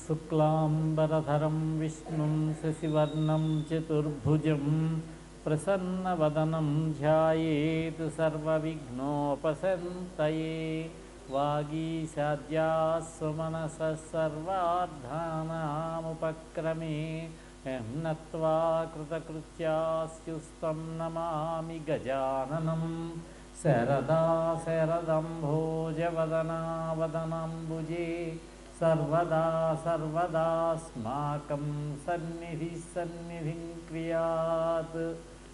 శుక్లాంబరధరం విష్ణుం శశివర్ణం చతుర్భుజం ప్రసన్నవదనం ధ్యాయేత్ సర్వవిఘ్నోపశాంతయే. వాగీశాద్యాస్సు మనసః సర్వార్థానాముపక్రమే. నత్వా కృతకృత్యాస్యుస్తం నమామి గజాననం. శరదా శరదంభోజవదనా వదనాంబుజే సర్వదా సర్వదాస్మాకం సన్నిధిం క్రియాత్.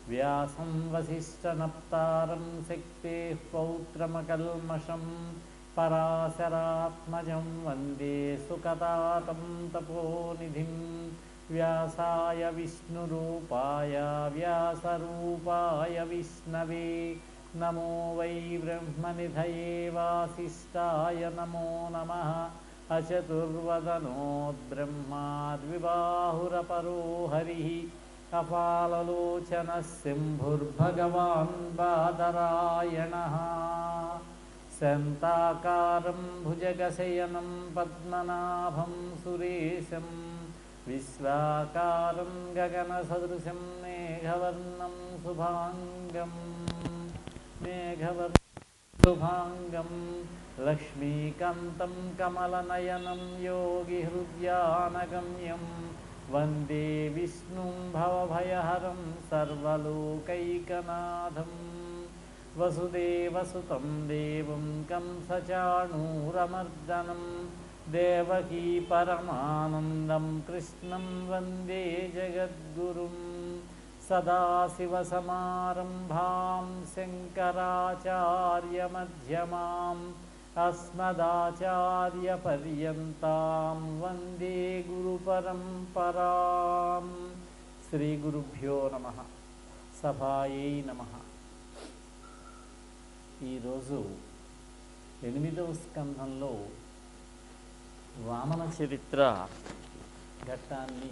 వ్యాసం వసిష్ఠనప్తారం శక్తేః పౌత్రమకల్మషం పరాశరాత్మజం వందే సుఖదాతం తపోనిధిం. వ్యాసాయ విష్ణురూపాయ వ్యాసరూపాయ విష్ణవే నమో వై బ్రహ్మనిధయే వాసిష్ఠాయ నమో నమః. అచతుర్వదనోద్బ్రహ్మా ద్విబాహురపరో హరిః అపాలలోచనః శంభుర్భగవాన్ బాదరాయణః. శాంతాకారం భుజగశయనం పద్మనాభం సురేశం విశ్వాకారం గగనసదృశం మేఘవర్ణం శుభాంగం లక్ష్మీకాంతం కమలనయనం యోగిహృద్యానగమ్యం వందే విష్ణుం భవభయహరం సర్వలోకైకనాథం. వసుదేవసుతం దేవం కంసచాణూరమర్దనం దేవకీ పరమానందం కృష్ణం వందే జగద్గురుం. సదాశివసమారంభాం శంకరాచార్యమధ్యమాం అస్మదాచార్యపర్యంతాం వందే గురుపరంపరాం. శ్రీ గురుభ్యో నమః. సభాయై నమః. ఈరోజు 8వ స్కంధంలో వామన చరిత్ర ఘట్టాన్ని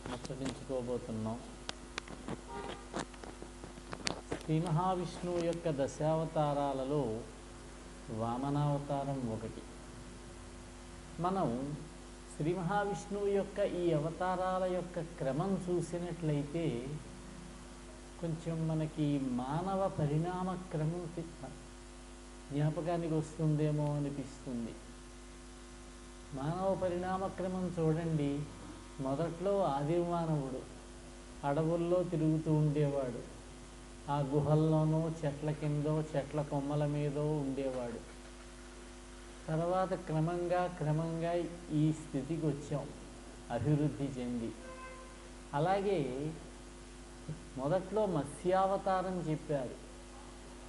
ముచ్చటించుకోబోతున్నాం. శ్రీ మహావిష్ణువు యొక్క దశావతారాలలో వామనావతారం ఒకటి. మనం శ్రీ మహావిష్ణువు యొక్క ఈ అవతారాల యొక్క క్రమం చూసినట్లయితే కొంచెం మనకి మానవ పరిణామ క్రమం జ్ఞాపకానికి వస్తుందేమో అనిపిస్తుంది. మానవ పరిణామ క్రమం చూడండి. మొదట్లో ఆదిమానవుడు అడవుల్లో తిరుగుతూ ఉండేవాడు. ఆ గుహల్లోనో చెట్ల కిందో చెట్ల కొమ్మల మీదో ఉండేవాడు. తర్వాత క్రమంగా ఈ స్థితికి వచ్చాం, అభివృద్ధి చెంది. అలాగే మొదట్లో మత్స్యావతారం చెప్పారు.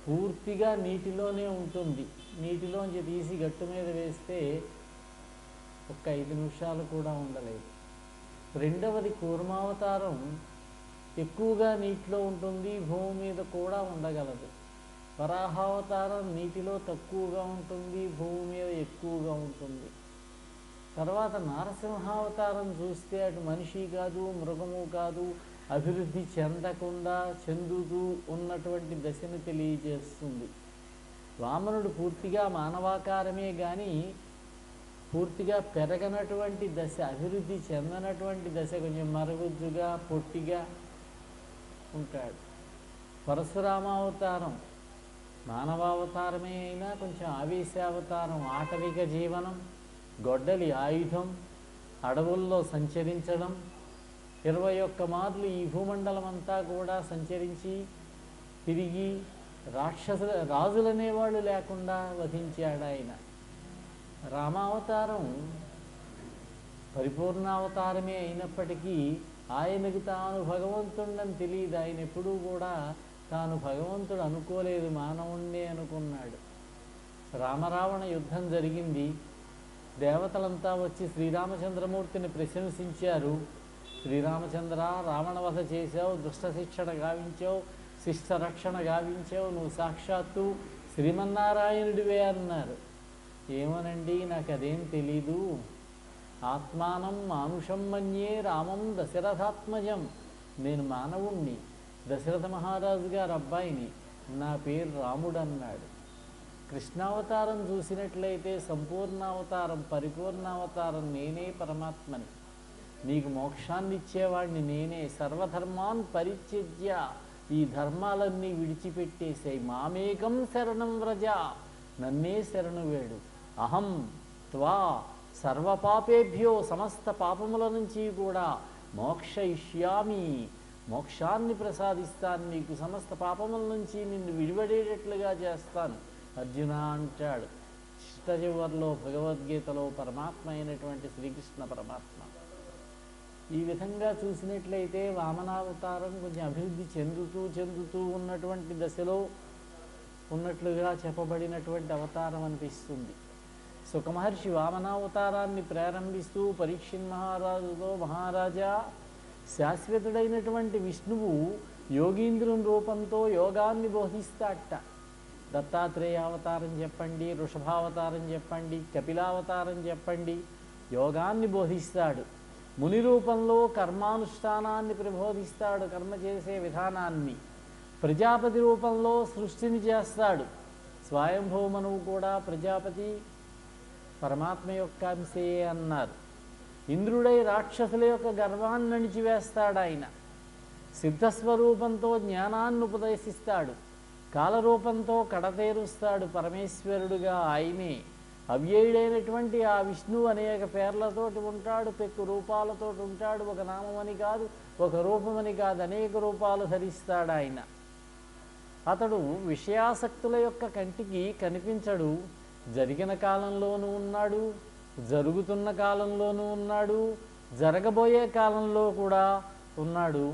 పూర్తిగా నీటిలోనే ఉంటుంది. నీటిలోంచి తీసి గట్టు మీద వేస్తే ఒక్క 5 నిమిషాలు కూడా ఉండలేదు. రెండవది కూర్మావతారం. ఎక్కువగా నీటిలో ఉంటుంది, భూమి మీద కూడా ఉండగలదు. వరాహావతారం నీటిలో తక్కువగా ఉంటుంది, భూమి మీద ఎక్కువగా ఉంటుంది. తర్వాత నారసింహావతారం చూస్తే అటు మనిషి కాదు, మృగము కాదు, అభివృద్ధి చెందుతూ ఉన్నటువంటి దశను తెలియజేస్తుంది. వామనుడు పూర్తిగా మానవాకారమే కానీ పూర్తిగా పెరగనటువంటి దశ, అభివృద్ధి చెందనటువంటి దశ, కొంచెం మరుగుజ్జుగా పొట్టిగా ఉంటాడు. పరశురామావతారం మానవావతారమే అయినా కొంచెం ఆవేశావతారం. ఆటవిక జీవనం, గొడ్డలి ఆయుధం, అడవుల్లో సంచరించడం. 21 మార్లు ఈ భూమండలం అంతా కూడా సంచరించి తిరిగి రాజులనేవాళ్ళు లేకుండా వధించాడు ఆయన. రామావతారం పరిపూర్ణావతారమే అయినప్పటికీ ఆయనకు తాను భగవంతుడని తెలియదు. ఆయన ఎప్పుడూ కూడా తాను భగవంతుడు అనుకోలేదు, మానవుణ్ణే అనుకున్నాడు. రామరావణ యుద్ధం జరిగింది. దేవతలంతా వచ్చి శ్రీరామచంద్రమూర్తిని ప్రశంసించారు. శ్రీరామచంద్ర, రావణ వధ చేశావు, దుష్ట శిక్షణ గావించావు, శిష్ట రక్షణ గావించావు, నువ్వు సాక్షాత్తు శ్రీమన్నారాయణుడివే అన్నారు. ఏమోనండి, నాకు అదేం తెలీదు. ఆత్మానం మానుషం మన్యే రామం దశరథాత్మజం. నేను మానవుణ్ణి, దశరథ మహారాజు గారు అబ్బాయిని, నా పేరు రాముడు అన్నాడు. కృష్ణావతారం చూసినట్లయితే సంపూర్ణావతారం, పరిపూర్ణావతారం నేనే పరమాత్మని, నీకు మోక్షాన్ని ఇచ్చేవాడిని నేనే, సర్వధర్మాన్ పరిత్యజ్య, ఈ ధర్మాలన్నీ విడిచిపెట్టేసాయి, మామేకం శరణం వ్రజ, నన్నే శరణు వేడు, అహం త్వా సర్వపాపేభ్యో, సమస్త పాపముల నుంచి కూడా మోక్షయిష్యామి, మోక్షాన్ని ప్రసాదిస్తాను నీకు, సమస్త పాపముల నుంచి నిన్ను విడివడేటట్లుగా చేస్తాను అర్జున అంటాడు చిట్టచివర్లో భగవద్గీతలో పరమాత్మ అయినటువంటి శ్రీకృష్ణ పరమాత్మ. ఈ విధంగా చూసినట్లయితే వామనావతారం కొంచెం అభివృద్ధి చెందుతూ ఉన్నటువంటి దశలో ఉన్నట్లుగా చెప్పబడినటువంటి అవతారం అనిపిస్తుంది. సుఖమహర్షి వామనావతారాన్ని ప్రారంభిస్తూ పరీక్షిత్ మహారాజుతో, మహారాజా, శాశ్వతుడైనటువంటి విష్ణువు యోగీంద్రుని రూపంతో యోగాన్ని బోధిస్తాడట. దత్తాత్రేయ అవతారం చెప్పండి, వృషభావతారం చెప్పండి, కపిలావతారం చెప్పండి, యోగాన్ని బోధిస్తాడు. ముని రూపంలో కర్మానుష్ఠానాన్ని ప్రబోధిస్తాడు, కర్మ చేసే విధానాన్ని. ప్రజాపతి రూపంలో సృష్టిని చేస్తాడు. స్వయంభూమనువు కూడా ప్రజాపతి పరమాత్మ యొక్క అంశే అన్నారు. ఇంద్రుడై రాక్షసుల యొక్క గర్వాన్ని అణిచివేస్తాడు ఆయన. సిద్ధస్వరూపంతో జ్ఞానాన్ని ఉపదేశిస్తాడు. కాలరూపంతో కడతేరుస్తాడు పరమేశ్వరుడుగా ఆయనే. అవ్యయుడైనటువంటి ఆ విష్ణువు అనేక పేర్లతోటి ఉంటాడు, పెక్కు రూపాలతోటి ఉంటాడు. ఒక నామమని కాదు, ఒక రూపమని కాదు, అనేక రూపాలు ధరిస్తాడు ఆయన. అతడు విషయాసక్తుల యొక్క కంటికి కనిపించడు. జరిగిన కాలంలోనూ ఉన్నాడు, జరుగుతున్న కాలంలోనూ ఉన్నాడు, జరగబోయే కాలంలో కూడా ఉన్నాడు.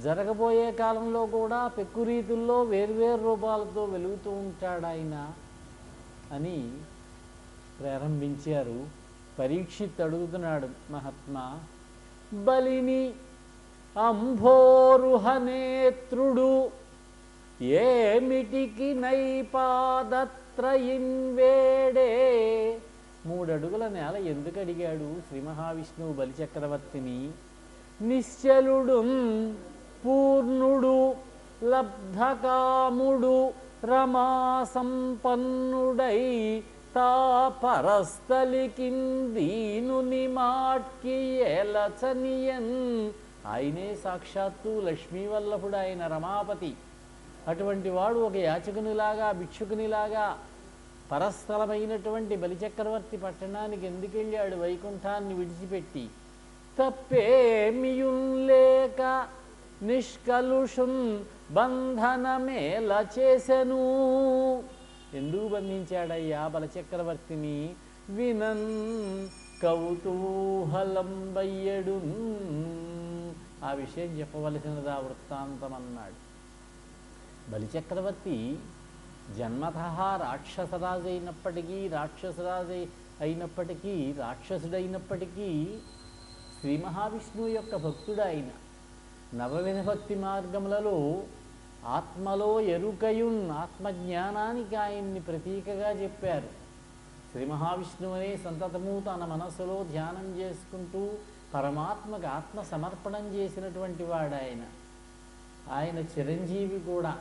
జరగబోయే కాలంలో కూడా పెక్కు రీతుల్లో వేర్వేరు రూపాలతో వెలుగుతూ ఉంటాడు ఆయన అని ప్రారంభించారు. పరీక్షిత్ అడుగుతున్నాడు, మహాత్మా, బలిని అంభోరుహనేత్రుడు ఏమిటికి నైపాదత్రయిన్ వేడే, 3 అడుగుల నేల ఎందుకు అడిగాడు శ్రీ మహావిష్ణువు బలిచక్రవర్తిని? నిశ్చలుడు పూర్ణుడు లబ్ధకాముడు రమా సంపన్నుడై తా పరస్థలికిందీనుని మాట్కి ఏలచనియన్. ఆయనే సాక్షాత్తు లక్ష్మీవల్లభుడు, ఆయన రమాపతి. అటువంటి వాడు ఒక యాచకునిలాగా, భిక్షుకునిలాగా పరస్థలమైనటువంటి బలిచక్రవర్తి పట్టణానికి ఎందుకు వెళ్ళాడు వైకుంఠాన్ని విడిచిపెట్టి? తప్పేమియున్ లేక నిష్కలుషున్ బంధనమేల చేసెను. ఎందుకు బంధించాడయ్యా బలచక్రవర్తిని? వినన్ కౌతూహలం బయ్యడు, ఆ విషయం చెప్పవలసినదా వృత్తాంతం అన్నాడు. బలిచక్రవర్తి జన్మతః రాక్షసరాజు రాక్షసుడైనప్పటికీ శ్రీ మహావిష్ణువు యొక్క భక్తుడు ఆయన. నవవిధ భక్తి మార్గములలో ఆత్మలో ఎరుకయున్, ఆత్మజ్ఞానానికి ఆయన్ని ప్రతీకగా చెప్పారు. శ్రీ మహావిష్ణువునే సంతతము తన మనస్సులో ధ్యానం చేసుకుంటూ పరమాత్మకు ఆత్మ సమర్పణం చేసినటువంటి వాడు ఆయన. ఆయన చిరంజీవి కూడా.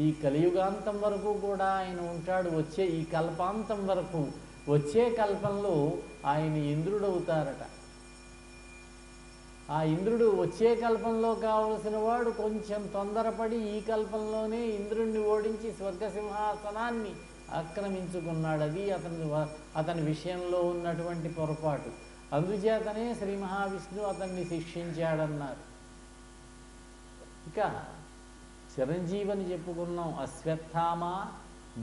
ఈ కలియుగాంతం వరకు కూడా ఆయన ఉంటాడు. వచ్చే ఈ కల్పాంతం వరకు, వచ్చే కల్పంలో ఆయన ఇంద్రుడవుతారట. ఆ ఇంద్రుడు వచ్చే కల్పంలో కావలసిన వాడు కొంచెం తొందరపడి ఈ కల్పంలోనే ఇంద్రుణ్ణి ఓడించి స్వర్గసింహాసనాన్ని ఆక్రమించుకున్నాడు. అది అతని విషయంలో ఉన్నటువంటి పొరపాటు. అందుచేతనే శ్రీ మహావిష్ణువు అతన్ని శిక్షించాడన్నారు. ఇక చిరంజీవని చెప్పుకున్నాం. అశ్వత్థామ,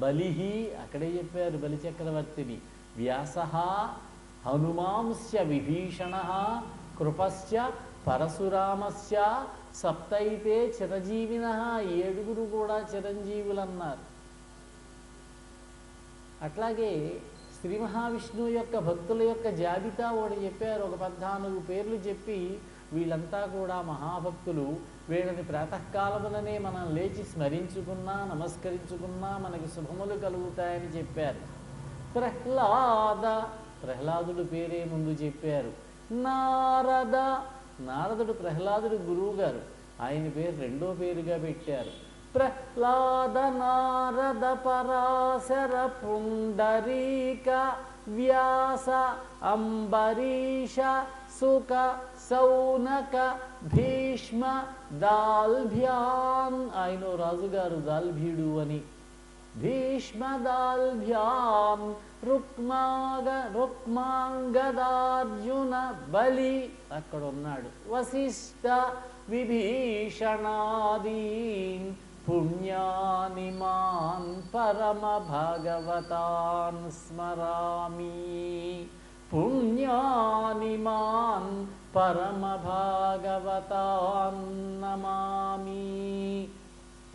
బలిహి, అక్కడే చెప్పారు బలిచక్రవర్తిని. వ్యాసః, హనుమాంశ్చ విభీషణః, కృపశ్చ పరశురామస్య, సప్తైతే చిరంజీవినః, 7 కూడా చిరంజీవులన్నారు. అట్లాగే శ్రీ మహావిష్ణువు యొక్క భక్తుల యొక్క జాబితా ఒకటి చెప్పారు. ఒక 14 పేర్లు చెప్పి వీళ్ళంతా కూడా మహాభక్తులు, వీళ్ళని ప్రాతకాలములనే మనం లేచి స్మరించుకున్నా, నమస్కరించుకున్నా మనకి శుభములు కలుగుతాయని చెప్పారు. ప్రహ్లాదుడు పేరే ముందు చెప్పారు. నారదుడు ప్రహ్లాదుడు గురువు గారు, ఆయన పేరు రెండో పేరుగా పెట్టారు. ప్రహ్లాద నారద పరాశర పుండరీక వ్యాస అంబరీష సుక సౌనక భీష్మ దాల్భ్యాన్, ఆయన రాజుగారు దాల్భ్యుడు అని, భీష్మదాల్భ్యాం రుక్మాంగదార్జున బలి అక్కడ ఉన్నాడు, వశిష్ఠ విభీషణాదీన్ పుణ్యాని మాన్ పరమ భాగవతాన్ స్మరామి, పుణ్యాని మాన్ పరమ భాగవతాన్ నమామి.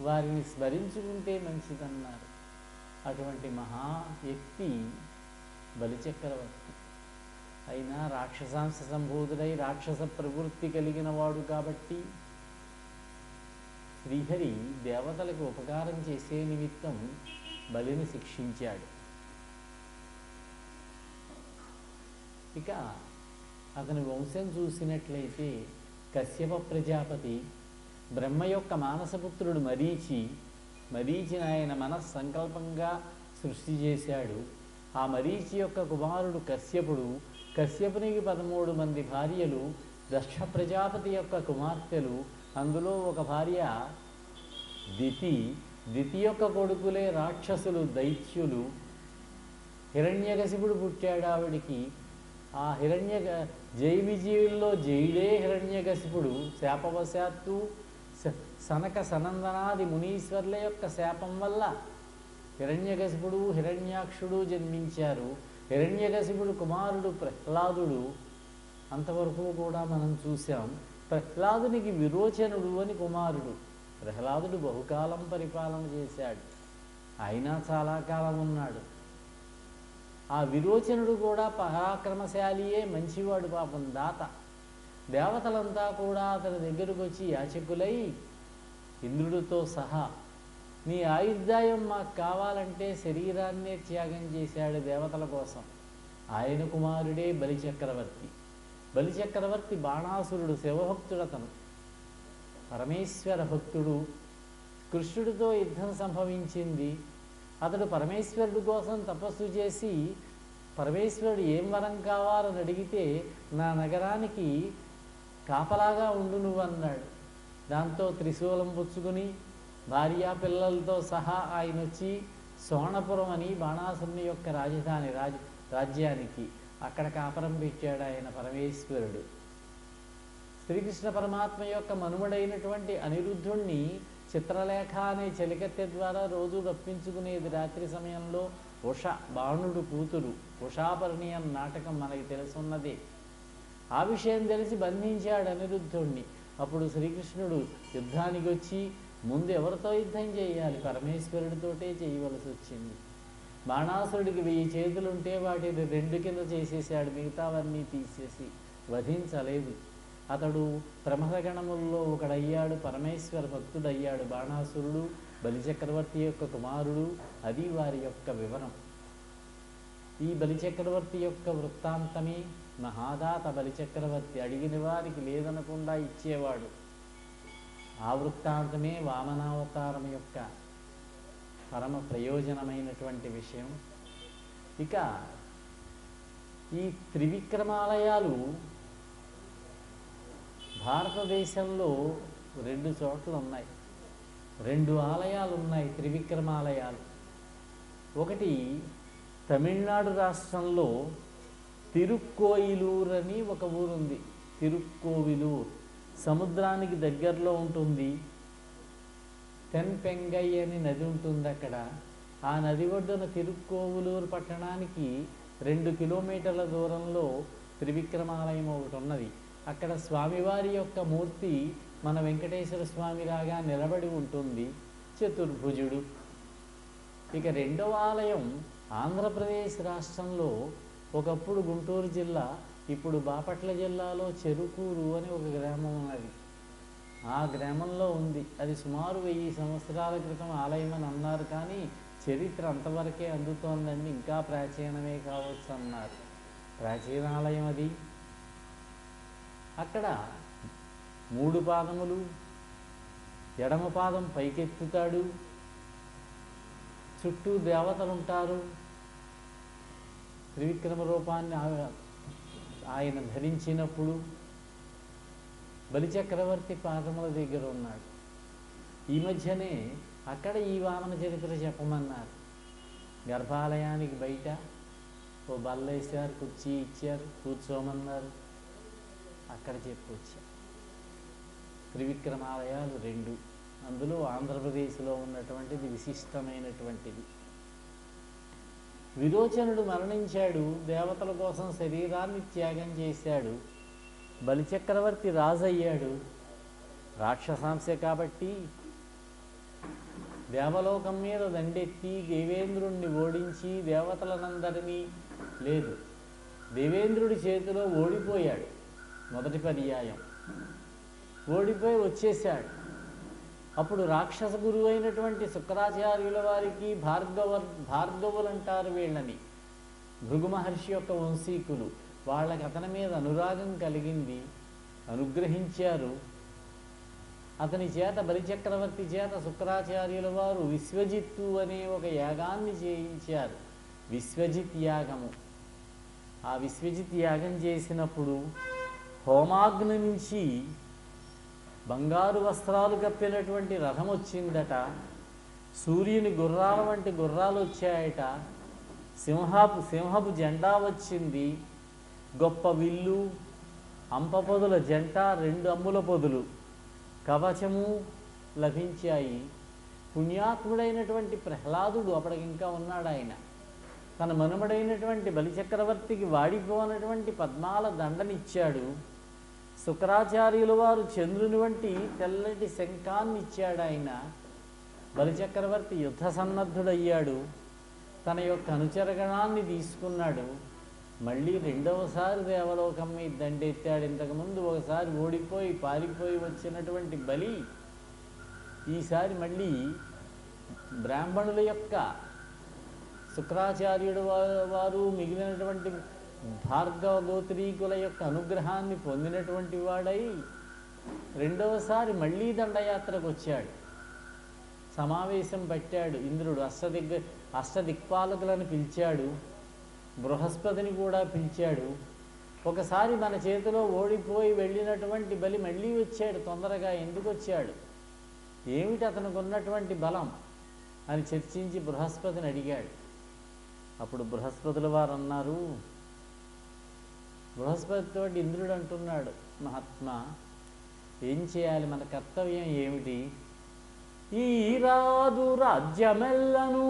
వారిని స్మరించుకుంటే మంచిదన్నారు. అటువంటి మహా వ్యక్తి బలిచక్రవర్తి. అయినా రాక్షసాంశ సంభూతుడై రాక్షస ప్రవృత్తి కలిగిన వాడు కాబట్టి శ్రీహరి దేవతలకు ఉపకారం చేసే నిమిత్తం బలిని శిక్షించాడు. ఇక అతని వంశం చూసినట్లయితే కశ్యప ప్రజాపతి బ్రహ్మ యొక్క మానసపుత్రుడు మరీచిని ఆయన మనస్సంకల్పంగా సృష్టి చేశాడు. ఆ మరీచి యొక్క కుమారుడు కశ్యపుడు. కశ్యపునికి 13 మంది భార్యలు, దక్ష ప్రజాపతి యొక్క కుమార్తెలు. అందులో ఒక భార్య దితి యొక్క కొడుకులే రాక్షసులు, దైత్యులు. హిరణ్యకశిపుడు పుట్టాడు ఆవిడికి. ఆ జై విజయుల్లో జయుడే హిరణ్యకశిపుడు. శాపవశాత్తు సనక సనందనాది మునీశ్వర్ల యొక్క శాపం వల్ల హిరణ్యకశిపుడు, హిరణ్యాక్షుడు జన్మించారు. హిరణ్యకశిపుడు కుమారుడు ప్రహ్లాదుడు. అంతవరకు కూడా మనం చూసాం. ప్రహ్లాదునికి విరోచనుడు అని కుమారుడు. ప్రహ్లాదుడు బహుకాలం పరిపాలన చేశాడు. అయినా చాలా కాలం ఉన్నాడు. ఆ విరోచనుడు కూడా పరాక్రమశాలియే, మంచివాడు, పాపం దాత. దేవతలంతా కూడా అతని దగ్గరకు వచ్చి యాచకులై ఇంద్రుడితో సహా, నీ ఆయుర్దాయం మాకు కావాలంటే శరీరాన్నే త్యాగం చేశాడు దేవతల కోసం. ఆయన కుమారుడే బలిచక్రవర్తి. బలిచక్రవర్తి బాణాసురుడు, శివభక్తుడు. అతను పరమేశ్వర భక్తుడు. కృష్ణుడితో యుద్ధం సంభవించింది. అతడు పరమేశ్వరుడు కోసం తపస్సు చేసి, పరమేశ్వరుడు ఏం వరం కావాలని అడిగితే, నా నగరానికి కాపలాగా ఉండు నువ్వు అన్నాడు. దాంతో త్రిశూలం పుచ్చుకుని భార్యా పిల్లలతో సహా ఆయన వచ్చి సోణపురం అని బాణాసురుని యొక్క రాజధాని రాజ్యానికి అక్కడ కాపరం పెట్టాడు ఆయన పరమేశ్వరుడు. శ్రీకృష్ణ పరమాత్మ యొక్క మనుమడైనటువంటి అనిరుద్ధుణ్ణి చిత్రలేఖ అనే చెలికత్తె ద్వారా రోజు రప్పించుకునేది. రాత్రి సమయంలో బాణుడు కూతురు ఉషాపర్ణి అన్న నాటకం మనకి తెలుసున్నదే. ఆ విషయం తెలిసి బంధించాడు అనిరుద్ధుణ్ణి. అప్పుడు శ్రీకృష్ణుడు యుద్ధానికి వచ్చి, ముందు ఎవరితో యుద్ధం చేయాలి? పరమేశ్వరుడితోటే చేయవలసి వచ్చింది. బాణాసురుడికి 1000 చేతులుంటే వాటిని 2 కింద చేసేసాడు. మిగతావన్నీ తీసేసి వధించలేదు. అతడు ప్రమథగణముల్లో ఒకడయ్యాడు. పరమేశ్వర భక్తుడయ్యాడు బాణాసురుడు. బలిచక్రవర్తి యొక్క కుమారుడు. అది వారి యొక్క వివరం. ఈ బలిచక్రవర్తి యొక్క వృత్తాంతమే మహాదాత. బలిచక్రవర్తి అడిగిన వారికి లేదనకుండా ఇచ్చేవాడు. ఆ వృత్తాంతమే వామనావతారం యొక్క పరమ ప్రయోజనమైనటువంటి విషయం. ఇక ఈ త్రివిక్రమాలయాలు భారతదేశంలో 2 చోట్ల ఉన్నాయి. 2 ఆలయాలు ఉన్నాయి త్రివిక్రమాలయాలు. ఒకటి తమిళనాడు రాష్ట్రంలో తిరుక్కోయిలూర్ అని ఒక ఊరుంది. తిరుక్కోవిలూర్ సముద్రానికి దగ్గరలో ఉంటుంది. తెన్పెంగై అని నది ఉంటుంది అక్కడ. ఆ నది ఒడ్డున తిరుక్కోవిలూరు పట్టణానికి 2 కిలోమీటర్ల దూరంలో త్రివిక్రమాలయం ఒకటి ఉన్నది. అక్కడ స్వామివారి యొక్క మూర్తి మన వెంకటేశ్వర స్వామిలాగా నిలబడి ఉంటుంది, చతుర్భుజుడు. ఇక రెండవ ఆలయం ఆంధ్రప్రదేశ్ రాష్ట్రంలో, ఒకప్పుడు గుంటూరు జిల్లా, ఇప్పుడు బాపట్ల జిల్లాలో చెరుకూరు అని ఒక గ్రామం ఉన్నది. ఆ గ్రామంలో ఉంది. అది సుమారు 1000 సంవత్సరాల క్రితం ఆలయం అని అన్నారు. కానీ చరిత్ర అంతవరకే అందుతోందండి. ఇంకా ప్రాచీనమే కావచ్చు అన్నారు. ప్రాచీన ఆలయం అది. అక్కడ 3 పాదములు ఎడమ పాదం పైకెత్తుతాడు, చుట్టూ దేవతలు ఉంటారు. త్రివిక్రమ రూపాన్ని ఆయన ధరించినప్పుడు బలిచక్రవర్తి పాదముల దగ్గర ఉన్నాడు. ఈ మధ్యనే అక్కడ ఈ వామన చరిత్ర చెప్పమన్నారు. గర్భాలయానికి బయట ఓ బల్ల వేశారు, కుర్చీ ఇచ్చారు, కూర్చోమన్నారు. అక్కడ చెప్పొచ్చారు. త్రివిక్రమాలయాలు 2, అందులో ఆంధ్రప్రదేశ్లో ఉన్నటువంటిది విశిష్టమైనటువంటిది. విరోచనుడు మరణించాడు, దేవతల కోసం శరీరాన్ని త్యాగం చేశాడు. బలిచక్రవర్తి రాజు అయ్యాడు. రాక్షసాంశ కాబట్టి దేవలోకం మీద దండెత్తి దేవేంద్రుణ్ణి ఓడించి దేవతలనందరినీ లేదు, దేవేంద్రుడి చేతిలో ఓడిపోయాడు. మొదటి పర్యాయం ఓడిపోయి వచ్చేశాడు. అప్పుడు రాక్షస గురువు అయినటువంటి శుక్రాచార్యుల వారికి భార్గవులు అంటారు వీళ్ళని, భృగు మహర్షి యొక్క వంశీకులు. వాళ్ళకి అతని మీద అనురాగం కలిగింది, అనుగ్రహించారు. అతని చేత బలిచక్రవర్తి చేత శుక్రాచార్యుల వారు విశ్వజిత్తు అనే ఒక యాగాన్ని చేయించారు, విశ్వజిత్ యాగము. ఆ విశ్వజిత్ యాగం చేసినప్పుడు హోమాగ్ని నుంచి బంగారు వస్త్రాలు కప్పినటువంటి రథం వచ్చిందట, సూర్యుని గుర్రాల వంటి గుర్రాలు వచ్చాయట, సింహపు జెండా వచ్చింది, గొప్ప విల్లు, అంపపొదుల జంట, 2 అమ్ముల పొదులు, కవచము లభించాయి. పుణ్యాత్ముడైనటువంటి ప్రహ్లాదుడు అప్పటికింకా ఉన్నాడు. ఆయన తన మనుమడైనటువంటి బలిచక్రవర్తికి వాడిపోనటువంటి పద్మాల దండనిచ్చాడు. శుక్రాచార్యుల వారు చంద్రుని వంటి తెల్లటి శంఖాన్ని ఇచ్చాడు. ఆయన బలిచక్రవర్తి యుద్ధ సన్నద్ధుడయ్యాడు. తన యొక్క అనుచరగణాన్ని తీసుకున్నాడు. మళ్ళీ రెండవసారి దేవలోకం మీద దండెత్తాడు. ఇంతకుముందు ఒకసారి ఓడిపోయి పారిపోయి వచ్చినటువంటి బలి ఈసారి మళ్ళీ బ్రాహ్మణుల యొక్క శుక్రాచార్యుడు వారు మిగిలినటువంటి భార్గవ గోత్రీకుల యొక్క అనుగ్రహాన్ని పొందినటువంటి వాడై రెండవసారి మళ్ళీ దండయాత్రకు వచ్చాడు. సమావేశం పట్టాడు. ఇంద్రుడు అష్టదిక్పాలకులను పిలిచాడు, బృహస్పతిని కూడా పిలిచాడు. ఒకసారి మన చేతిలో ఓడిపోయి వెళ్ళినటువంటి బలి మళ్ళీ వచ్చాడు. తొందరగా ఎందుకు వచ్చాడు, ఏమిటి అతనికి ఉన్నటువంటి బలం అని చర్చించి బృహస్పతిని అడిగాడు. అప్పుడు బృహస్పతుల వారు అన్నారు, బృహస్పతితో ఇంద్రుడు అంటున్నాడు, మహాత్మా ఏం చేయాలి, మన కర్తవ్యం ఏమిటి? ఈ రాదు రాజ్యమెల్లను,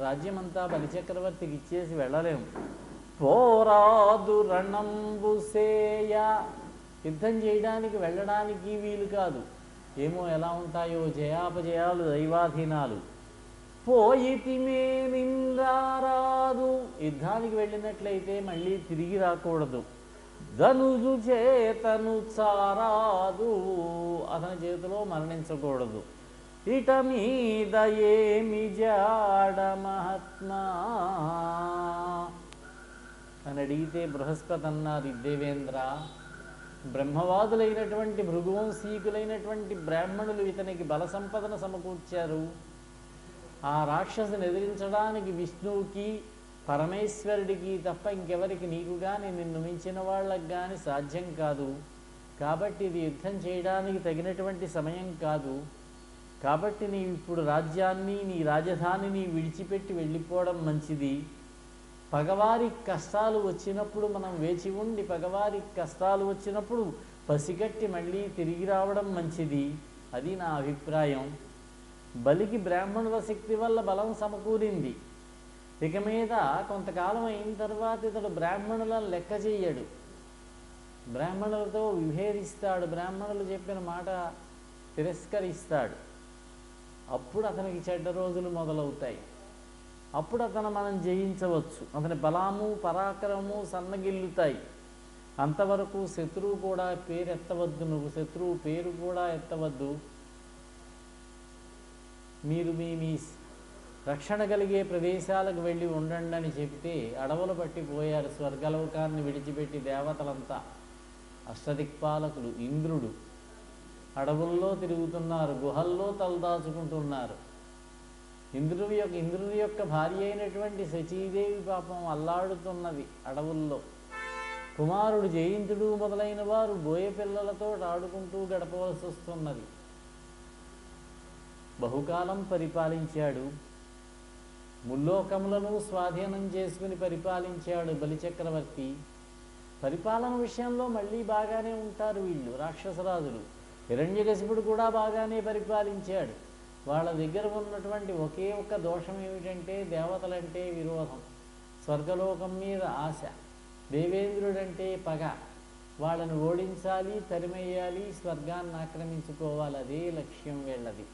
రాజ్యమంతా బలిచక్రవర్తికి ఇచ్చేసి వెళ్ళలేము. పోరాదు రణంబు సేయ, యుద్ధం చేయడానికి వెళ్ళడానికి వీలు కాదు. ఏమో ఎలా ఉంటాయో జయాపజయాలు, దైవాధీనాలు. పోయితిమే నిందారాదు, యుద్ధానికి వెళ్ళినట్లయితే మళ్ళీ తిరిగి రాకూడదు. ధనుజు చేతను చారాదు, అతని చేతిలో మరణించకూడదు. ఇట మీద ఏమి జాడ మహాత్మా అని అడిగితే బృహస్పతి అన్నారు, దేవేంద్ర, బ్రహ్మవాదులైనటువంటి భృగువంశీకులైనటువంటి బ్రాహ్మణులు ఇతనికి బల సంపదను సమకూర్చారు. ఆ రాక్షసుని ఎదిరించడానికి విష్ణువుకి పరమేశ్వరుడికి తప్ప ఇంకెవరికి, నీకు కానీ నిన్ను మించిన వాళ్ళకి కానీ సాధ్యం కాదు. కాబట్టి ఇది యుద్ధం చేయడానికి తగినటువంటి సమయం కాదు. కాబట్టి నీవు ఇప్పుడు రాజ్యాన్ని, నీ రాజధానిని విడిచిపెట్టి వెళ్ళిపోవడం మంచిది. పగవారి కష్టాలు వచ్చినప్పుడు మనం వేచి ఉండి, పగవారి కష్టాలు వచ్చినప్పుడు పసిగట్టి మళ్ళీ తిరిగి రావడం మంచిది. అది నా అభిప్రాయం. బలికి బ్రాహ్మణుల శక్తి వల్ల బలం సమకూరింది. ఇక మీద కొంతకాలం అయిన తర్వాత ఇతడు బ్రాహ్మణులను లెక్క చెయ్యడు, బ్రాహ్మణులతో విభేదిస్తాడు, బ్రాహ్మణులు చెప్పిన మాట తిరస్కరిస్తాడు. అప్పుడు అతనికి చెడ్డ రోజులు మొదలవుతాయి. అప్పుడు మనం జయించవచ్చు. అతని బలము పరాక్రమము సన్నగిల్లుతాయి. అంతవరకు శత్రువు కూడా పేరు ఎత్తవద్దు, నువ్వు శత్రువు పేరు కూడా ఎత్తవద్దు. మీరు మీ రక్షణ కలిగే ప్రదేశాలకు వెళ్ళి ఉండండి అని చెప్తే అడవులు పట్టిపోయారు. స్వర్గలోకాన్ని విడిచిపెట్టి దేవతలంతా, అష్టదిక్పాలకులు, ఇంద్రుడు, అడవుల్లో తిరుగుతున్నారు, గుహల్లో తలదాచుకుంటున్నారు. ఇంద్రుని యొక్క భార్య అయినటువంటి శచీదేవి పాపం అల్లాడుతున్నది అడవుల్లో. కుమారుడు జయంతుడు మొదలైన వారు బోయ పిల్లలతో ఆడుకుంటూ గడపవలసి వస్తున్నది. బహుకాలం పరిపాలించాడు. ముల్లోకములను స్వాధీనం చేసుకుని పరిపాలించాడు బలిచక్రవర్తి. పరిపాలన విషయంలో మళ్ళీ బాగానే ఉంటారు వీళ్ళు రాక్షసరాజులు. హిరణ్యకశిపుడు కూడా బాగానే పరిపాలించాడు. వాళ్ళ దగ్గర ఉన్నటువంటి ఒకే ఒక్క దోషం ఏమిటంటే దేవతలంటే విరోధం, స్వర్గలోకం మీద ఆశ, దేవేంద్రుడంటే పగ. వాళ్ళని ఓడించాలి, తరిమేయాలి, స్వర్గాన్ని ఆక్రమించుకోవాలి, అదే లక్ష్యం వీళ్ళది.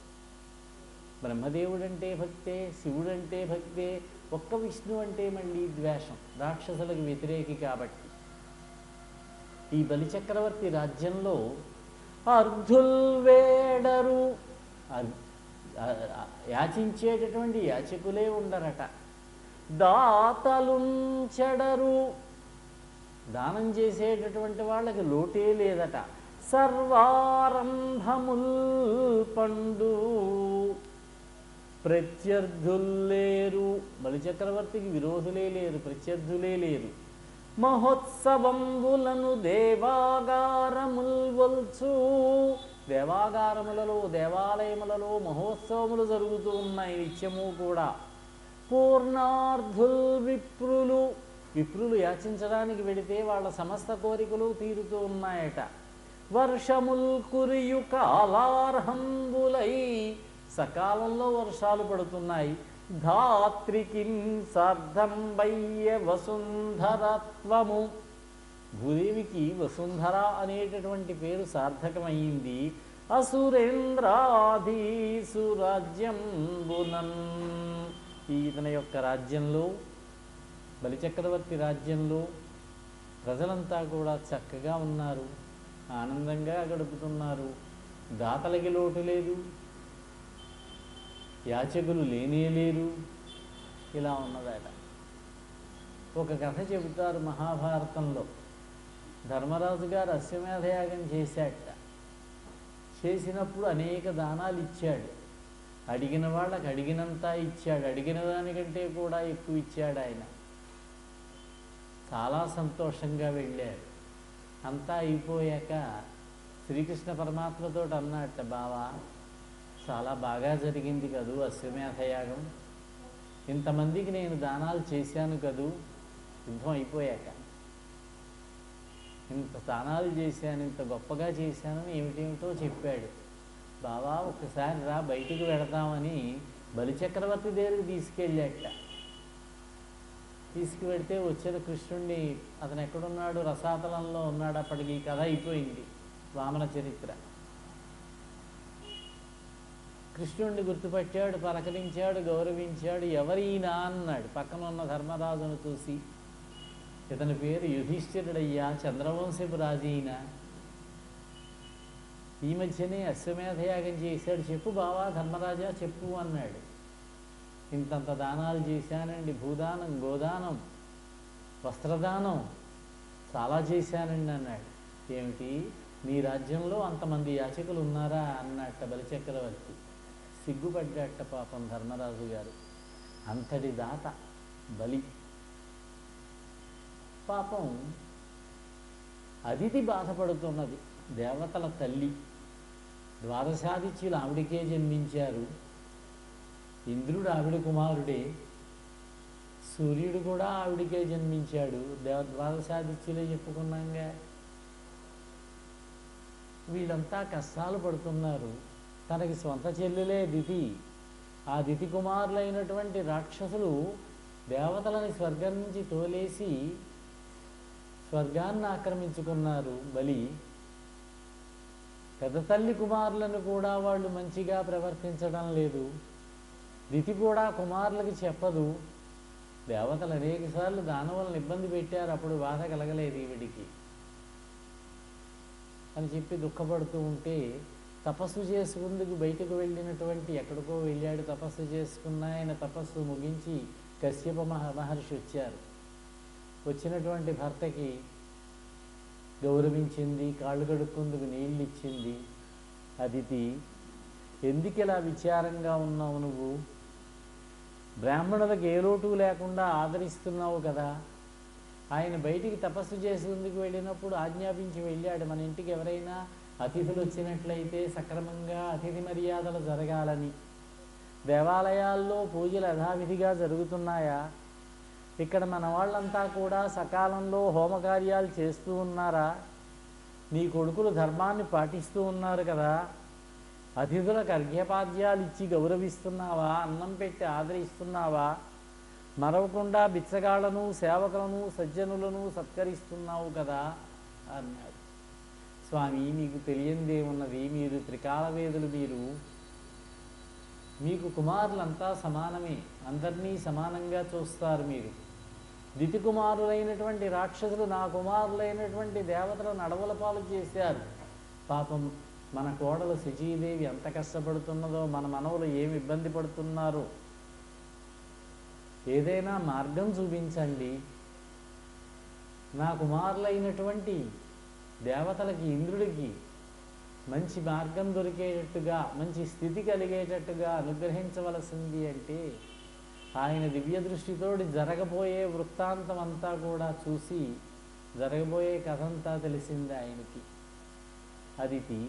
బ్రహ్మదేవుడంటే భక్తే, శివుడంటే భక్తే, ఒక్క విష్ణు అంటే మళ్ళీ ద్వేషం, రాక్షసులకు వ్యతిరేకి కాబట్టి. ఈ బలిచక్రవర్తి రాజ్యంలో అర్ధుల్ వేడరు, యాచించేటటువంటి యాచకులే ఉండరట. దాతలుంచెడరు, దానం చేసేటటువంటి వాళ్ళకి లోటే లేదట. సర్వారంభముల్ పండు, ప్రత్యర్థుల్లేరు, బలిచక్రవర్తికి విరోధులే లేరు, ప్రత్యర్థులే లేరు. మహోత్సవంబులను దేవాగారముల్ వల్చు, దేవాగారములలో దేవాలయములలో మహోత్సవములు జరుగుతూ ఉన్నాయి నిత్యము కూడా. పూర్ణార్థుల్ విప్రులు, విప్రులు యాచించడానికి వెడితే వాళ్ళ సమస్త కోరికలు తీరుతూ ఉన్నాయట. వర్షముల్ కురియు కాలార్హంబులై, సకాలంలో వర్షాలు పడుతున్నాయి. ధాత్రికిన్ సార్ధంబయ్య వసుంధరత్వము, భూదేవికి వసుంధర అనేటటువంటి పేరు సార్థకమైంది. అసురేంద్రాధీసురాజ్యంబునన్, ఈతని యొక్క రాజ్యంలో, బలిచక్రవర్తి రాజ్యంలో ప్రజలంతా కూడా చక్కగా ఉన్నారు, ఆనందంగా గడుపుతున్నారు. దాతలకి లోటు లేదు, యాచకులు లేనేలేరు. ఇలా ఉన్నదట. ఒక కథ చెబుతారు మహాభారతంలో. ధర్మరాజు గారు అశ్వమేధయాగం చేశాట. చేసినప్పుడు అనేక దానాలు ఇచ్చాడు. అడిగిన వాళ్ళకి అడిగినంతా ఇచ్చాడు, అడిగిన దానికంటే కూడా ఎక్కువ ఇచ్చాడు ఆయన. చాలా సంతోషంగా వెళ్ళారు. అంతా అయిపోయాక శ్రీకృష్ణ పరమాత్మతో అన్నట్ట, బావా చాలా బాగా జరిగింది కదూ అశ్వమేధయాగం, ఇంతమందికి నేను దానాలు చేశాను కదూ, యుద్ధం అయిపోయాక ఇంత దానాలు చేశాను, ఇంత గొప్పగా చేశానని ఏమిటేమిటో చెప్పాడు. బావా ఒకసారి రా బయటికి వెడతామని బలిచక్రవర్తి దగ్గరికి తీసుకెళ్ళాట. తీసుకువెడితే వచ్చిన కృష్ణుణ్ణి, అతను ఎక్కడున్నాడు, రసాతలంలో ఉన్నాడు. అప్పటికి ఈ కథ అయిపోయింది, వామన చరిత్ర. కృష్ణుణ్ణి గుర్తుపట్టాడు, పలకరించాడు, గౌరవించాడు. ఎవరైనా అన్నాడు పక్కన ఉన్న ధర్మరాజును చూసి. ఇతని పేరు యుధిష్ఠిరుడయ్యా, చంద్రవంశపు రాజైన. ఈ మధ్యనే అశ్వమేధయాగం చేశాడు, చెప్పు బావా ధర్మరాజా చెప్పు అన్నాడు. ఇంతంత దానాలు చేశానండి, భూదానం, గోదానం, వస్త్రదానం చాలా చేశానండి అన్నాడు. ఏమిటి నీ రాజ్యంలో అంతమంది యాచకులు ఉన్నారా అన్నట్ట బలిచక్రవర్తి. సిగ్గుపడ్డాట పాపం ధర్మరాజు గారు. అంతటి దాత బలి. పాపం అదితి బాధపడుతున్నది. దేవతల తల్లి, ద్వాదశాదిత్యులు ఆవిడికే జన్మించారు. ఇంద్రుడు ఆవిడ కుమారుడే, సూర్యుడు కూడా ఆవిడికే జన్మించాడు. ద్వాదశాదిత్యులే చెప్పుకున్నాంగా. వీళ్ళంతా కష్టాలు పడుతున్నారు. తనకి స్వంత చెల్లెలే దితి. ఆ దితి కుమారులైనటువంటి రాక్షసులు దేవతలని స్వర్గం నుంచి తోలేసి స్వర్గాన్ని ఆక్రమించుకున్నారు. బలి పెద్ద తల్లి కుమారులను కూడా వాళ్ళు మంచిగా ప్రవర్తించడం లేదు. దితి కూడా కుమారులకి చెప్పదు. దేవతలు అనేకసార్లు దానవులను ఇబ్బంది పెట్టారు, అప్పుడు బాధ కలగలేదు ఈవిడికి అని చెప్పి దుఃఖపడుతూ ఉంటే, తపస్సు చేసుకుందుకు బయటకు వెళ్ళినటువంటి, ఎక్కడికో వెళ్ళాడు తపస్సు చేసుకున్న ఆయన, తపస్సు ముగించి కశ్యప మహర్షి వచ్చారు. వచ్చినటువంటి భర్తకి గౌరవించింది, కాళ్ళు కడుక్కుందుకు నీళ్ళు ఇచ్చింది. అదితి, ఎందుకు ఇలా విచారంగా ఉన్నావు నువ్వు? బ్రాహ్మణులకు ఏ లోటు లేకుండా ఆదరిస్తున్నావు కదా. ఆయన బయటికి తపస్సు చేసేందుకు వెళ్ళినప్పుడు ఆజ్ఞాపించి వెళ్ళాడు, మన ఇంటికి ఎవరైనా అతిథులు వచ్చినట్లయితే సక్రమంగా అతిథి మర్యాదలు జరగాలని. దేవాలయాల్లో పూజలు యథావిధిగా జరుగుతున్నాయా? ఇక్కడ మన వాళ్ళంతా కూడా సకాలంలో హోమకార్యాలు చేస్తూ ఉన్నారా? నీ కొడుకులు ధర్మాన్ని పాటిస్తూ ఉన్నారు కదా. అతిథులకు అర్ఘ్యపాద్యాలు ఇచ్చి గౌరవిస్తున్నావా? అన్నం పెట్టి ఆదరిస్తున్నావా? మరవకుండా బిచ్చగాళ్లను, సేవకులను, సజ్జనులను సత్కరిస్తున్నావు కదా అన్నాడు. స్వామి, మీకు తెలియందేమున్నది? మీరు త్రికాలవేదులు. మీకు కుమారులంతా సమానమే, అందరినీ సమానంగా చూస్తారు మీరు. దితి కుమారులైనటువంటి రాక్షసులు నా కుమారులైనటువంటి దేవతలను అడవుల పాలు చేశారు. పాపం మన కోడలు శచీదేవి ఎంత కష్టపడుతున్నదో, మన మనవలు ఏమి ఇబ్బంది పడుతున్నారో, ఏదైనా మార్గం చూపించండి. నా కుమారులైనటువంటి దేవతలకి, ఇంద్రుడికి మంచి మార్గం దొరికేటట్టుగా, మంచి స్థితి కలిగేటట్టుగా అనుగ్రహించవలసింది అంటే ఆయన దివ్య దృష్టితోటి జరగబోయే వృత్తాంతం అంతా కూడా చూసి, జరగబోయే కథ అంతా తెలిసింది ఆయనకి. అదితి,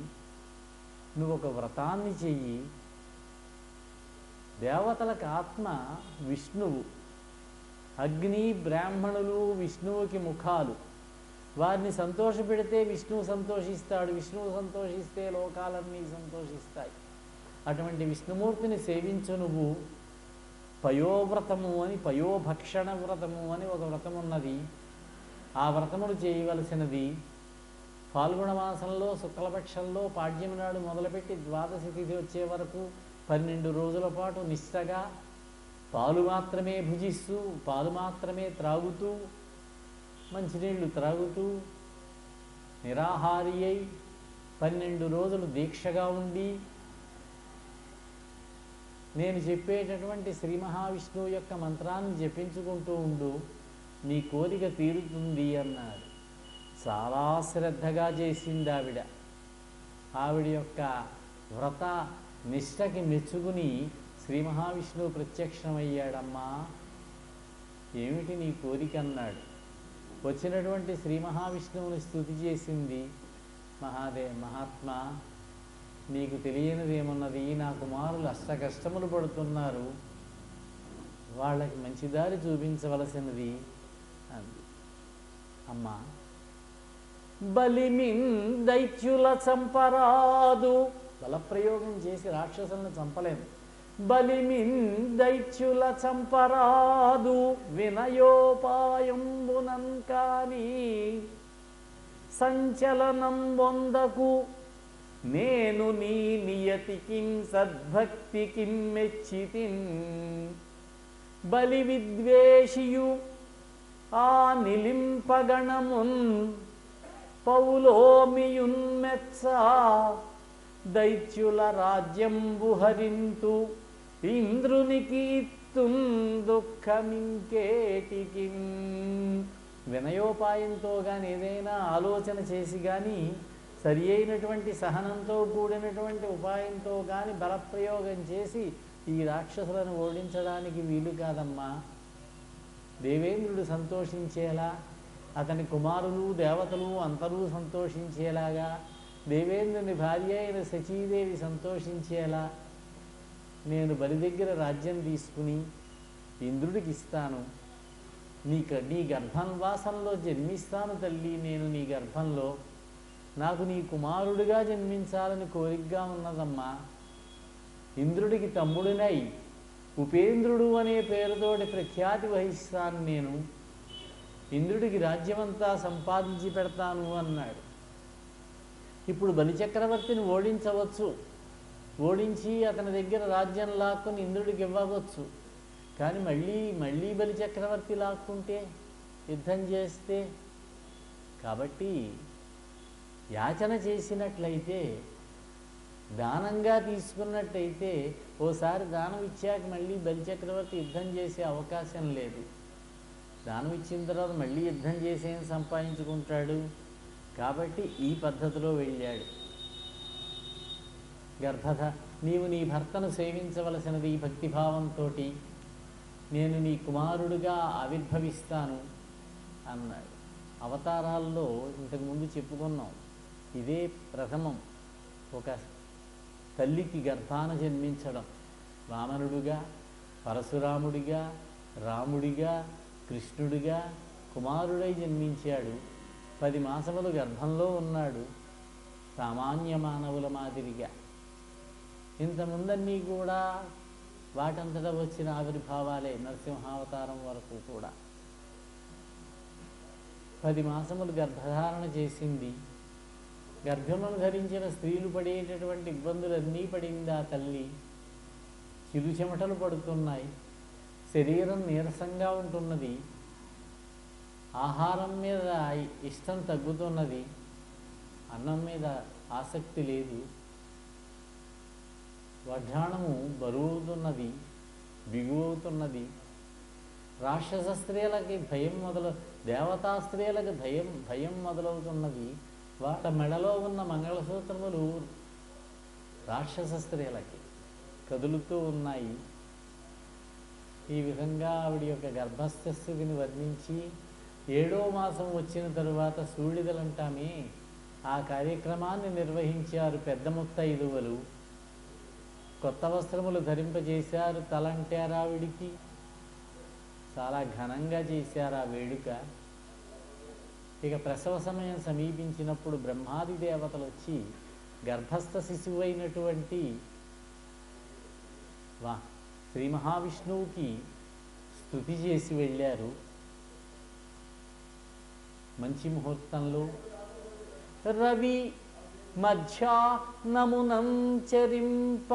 నువ్వు ఒక వ్రతాన్ని చెయ్యి. దేవతలకు ఆత్మ విష్ణువు, అగ్ని, బ్రాహ్మణులు విష్ణువుకి ముఖాలు. వారిని సంతోషపెడితే విష్ణువు సంతోషిస్తాడు, విష్ణువు సంతోషిస్తే లోకాలన్నీ సంతోషిస్తాయి. అటువంటి విష్ణుమూర్తిని సేవించు నువ్వు. పయోవ్రతము అని, పయోభక్షణ వ్రతము అని ఒక వ్రతం ఉన్నది. ఆ వ్రతములు చేయవలసినది ఫాల్గుణ మాసంలో శుక్లపక్షంలో పాడ్యమి నాడు మొదలుపెట్టి ద్వాదశి తిథి వచ్చే వరకు 12 రోజుల పాటు నిష్టగా పాలు మాత్రమే భుజిస్తూ, పాలు మాత్రమే త్రాగుతూ, మంచినీళ్లు త్రాగుతూ, నిరాహారి అయి 12 రోజులు దీక్షగా ఉండి నేను చెప్పేటటువంటి శ్రీ మహావిష్ణువు యొక్క మంత్రాన్ని జపించుకుంటూ ఉండు, నీ కోరిక తీరుతుంది అన్నాడు. చాలా శ్రద్ధగా చేసింది ఆవిడ. ఆవిడ యొక్క వ్రత నిష్టకి మెచ్చుకుని శ్రీ మహావిష్ణువు ప్రత్యక్షమయ్యాడమ్మా. ఏమిటి నీ కోరిక అన్నాడు. వచ్చినటువంటి శ్రీ మహావిష్ణువుని స్తుతి చేసింది. మహాత్మా, నీకు తెలియనిదేమున్నది? నా కుమారులు అష్ట కష్టములు పడుతున్నారు, వాళ్ళకి మంచి దారి చూపించవలసినది అంది. అమ్మా, బలిమిన్ దైత్యుల చంపరాదు. బలప్రయోగం చేసి రాక్షసులను చంపలేము. బలిమిన్ దైత్యుల చంపరాదు, వినయోపాయంబునం కాని సంచలనం పొందకు. నేను నీ నియతికిం సద్భక్తికిం మెచ్చితిన్. బలి విద్వేషియు ఆ నిలింపగణమున్ పౌలోమియున్ మెచ్చ. దైత్యుల రాజ్యంబు హరింతు ఇంద్రునికి ఇత్తున్ దుఃఖమింకేటికి. వినయోపాయంతో కానీ, ఏదైనా ఆలోచన చేసి కానీ, సరి అయినటువంటి సహనంతో కూడినటువంటి ఉపాయంతో కానీ బలప్రయోగం చేసి ఈ రాక్షసులను ఓడించడానికి వీలు కాదమ్మా. దేవేంద్రుడు సంతోషించేలా, అతని కుమారులు దేవతలు అందరూ సంతోషించేలాగా, దేవేంద్రుని భార్య అయిన శచీదేవి సంతోషించేలా నేను బలి దగ్గర రాజ్యం తీసుకుని ఇంద్రుడికి ఇస్తాను. నీ గర్భంవాసంలో జన్మిస్తాను తల్లి. నేను నీ గర్భంలో నాకు నీ కుమారుడిగా జన్మించాలని కోరికగా ఉన్నదమ్మా. ఇంద్రుడికి తమ్ముడినై ఉపేంద్రుడు అనే పేరుతోటి ప్రఖ్యాతి వహిస్తాను నేను. ఇంద్రుడికి రాజ్యమంతా సంపాదించి పెడతాను అన్నాడు. ఇప్పుడు బలిచక్రవర్తిని ఓడించవచ్చు, ఓడించి అతని దగ్గర రాజ్యం లాక్కుని ఇంద్రుడికి ఇవ్వవచ్చు. కానీ మళ్ళీ బలిచక్రవర్తి లాక్కుంటే, యుద్ధం చేస్తే, కాబట్టి యాచన చేసినట్లయితే, దానంగా తీసుకున్నట్టయితే, ఓసారి దానం ఇచ్చాక మళ్ళీ బలిచక్రవర్తి యుద్ధం చేసే అవకాశం లేదు. దానం ఇచ్చిన తర్వాత మళ్ళీ యుద్ధం చేసేం సంపాదించుకుంటాడు. కాబట్టి ఈ పద్ధతిలో వెళ్ళాడు. నీవు నీ భర్తను సేవించవలసినది భక్తిభావంతో, నేను నీ కుమారుడిగా ఆవిర్భవిస్తాను అన్నాడు. అవతారాల్లో ఇంతకుముందు చెప్పుకున్నాం, ఇదే ప్రథమం. ఒక తల్లికి గర్భాన జన్మించడం, వామనుడుగా, పరశురాముడిగా, రాముడిగా, కృష్ణుడిగా కుమారుడై జన్మించాడు. 10 మాసములు గర్భంలో ఉన్నాడు, సామాన్య మానవుల మాదిరిగా. ఇంతముందన్నీ కూడా వాటంతటా వచ్చిన ఆవిర్భావాలే, నరసింహావతారం వరకు కూడా. 10 మాసములు గర్భధారణ చేసింది. గర్భమును ధరించిన స్త్రీలు పడేటటువంటి ఇబ్బందులన్నీ పడింది ఆ తల్లి. చిరు చెమటలు పడుతున్నాయి, శరీరం నీరసంగా ఉంటున్నది, ఆహారం మీద ఇష్టం తగ్గుతున్నది, అన్నం మీద ఆసక్తి లేదు, వడ్డాణము బరువవుతున్నది, బిగువవుతున్నది. రాక్షస స్త్రీలకి భయం దేవతా స్త్రీలకు భయం మొదలవుతున్నది. వాళ్ళ మెడలో ఉన్న మంగళసూత్రములు రాక్షస స్త్రీలకి కదులుతూ ఉన్నాయి. ఈ విధంగా ఆవిడ యొక్క గర్భస్థస్థితిని వర్ణించి 7వ మాసం వచ్చిన తరువాత సూళిదలంటామే, ఆ కార్యక్రమాన్ని నిర్వహించారు పెద్ద ముత్తైదువలు. కొత్త వస్త్రములు ధరింపజేశారు, తలంటారు ఆవిడికి. చాలా ఘనంగా చేశారు ఆ వేడుక. ఇక ప్రసవ సమయం సమీపించినప్పుడు బ్రహ్మాది దేవతలు వచ్చి గర్భస్థ శిశువైనటువంటి శ్రీ మహావిష్ణువుకి స్తుతి చేసి వెళ్ళారు. మంచి ముహూర్తంలో రవి మధ్యాహ్నమునం చరింప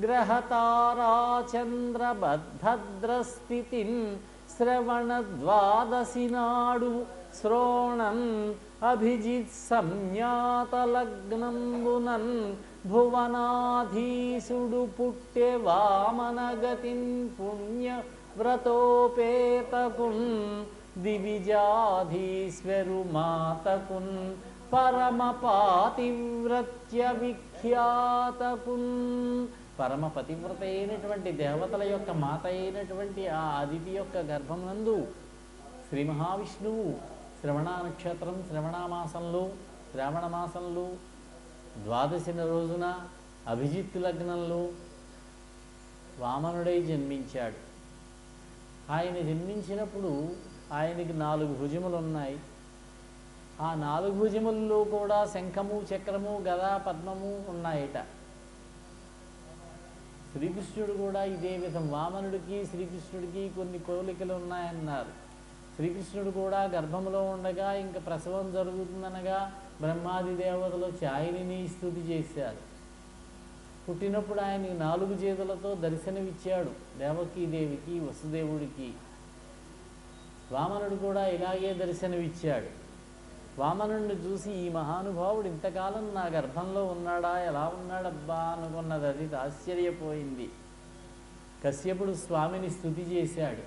గ్రహతారాచంద్రభద్రస్థితిం శ్రవణ ద్వాదశి నాడు శ్రోణం అభిజిత్ సంజ్ఞాతలగ్నంబునన్ భువనాధీసుడు పుట్టె వామనగతిన్ పుణ్య వ్రతోపేతకున్ దివిజాధీశ్వరు మాతకున్ పరమ పాతివ్రత్య విఖ్యాతకున్. పరమ పతివ్రత అయినటువంటి దేవతల యొక్క మాత అయినటువంటి ఆ అదితి యొక్క గర్భమునందు శ్రీ మహావిష్ణువు శ్రవణ నక్షత్రం శ్రావణ మాసంలో ద్వాదశి రోజున అభిజిత్ లగ్నంలో వామనుడై జన్మించాడు. ఆయన జన్మించినప్పుడు ఆయనకి 4 భుజములు ఉన్నాయి. ఆ 4 భుజముల్లో కూడా శంఖము, చక్రము, గదా, పద్మము ఉన్నాయట. శ్రీకృష్ణుడు కూడా ఇదే విధం. వామనుడికి శ్రీకృష్ణుడికి కొన్ని పోలికలు ఉన్నాయన్నారు. శ్రీకృష్ణుడు కూడా గర్భంలో ఉండగా ఇంకా ప్రసవం జరుగుతుందనగా బ్రహ్మాది దేవతలు వచ్చి ఆయనని స్తుతి చేశారు. పుట్టినప్పుడు ఆయనకి 4 చేతులతో దర్శనమిచ్చాడు దేవకీదేవికి, వసుదేవుడికి. వామనుడు కూడా ఇలాగే దర్శనమిచ్చాడు. వామనుడిని చూసి ఈ మహానుభావుడు ఇంతకాలం నా గర్భంలో ఉన్నాడా, ఎలా ఉన్నాడబ్బా అనుకున్నది. అది ఆశ్చర్యపోయింది. కశ్యపుడు స్వామిని స్తుతి చేశాడు.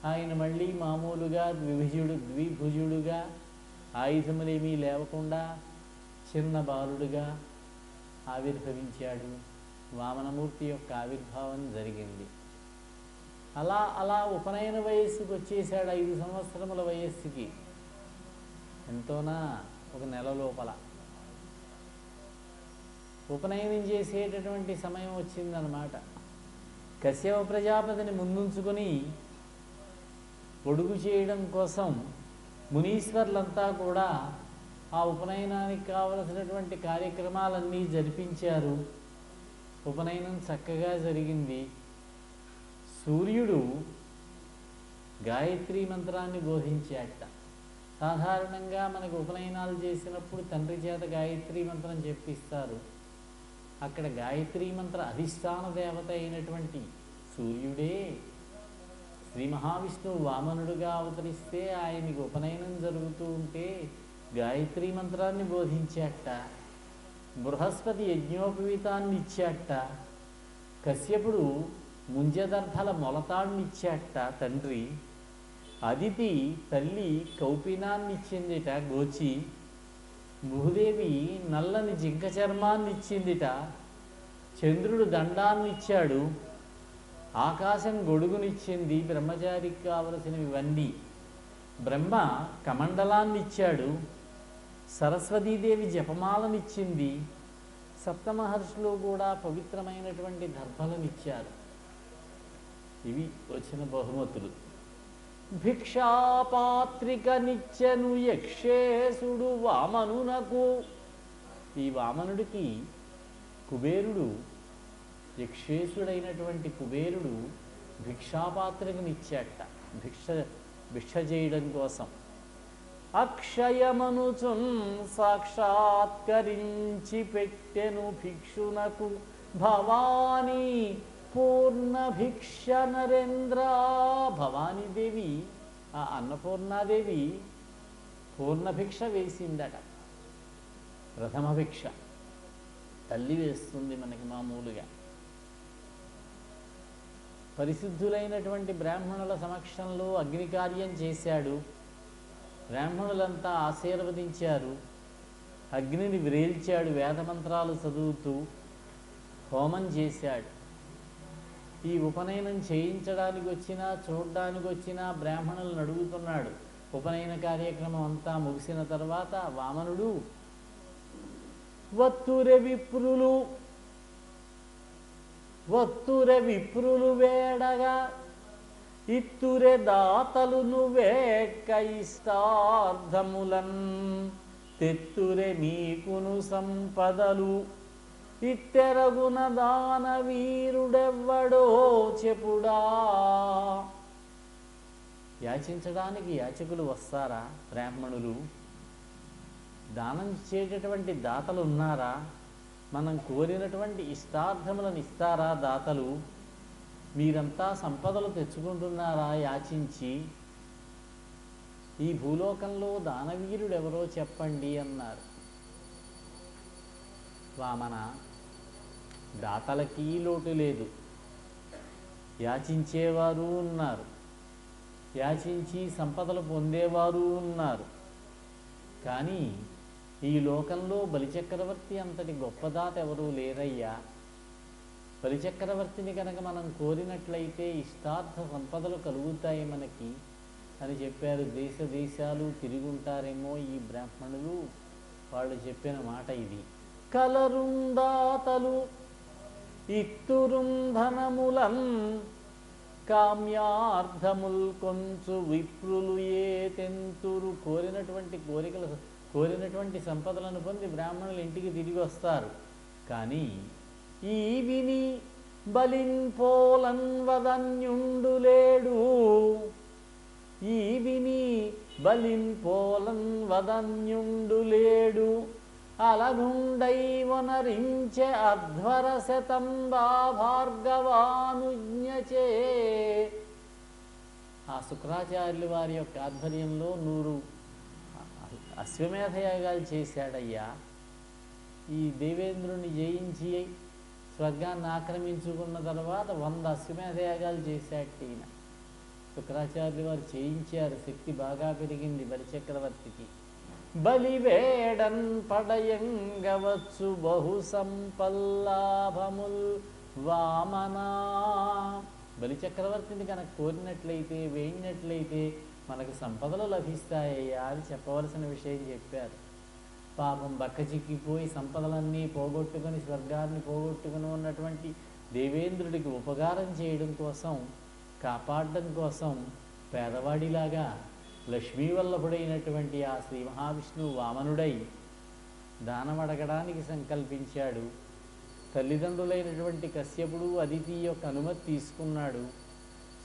ఆయన మళ్ళీ మామూలుగా ద్విభుజుడుగా, ఆయుధములేమీ లేవకుండా చిన్న బాలుడుగా ఆవిర్భవించాడు. వామనమూర్తి యొక్క ఆవిర్భావం జరిగింది. అలా ఉపనయన వయస్సుకు వచ్చేసాడు. 5 సంవత్సరముల వయస్సుకి. ఎంతోనా, 1 నెల లోపల ఉపనయనం చేసేటటువంటి సమయం వచ్చిందనమాట. కశ్యప ప్రజాపతిని ముందుంచుకొని పొడుగు చేయడం కోసం మునీశ్వర్లంతా కూడా ఆ ఉపనయనానికి కావలసినటువంటి కార్యక్రమాలన్నీ జరిపించారు. ఉపనయనం చక్కగా జరిగింది. సూర్యుడు గాయత్రీ మంత్రాన్ని బోధించాట. సాధారణంగా మనకు ఉపనయనాలు చేసినప్పుడు తండ్రి చేత గాయత్రీ మంత్రం చెప్పిస్తారు. అక్కడ గాయత్రీ మంత్ర అధిష్టాన దేవత అయినటువంటి సూర్యుడే శ్రీ మహావిష్ణువు వామనుడుగా అవతరిస్తే ఆయనకి ఉపనయనం జరుగుతూ ఉంటే గాయత్రీ మంత్రాన్ని బోధించాట. బృహస్పతి యజ్ఞోపవీతాన్ని ఇచ్చాట. కశ్యపుడు ముంజదర్భల మొలతాన్ని ఇచ్చాట తండ్రి. అదితి తల్లి కౌపీనాన్ని ఇచ్చిందిట గోచి. భూదేవి నల్లని జింక చర్మాన్ని ఇచ్చిందిట, చంద్రుడు దండాన్ని ఇచ్చాడు, ఆకాశం గొడుగునిచ్చింది, బ్రహ్మచారికి కావలసినవి ఇవన్నీ. బ్రహ్మ కమండలాన్ని ఇచ్చాడు, సరస్వతీదేవి జపమాలనిచ్చింది, సప్తమహర్షులు కూడా పవిత్రమైనటువంటి దర్భలనిచ్చారు. ఇవి వచ్చిన బహుమతులు. భిక్షాపాత్రిక నిచ్చెను యక్షేసుడు వామనునకు. ఈ వామనుడికి కుబేరుడు, యక్షేసుడైనటువంటి కుబేరుడు భిక్షాపాత్రికనిచ్చాట, భిక్ష చేయడం కోసం. అక్షయమనుచున్ సాక్షాత్కరించి పెట్టెను భిక్షునకు భవానీ పూర్ణ భిక్ష నరేంద్ర. భవానీదేవి, ఆ అన్నపూర్ణాదేవి పూర్ణ భిక్ష వేసిందట. ప్రథమ భిక్ష తల్లి వేస్తుంది మనకి మామూలుగా. పరిశుద్ధులైనటువంటి బ్రాహ్మణుల సమక్షంలో అగ్నికార్యం చేశాడు. బ్రాహ్మణులంతా ఆశీర్వదించారు, అగ్నిని వ్రేల్చాడు, వేదమంత్రాలు చదువుతూ హోమం చేశాడు. ఈ ఉపనయనం చేయించడానికి వచ్చినా చూడడానికి వచ్చినా బ్రాహ్మణులను అడుగుతున్నాడు. ఉపనయన కార్యక్రమం అంతా ముగిసిన తర్వాత వామనుడు వత్తురె విప్రులు వేడగా ఇత్తురె దాతలు నువ్వేక్క ఇష్టార్థములన్ తెత్తురె మీకును సంపదలు ఇత్తెరగున దానవీరుడెవ్వడో చెప్పుడా. యాచించడానికి యాచకులు వస్తారా? బ్రాహ్మణులు దానం ఇచ్చేటటువంటి దాతలు ఉన్నారా? మనం కోరినటువంటి ఇష్టార్థములను ఇస్తారా దాతలు? మీరంతా సంపదలు తెచ్చుకుంటున్నారా యాచించి? ఈ భూలోకంలో దానవీరుడెవరో చెప్పండి అన్నారు. వామన, దాతలకి లోటు లేదు, యాచించేవారు ఉన్నారు, యాచించి సంపదలు పొందేవారు ఉన్నారు. కానీ ఈ లోకంలో బలిచక్రవర్తి అంతటి గొప్పదాత ఎవరూ లేరయ్యా. బలిచక్రవర్తిని కనుక మనం కోరినట్లయితే ఇష్టార్థ సంపదలు కలుగుతాయి మనకి అని చెప్పారు. దేశ దేశాలు తిరుగుంటారేమో ఈ బ్రాహ్మణులు, వాళ్ళు చెప్పిన మాట ఇది. కలరుందాతలు ఇత్తురుంధనములం కామ్యార్థముల్ కొంచు విప్రులు ఏ తెంతురు. కోరినటువంటి సంపదలను పొంది బ్రాహ్మణులు ఇంటికి తిరిగి వస్తారు. కానీ ఈ విని బలిన్ పోలన్ వదన్యుండు లేడు. ఈ విని బలిన్ పోలన్ వదన్యుండు లేడు. అలగుండై వనరించే అధ్వర శతంబా భార్గవానుజ్ఞచే. ఆ శుక్రాచార్యుల వారి యొక్క ఆధ్వర్యంలో 100 అశ్వమేధయాగాలు చేశాడయ్యా. ఈ దేవేంద్రుని జయించి స్వర్గాన్ని ఆక్రమించుకున్న తర్వాత 100 అశ్వమేధయాగాలు చేశాడు ఈయన. శుక్రాచార్యుల వారు చేయించారు. శక్తి బాగా పెరిగింది బలిచక్రవర్తికి. బలివేడన్ పడయంగవచ్చు బహు సంపల్లాభముల్ వామనా. బలిచక్రవర్తిని కనుక కోరినట్లయితే, వేయినట్లయితే మనకు సంపదలు లభిస్తాయ్యా అని చెప్పవలసిన విషయం చెప్పారు. పాపం బక్కచిక్కిపోయి సంపదలన్నీ పోగొట్టుకొని స్వర్గాన్ని పోగొట్టుకుని ఉన్నటువంటి దేవేంద్రుడికి ఉపకారం చేయడం కోసం, కాపాడడం కోసం పేదవాడిలాగా లక్ష్మీవల్లభుడైనటువంటి ఆ శ్రీ మహావిష్ణువు వామనుడై దానం అడగడానికి సంకల్పించాడు. తల్లిదండ్రులైనటువంటి కశ్యపుడు, అదితి యొక్క అనుమతి తీసుకున్నాడు.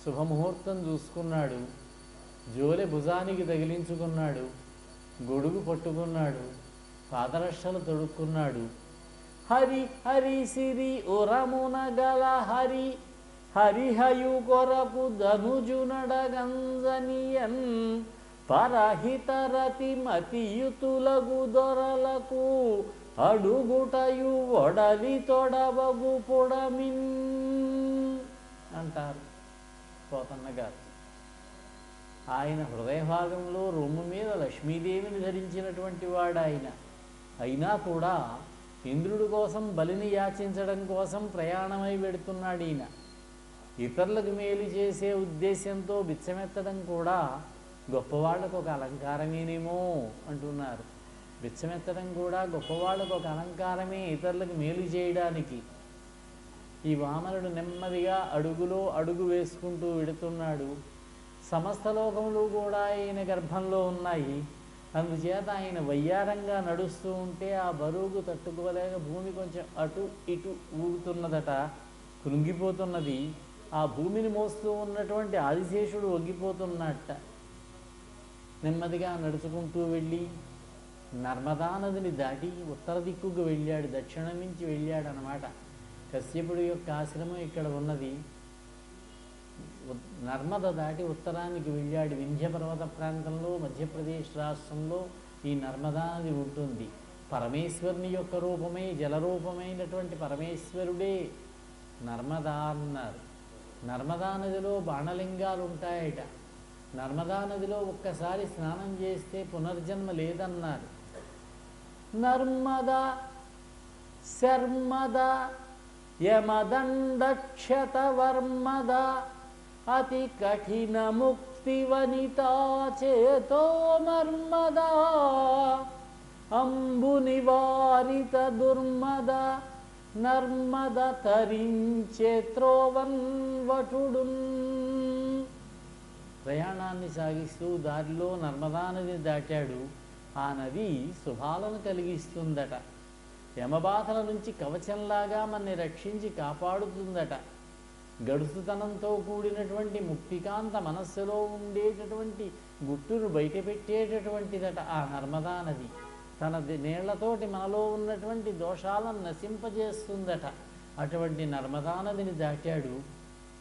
శుభముహూర్తం చూసుకున్నాడు. జోలె భుజానికి తగిలించుకున్నాడు. గొడుగు పట్టుకున్నాడు. పాదరక్షలు తొడుక్కున్నాడు. హరి హరి సిరి ఉరమున గల హరి హరిహయు కొరకు ధనుజునడగంజనియన్ పరహితరతి మతియుతులగు దొరలకు అడుగుటయు ఒడలి తొడవగు పొడమిన్ అంటారు పోతన్న గారు. ఆయన హృదయ భాగంలో రొమ్ము మీద లక్ష్మీదేవిని ధరించినటువంటి వాడు ఆయన. అయినా కూడా ఇంద్రుడి కోసం బలిని యాచించడం కోసం ప్రయాణమై వెడుతున్నాడు ఈయన. ఇతరులకు మేలు చేసే ఉద్దేశంతో బిచ్చమెత్తడం కూడా గొప్పవాళ్ళకు ఒక అలంకారమేనేమో అంటున్నారు. బిచ్చమెత్తడం కూడా గొప్పవాళ్ళకు ఒక అలంకారమే, ఇతరులకు మేలు చేయడానికి. ఈ వామనుడు నెమ్మదిగా అడుగులో అడుగు వేసుకుంటూ వెడుతున్నాడు. సమస్త లోకములు కూడా ఆయన గర్భంలో ఉన్నాయి. అందుచేత ఆయన వయ్యారంగా నడుస్తూ ఉంటే ఆ బరువుకు తట్టుకోలేక భూమి కొంచెం అటు ఇటు ఊగుతున్నదట, కృంగిపోతున్నది. ఆ భూమిని మోస్తూ ఉన్నటువంటి ఆదిశేషుడు వంగిపోతున్నట్ట. నెమ్మదిగా నడుచుకుంటూ వెళ్ళి నర్మదా నదిని దాటి ఉత్తర దిక్కుకు వెళ్ళాడు, దక్షిణం నుంచి వెళ్ళాడు అన్నమాట. కశ్యపుడి యొక్క ఆశ్రమం ఇక్కడ ఉన్నది. నర్మద దాటి ఉత్తరానికి వెళ్ళాడు. వింధ్య పర్వత ప్రాంతంలో మధ్యప్రదేశ్ రాష్ట్రంలో ఈ నర్మదా నది ఉంటుంది. పరమేశ్వరుని యొక్క రూపమే, జలరూపమైనటువంటి పరమేశ్వరుడే నర్మదా అన్నారు. నర్మదా నదిలో బాణలింగాలు ఉంటాయట. నర్మదా నదిలో ఒక్కసారి స్నానం చేస్తే పునర్జన్మ లేదన్నారు. నర్మదా శర్మద యమదండక్షత వర్మద అతి కఠిన ముక్తి వనితా చేతో మర్మద అంబు నివారిత దుర్మద నర్మద తరించే త్రోవన్వటుడు. ప్రయాణాన్ని సాగిస్తూ దారిలో నర్మదా నది దాటాడు. ఆ నది శుభాలను కలిగిస్తుందట. యమబాధల నుంచి కవచంలాగా మనని రక్షించి కాపాడుతుందట. గడుసుతనంతో కూడినటువంటి ముక్తికాంత మనస్సులో ఉండేటటువంటి గుట్టును బయటపెట్టేటటువంటిదట ఆ నర్మదా నది. తన నీళ్లతోటి మనలో ఉన్నటువంటి దోషాలను నశింపజేస్తుందట. అటువంటి నర్మదా నదిని దాటాడు.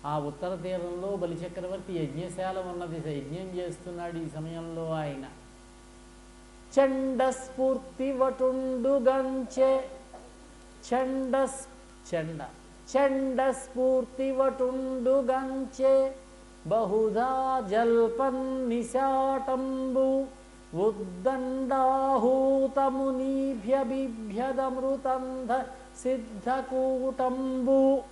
ఆ ఉత్తర తీరంలో బలిచక్రవర్తి యజ్ఞశాల ఉన్నది. యజ్ఞం చేస్తున్నాడు ఈ సమయంలో ఆయన. చండస్ఫూర్తి వటుండు గంచె చండస్ఫూర్తి వటుండు గంచె బహుధా జల్పన్ నిశాటంబు ఉద్దండాహూతమునీభ్య బిభ్యదమృతంధ సిద్ధకూటంబు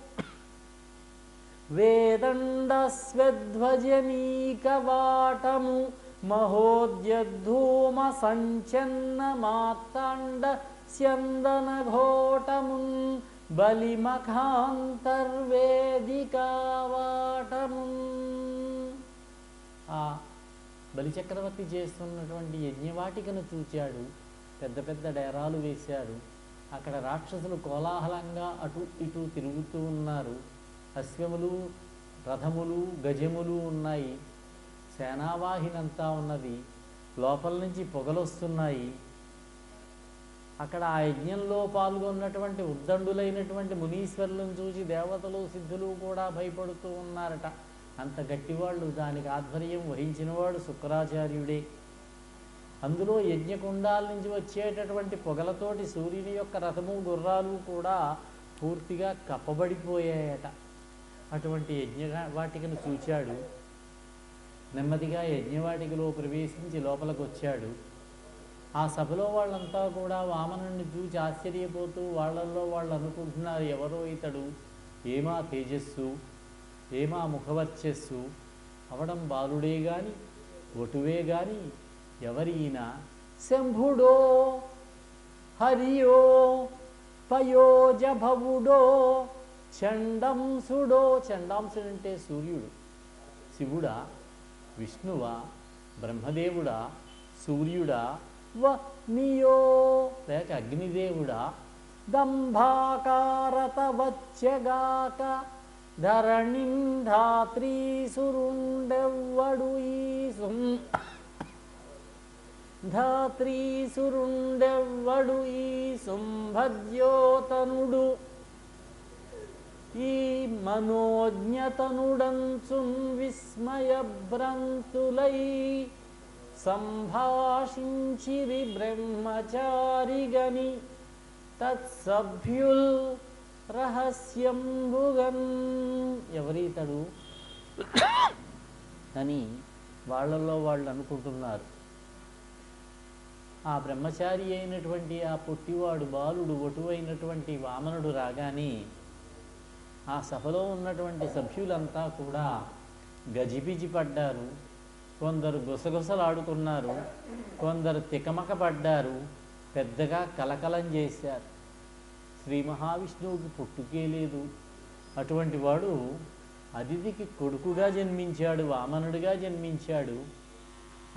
వేదండస్వధ్వజనీకవాటము మహోద్యద్ధూమ సంచన్న మార్తాండ స్యందన ఘోటమున్ బలిమఖాంతర్వేదికావాటమున్. ఆ బలిచక్రవర్తి చేస్తున్నటువంటి యజ్ఞవాటికను చూచాడు. పెద్ద పెద్ద డేరాలు వేశారు. అక్కడ రాక్షసులు కోలాహలంగా అటు ఇటు తిరుగుతూ ఉన్నారు. అశ్వములు, రథములు, గజములు ఉన్నాయి. సేనావాహినంతా ఉన్నది. లోపల నుంచి పొగలొస్తున్నాయి. అక్కడ ఆ యజ్ఞంలో పాల్గొన్నటువంటి ఉద్దండులైనటువంటి మునీశ్వరులను చూసి దేవతలు, సిద్ధులు కూడా భయపడుతూ ఉన్నారట. అంత గట్టివాళ్ళు. దానికి ఆధ్వర్యం వహించినవాడు శుక్రాచార్యుడే. అందులో యజ్ఞకుండాల నుంచి వచ్చేటటువంటి పొగలతోటి సూర్యుని యొక్క రథము, గుర్రాలు కూడా పూర్తిగా కప్పబడిపోయాయట. అటువంటి యజ్ఞవాటికను చూచాడు. నెమ్మదిగా యజ్ఞవాటికలో ప్రవేశించి లోపలికి వచ్చాడు. ఆ సభలో వాళ్ళంతా కూడా వామనుడిని చూచి ఆశ్చర్యపోతూ వాళ్ళల్లో వాళ్ళు అనుకుంటున్నారు, ఎవరో ఇతడు, ఏమా తేజస్సు, ఏమా ముఖవర్చస్సు, అవడం బాలుడే గాని ఒటువే గాని ఎవరీనా, శంభుడో హరియో పయోజభవుడో చండంసుడో. చండాంసుడు అంటే సూర్యుడు. శివుడా, విష్ణువా, బ్రహ్మదేవుడా, సూర్యుడా, వనియో లేక అగ్నిదేవుడా, దంభాకారత వచ్చగాక ధాత్రీసురుండెవ్వడు ఈ శుంభద్యోతనుడు ఈ మనోజ్ఞతనుడంచున్ విస్మయభ్రంతులై సంభాషించిరి బ్రహ్మచారిగని తత్సభ్యుల్ రహస్యంబుగన్. ఎవరీతడు అని వాళ్ళల్లో వాళ్ళు అనుకుంటున్నారు. ఆ బ్రహ్మచారి అయినటువంటి ఆ పొట్టివాడు బాలుడు ఒటువైనటువంటి వామనుడు రాగానే ఆ సభలో ఉన్నటువంటి సభ్యులంతా కూడా గజిబిజి పడ్డారు. కొందరు గుసగుసలాడుకున్నారు, కొందరు తికమక పడ్డారు, పెద్దగా కలకలం చేశారు. శ్రీ మహావిష్ణువుకి పుట్టుకే లేదు, అటువంటి వాడు అదితికి కొడుకుగా జన్మించాడు, వామనుడిగా జన్మించాడు.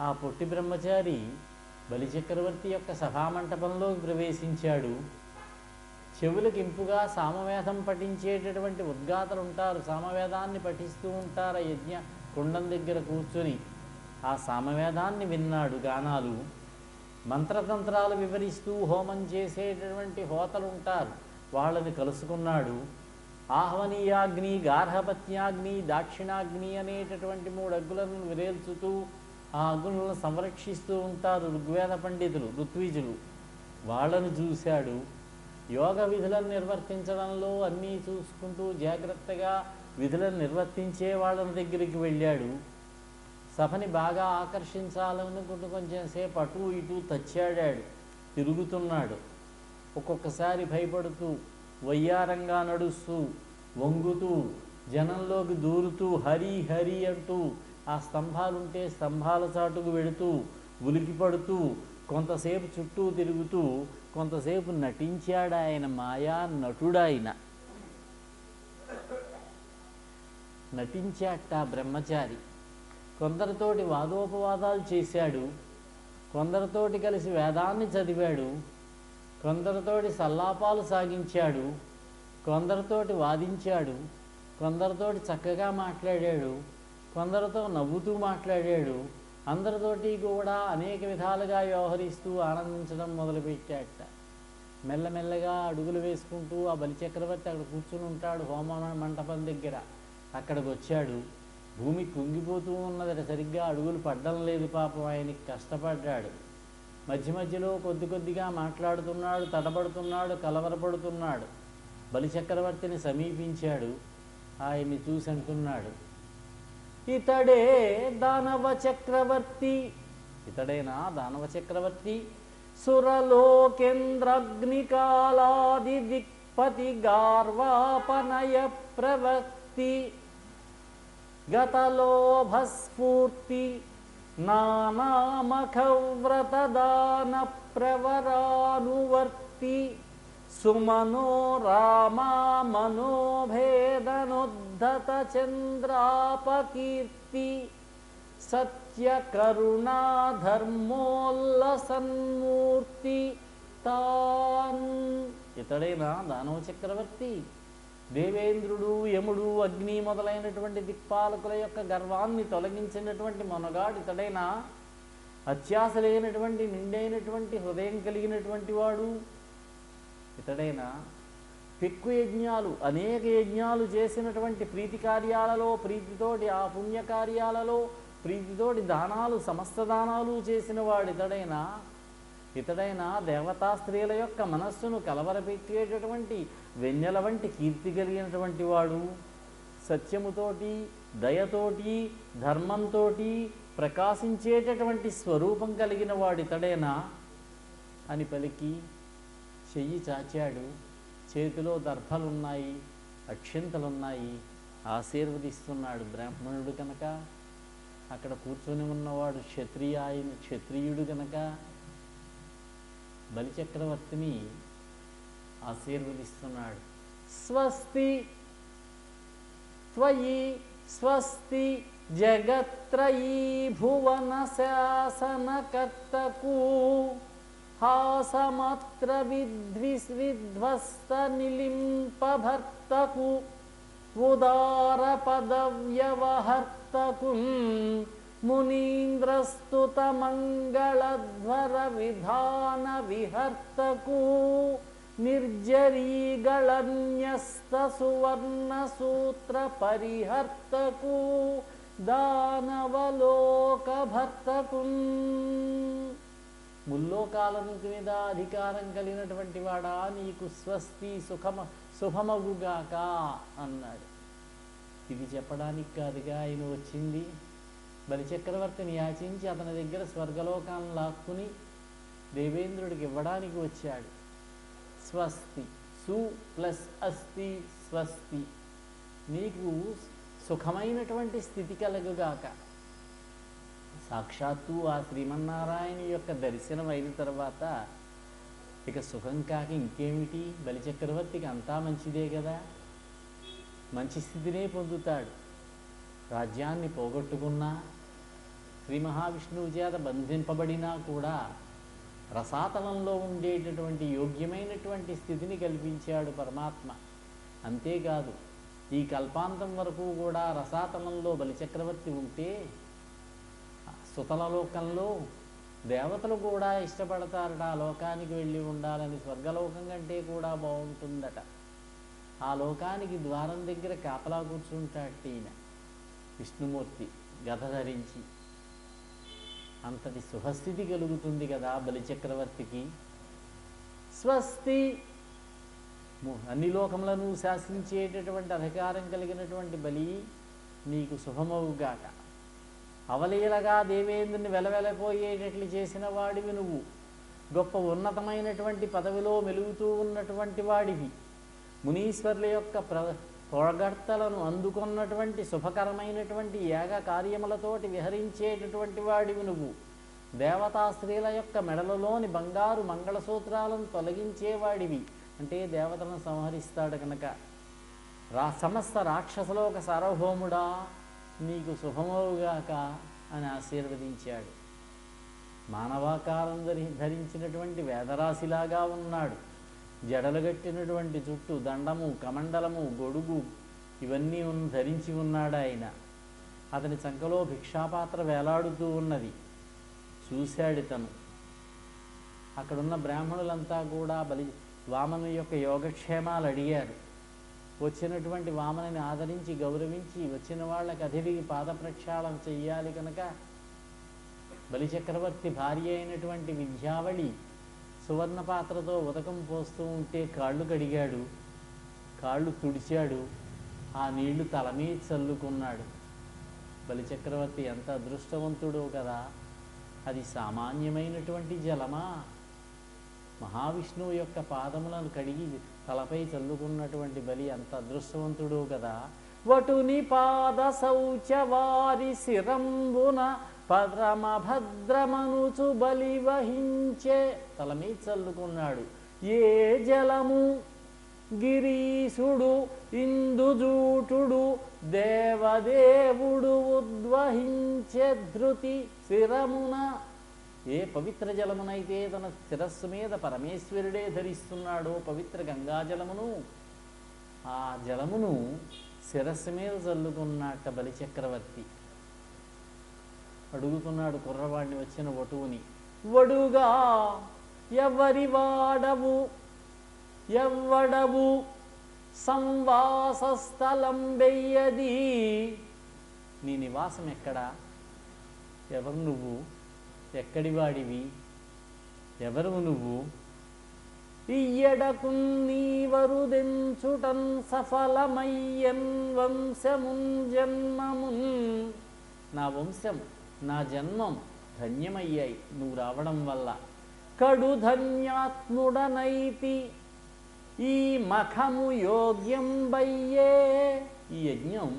ఆ పొట్టి బ్రహ్మచారి బలిచక్రవర్తి యొక్క సభామంటపంలోకి ప్రవేశించాడు. చెవులకు ఇంపుగా సామవేదం పఠించేటటువంటి ఉద్గాతలు ఉంటారు, సామవేదాన్ని పఠిస్తూ ఉంటారు ఆ యజ్ఞ కుండం దగ్గర కూర్చొని. ఆ సామవేదాన్ని విన్నాడు. గానాలు, మంత్రతంత్రాలు వివరిస్తూ హోమం చేసేటటువంటి హోతలు ఉంటారు, వాళ్ళని కలుసుకున్నాడు. ఆహ్వనీయాగ్ని, గార్హపత్యాగ్ని, దాక్షిణాగ్ని అనేటటువంటి 3 అగ్గులను విరేల్చుతూ ఆ అగ్గులను సంరక్షిస్తూ ఉంటారు ఋగ్వేద పండితులు, ఋత్విజులు. వాళ్ళను చూశాడు. యోగ విధులను నిర్వర్తించడంలో అన్నీ చూసుకుంటూ జాగ్రత్తగా విధులను నిర్వర్తించే వాళ్ళ దగ్గరికి వెళ్ళాడు. సభని బాగా ఆకర్షించాలనుకుంటూ కొంచెం సేపు అటు ఇటు తచ్చాడాడు, తిరుగుతున్నాడు. ఒక్కొక్కసారి భయపడుతూ, వయ్యారంగా నడుస్తూ, వంగుతూ, జనంలోకి దూరుతూ, హరి హరి అంటూ, ఆ స్తంభాలుంటే స్తంభాల చాటుకు వెడుతూ, ఉలికి పడుతూ, కొంతసేపు చుట్టూ తిరుగుతూ, కొంతసేపు నటించాడు. ఆయన మాయా నటుడాయన, నటించాట బ్రహ్మచారి. కొందరితోటి వాదోపవాదాలు చేశాడు, కొందరితోటి కలిసి వేదాన్ని చదివాడు, కొందరితోటి సల్లాపాలు సాగించాడు, కొందరితోటి వాదించాడు, కొందరితోటి చక్కగా మాట్లాడాడు, కొందరితో నవ్వుతూ మాట్లాడాడు. అందరితోటి కూడా అనేక విధాలుగా వ్యవహరిస్తూ ఆనందించడం మొదలుపెట్టాట. మెల్లమెల్లగా అడుగులు వేసుకుంటూ ఆ బలిచక్రవర్తి అక్కడ కూర్చుని ఉంటాడు హోమ మంటపం దగ్గర. అక్కడికి వచ్చాడు. భూమి కుంగిపోతూ ఉన్నదట, సరిగ్గా అడుగులు పడ్డం లేదు. పాపం ఆయనకి కష్టపడ్డాడు. మధ్య మధ్యలో కొద్ది కొద్దిగా మాట్లాడుతున్నాడు, తడబడుతున్నాడు, కలవరపడుతున్నాడు. బలిచక్రవర్తిని సమీపించాడు. ఆయన్ని చూసి అంటున్నాడు, ఇతడే దానవ చక్రవర్తి. ఇతడేనా దానవ చక్రవర్తి? సురలోకేంద్రగ్నికాలాది దిక్పతి గార్వాపనయ ప్రవక్తి, గతలోభస్ఫూర్తి నానామఖవ్రతదాన ప్రవరానువర్తి, సుమనో రామా మనోభేదనోద్ధత చంద్రాపకీర్తి, సత్యకరుణా ధర్మోల్లసన్మూర్తి తాన్. ఇతడేనా దానవ చక్రవర్తి? దేవేంద్రుడు, యముడు, అగ్ని మొదలైనటువంటి దిక్పాలకుల యొక్క గర్వాన్ని తొలగించినటువంటి మొనగాడు ఇతడైనా? అత్యాశ లేనటువంటి నిండైనటువంటి హృదయం కలిగినటువంటి వాడు ఇతడైనా? పెక్కు యజ్ఞాలు, అనేక యజ్ఞాలు చేసినటువంటి ప్రీతి కార్యాలలో, ప్రీతితోటి ఆ పుణ్యకార్యాలలో ప్రీతితోటి దానాలు, సమస్త దానాలు చేసిన వాడు ఇతడైనా? ఇతడైనా దేవతా స్త్రీల యొక్క మనస్సును కలవరపెట్టేటటువంటి వెన్నెల వంటి కీర్తి కలిగినటువంటి వాడు, సత్యముతోటి, దయతోటి, ధర్మంతో ప్రకాశించేటటువంటి స్వరూపం కలిగిన వాడు ఇతడేనా అని పలికి చెయ్యి చాచాడు. చేతిలో దర్భలున్నాయి, అక్షింతలున్నాయి, ఆశీర్వదిస్తున్నాడు. బ్రాహ్మణుడు కనుక, అక్కడ కూర్చొని ఉన్నవాడు క్షత్రియుడు కనుక బలిచక్రవర్తిని ఆశీర్వదిస్తున్నాడు. స్వస్తి త్వయి స్వస్తి జగత్రయీ భువన శాసనకర్తకు, హాసమాత్ర విధ్వస్త నిలింపభర్తకు, ఉదార పదవ్యవహర్తకు, మునీంద్రస్తుత మంగళధ్వర విధాన విహర్తకు, నిర్జరీగళన్యస్త సువర్ణ సూత్ర పరిహర్తకు, దానవలోక భర్తకు. ముల్లోకాలన్నిటి మీద అధికారం కలిగినటువంటి వాడా, నీకు స్వస్తి శుభమగుగాక అన్నాడు. ఇది చెప్పడానికి కాదుగా ఆయన వచ్చింది. బలిచక్రవర్తిని యాచించి అతని దగ్గర స్వర్గలోకాలను లాక్కుని దేవేంద్రుడికి ఇవ్వడానికి వచ్చాడు. స్వస్తి, సు ప్లస్ అస్తి, స్వస్తి, నీకు సుఖమైనటువంటి స్థితి కలుగుగాక. సాక్షాత్తు ఆ శ్రీమన్నారాయణ యొక్క దర్శనం అయిన తర్వాత ఇక సుఖం కాక ఇంకేమిటి? బలిచక్రవర్తికి అంతా మంచిదే కదా, మంచి స్థితినే పొందుతాడు. రాజ్యాన్ని పోగొట్టుకున్నా, శ్రీ మహావిష్ణువు చేత బంధింపబడినా కూడా రసాతలంలో ఉండేటటువంటి యోగ్యమైనటువంటి స్థితిని కల్పించాడు పరమాత్మ. అంతేకాదు, ఈ కల్పాంతం వరకు కూడా రసాతలంలో బలిచక్రవర్తి ఉంటే సుతలలోకంలో దేవతలు కూడా ఇష్టపడతారట. ఆ లోకానికి వెళ్ళి ఉండాలని, స్వర్గలోకం కంటే కూడా బాగుంటుందట. ఆ లోకానికి ద్వారం దగ్గర కాపలా కూర్చుంటాడు ఈయన విష్ణుమూర్తి గద ధరించి. అంతటి శుభస్థితి కలుగుతుంది కదా బలిచక్రవర్తికి. స్వస్తి, అన్ని లోకములను శాసించేటటువంటి అధికారం కలిగినటువంటి బలి, నీకు శుభమవుగాక. అవలీలగా దేవేంద్రుని వెలవెలపోయేటట్లు చేసిన వాడివి నువ్వు. గొప్ప ఉన్నతమైనటువంటి పదవిలో మెలుగుతూ ఉన్నటువంటి వాడివి. మునీశ్వరుల యొక్క పొగడ్తలను అందుకున్నటువంటి శుభకరమైనటువంటి యాగ కార్యములతోటి విహరించేటటువంటి వాడివి నువ్వు. దేవతా స్త్రీల యొక్క మెడలలోని బంగారు మంగళసూత్రాలను తొలగించేవాడివి. అంటే దేవతలను సంహరిస్తాడు కనుక. సమస్త రాక్షసులోక సార్వభౌముడా, నీకు శుభమవుగాక అని ఆశీర్వదించాడు. మానవాకారం ధరించినటువంటి వేదరాశిలాగా ఉన్నాడు. జడలుగట్టినటువంటి జుట్టు, దండము, కమండలము, గొడుగు ఇవన్నీ ధరించి ఉన్నాడు ఆయన. అతని చంకలో భిక్షాపాత్ర వేలాడుతూ ఉన్నది. చూశాడు తను. అక్కడున్న బ్రాహ్మణులంతా కూడా వామను యొక్క యోగక్షేమాలు అడిగారు. వచ్చినటువంటి వామనని ఆదరించి గౌరవించి వచ్చిన వాళ్ళకి అతిథికి పాద ప్రక్షాళన చెయ్యాలి కనుక బలిచక్రవర్తి భార్య అయినటువంటి విద్యావళి సువర్ణ పాత్రతో ఉదకం పోస్తూ ఉంటే కాళ్ళు కడిగాడు, కాళ్ళు తుడిచాడు, ఆ నీళ్లు తల మీద చల్లుకున్నాడు. బలిచక్రవర్తి ఎంత అదృష్టవంతుడో కదా. అది సామాన్యమైనటువంటి జలమా? మహావిష్ణువు యొక్క పాదములను కడిగి తలపై చల్లుకున్నటువంటి బలి అంత అదృష్టవంతుడు కదా. వటుని పాద శౌచవారి శిరంబున పరమభద్రమనుచు బలి వహించే, తల మీద చల్లుకున్నాడు. ఏ జలము గిరీశుడు ఇందుజూటుడు దేవదేవుడు ఉద్వహించే ధృతి శిరమున, ఏ పవిత్ర జలమునైతే తన శిరస్సు మీద పరమేశ్వరుడే ధరిస్తున్నాడో పవిత్ర గంగాజలమును, ఆ జలమును శిరస్సు మీద చల్లుకున్నట్ట బలిచక్రవర్తి. అడుగుతున్నాడు కుర్రవాడిని, వచ్చిన వటువుని, వడుగా ఎవరి వాడవు ఎవ్వడవు సంవాస స్థలం వెయ్యది, నీ నివాసం ఎక్కడా, ఎవరు నువ్వు, ఎక్కడి వాడివి, ఎవరు నువ్వు, ఇయ్యడకు నీవరుదెంచుటన్ సఫలమయ్యన్ వంశమున్ జన్మమున్, నా వంశం నా జన్మం ధన్యమయ్యాయి నువ్వు రావడం వల్ల. కడు ధన్యాత్ముడనైతి ఈ మఖము యోగ్యం బయ్యే, ఈ యజ్ఞం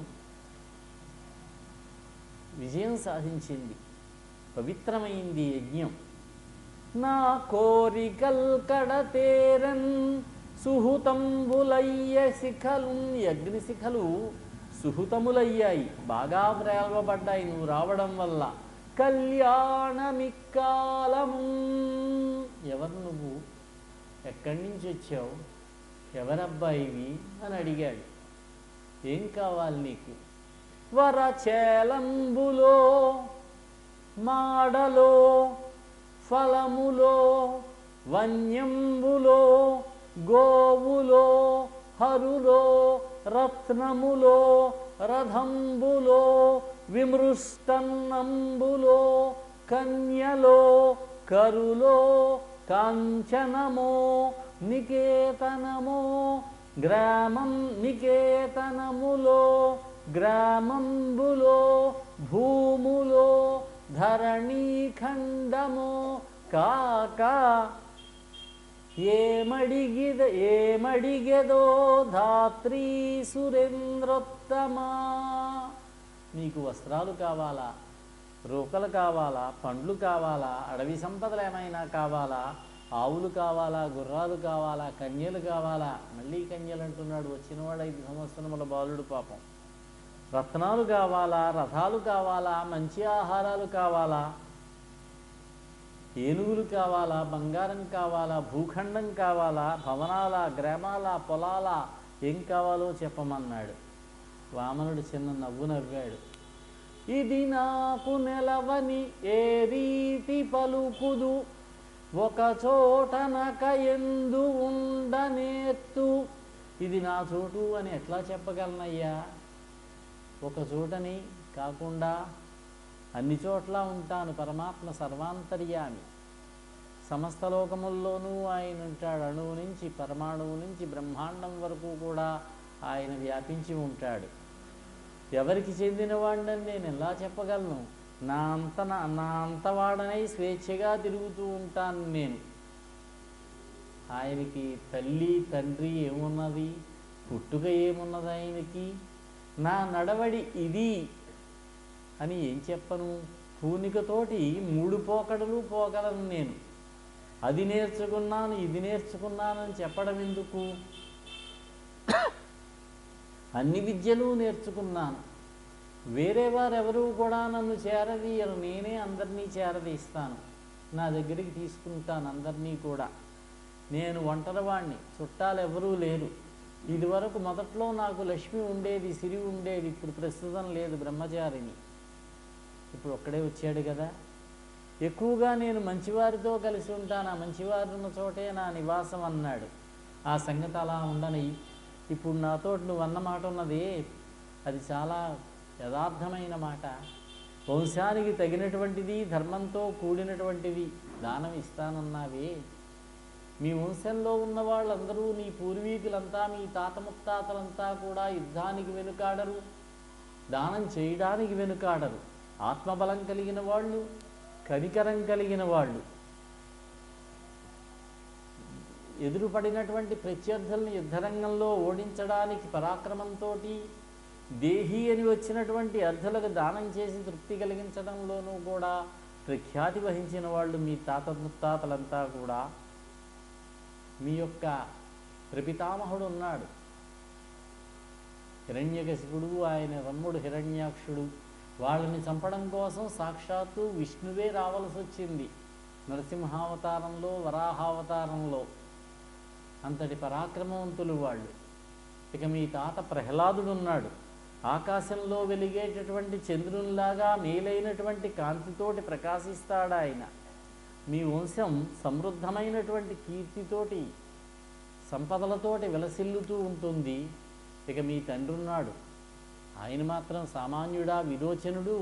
విజయం సాధించింది, పవిత్రమైంది యజ్ఞం. నా కోరికల్ కడతేరన్ సుహుతంబులయ్య శిఖలు, అగ్నిశిఖలు సుహుతములయ్యాయి, బాగా ప్రేల్వబడ్డాయి నువ్వు రావడం వల్ల. కళ్యాణమిక్కాలము, ఎవరు నువ్వు, ఎక్కడి నుంచి వచ్చావు, ఎవరబ్బాయివి అని అడిగాడు. ఏం కావాలి నీకు? వరచేలంబులో మాడలో ఫలములో వన్యంబులో గోవులో హరులో రత్నములో రథంబులో విమృష్టన్నంబులో కన్యలో కరులో కాంచనమో నికేతనమో గ్రామం నికేతనములో గ్రామంబులో భూములో ధరణీఖండమో కాక ఏమడిగెదో ధాత్రీ సురేంద్రోత్తమా. నీకు వస్త్రాలు కావాలా, రూకలు కావాలా, పండ్లు కావాలా, అడవి సంపదలు ఏమైనా కావాలా, ఆవులు కావాలా, గుర్రాలు కావాలా, కన్యలు కావాలా, మళ్ళీ కన్యలు అంటున్నాడు, వచ్చినవాడు 5 సంవత్సరముల బాలుడు పాపం. రత్నాలు కావాలా, రథాలు కావాలా, మంచి ఆహారాలు కావాలా, ఏనుగులు కావాలా, బంగారం కావాలా, భూఖండం కావాలా, భవనాల, గ్రామాల, పొలాల, ఏం కావాలో చెప్పమన్నాడు. వామనుడు చిన్న నవ్వు నవ్వాడు. ఇది నాకు నెలవని ఏ రీతి పలుకుదు, ఒక చోటనక ఎందు ఉండనేత్తు. ఇది నా చోటు అని ఎట్లా చెప్పగలనయ్యా? ఒక చోటని కాకుండా అన్ని చోట్ల ఉంటాను. పరమాత్మ సర్వాంతర్యామి, సమస్త లోకముల్లోనూ ఆయన ఉంటాడు. అణువు నుంచి పరమాణువు నుంచి బ్రహ్మాండం వరకు కూడా ఆయన వ్యాపించి ఉంటాడు. ఎవరికి చెందినవాడిని నేను ఎలా చెప్పగలను? నా అంతవాడనై స్వేచ్ఛగా తిరుగుతూ ఉంటాను నేను. ఆయనకి తల్లి తండ్రి ఏమున్నది, పుట్టుక ఏమున్నది ఆయనకి? నా నడవడి ఇది అని ఏం చెప్పను? పూనికతోటి 3 పోకడలు పోగలను నేను. అది నేర్చుకున్నాను, ఇది నేర్చుకున్నానని చెప్పడం ఎందుకు? అన్ని విద్యలు నేర్చుకున్నాను. వేరే వారెవరూ కూడా నన్ను చేరదీయరు, నేనే అందరినీ చేరదీస్తాను. నా దగ్గరికి తీసుకుంటాను అందరినీ కూడా. నేను ఒంటరివాణ్ణి, చుట్టాలు ఎవరూ లేరు. ఇదివరకు మొదట్లో నాకు లక్ష్మి ఉండేది, సిరి ఉండేది, ఇప్పుడు ప్రస్తుతం లేదు, బ్రహ్మచారిని. ఇప్పుడు ఒక్కడే వచ్చాడు కదా. ఎక్కువగా నేను మంచివారితో కలిసి ఉంటాను, ఆ మంచివారు ఉన్న చోటే నా నివాసం అన్నాడు. ఆ సంగతి అలా ఉండని. ఇప్పుడు నాతో నువ్వు అన్న మాట ఉన్నది, అది చాలా యథార్థమైన మాట. వంశానికి తగినటువంటిది, ధర్మంతో కూడినటువంటిది దానం ఇస్తానన్నావే. మీ వంశంలో ఉన్న వాళ్ళందరూ, నీ పూర్వీకులంతా, మీ తాత ముత్తాతలంతా కూడా యుద్ధానికి వెనుకాడరు, దానం చేయడానికి వెనుకాడరు. ఆత్మబలం కలిగిన వాళ్ళు, కనికరం కలిగిన వాళ్ళు, ఎదురుపడినటువంటి ప్రత్యర్థుల్ని యుద్ధరంగంలో ఓడించడానికి పరాక్రమంతో దేహి అని వచ్చినటువంటి అర్ధులకు దానం చేసి తృప్తి కలిగించడంలోనూ కూడా ప్రఖ్యాతి వహించిన వాళ్ళు మీ తాత ముత్తాతలంతా కూడా. మీ యొక్క ప్రపితామహుడు ఉన్నాడు హిరణ్యకశిపుడు, ఆయన తమ్ముడు హిరణ్యాక్షుడు. వాళ్ళని చంపడం కోసం సాక్షాత్తు విష్ణువే రావాల్సి వచ్చింది, నరసింహావతారంలో, వరాహావతారంలో. అంతటి పరాక్రమవంతులు వాళ్ళు. ఇక మీ తాత ప్రహ్లాదుడున్నాడు, ఆకాశంలో వెలిగేటటువంటి చంద్రునిలాగా మేలైనటువంటి కాంతితోటి ప్రకాశిస్తాడు ఆయన. మీ వంశం సమృద్ధమైనటువంటి కీర్తితోటి, సంపదలతోటి విలసిల్లుతూ ఉంటుంది. ఇక మీ తండ్రి ఉన్నాడు, ఆయన మాత్రం సామాన్యుడా, విరోచనుడు.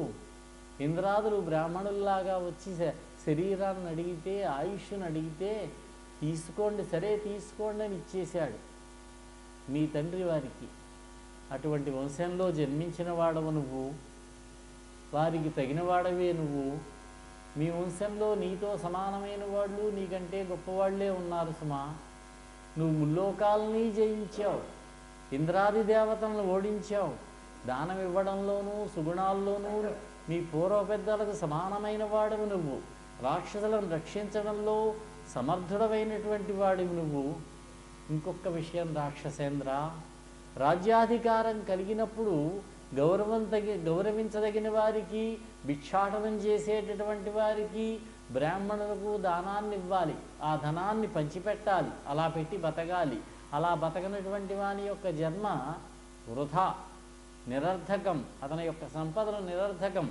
ఇంద్రాదులు బ్రాహ్మణుల్లాగా వచ్చి శరీరాన్ని అడిగితే, ఆయుష్ను అడిగితే తీసుకోండి, సరే తీసుకోండి అని ఇచ్చేశాడు మీ తండ్రి వారికి. అటువంటి వంశంలో జన్మించిన వాడవు నువ్వు, వారికి తగిన వాడవే నువ్వు. మీ వంశంలో నీతో సమానమైన వాళ్ళు, నీకంటే గొప్పవాళ్లే ఉన్నారు సుమా. నువ్వు ముల్లోకాలని జయించావు, ఇంద్రాది దేవతలను ఓడించావు. దానం ఇవ్వడంలోనూ సుగుణాల్లోనూ మీ పూర్వ పెద్దలకు సమానమైన వాడివి నువ్వు. రాక్షసులను రక్షించడంలో సమర్థుడమైనటువంటి వాడివి నువ్వు. ఇంకొక విషయం రాక్షసేంద్ర, రాజ్యాధికారం కలిగినప్పుడు గౌరవించదగిన వారికి, భిక్షాటనం చేసేటటువంటి వారికి, బ్రాహ్మణులకు దానాన్ని ఇవ్వాలి, ఆ ధనాన్ని పంచిపెట్టాలి, అలా పెట్టి బతకాలి. అలా బతకనటువంటి వాని యొక్క జన్మ వృధా, నిరర్థకం. అతని యొక్క సంపదలు నిరర్థకం,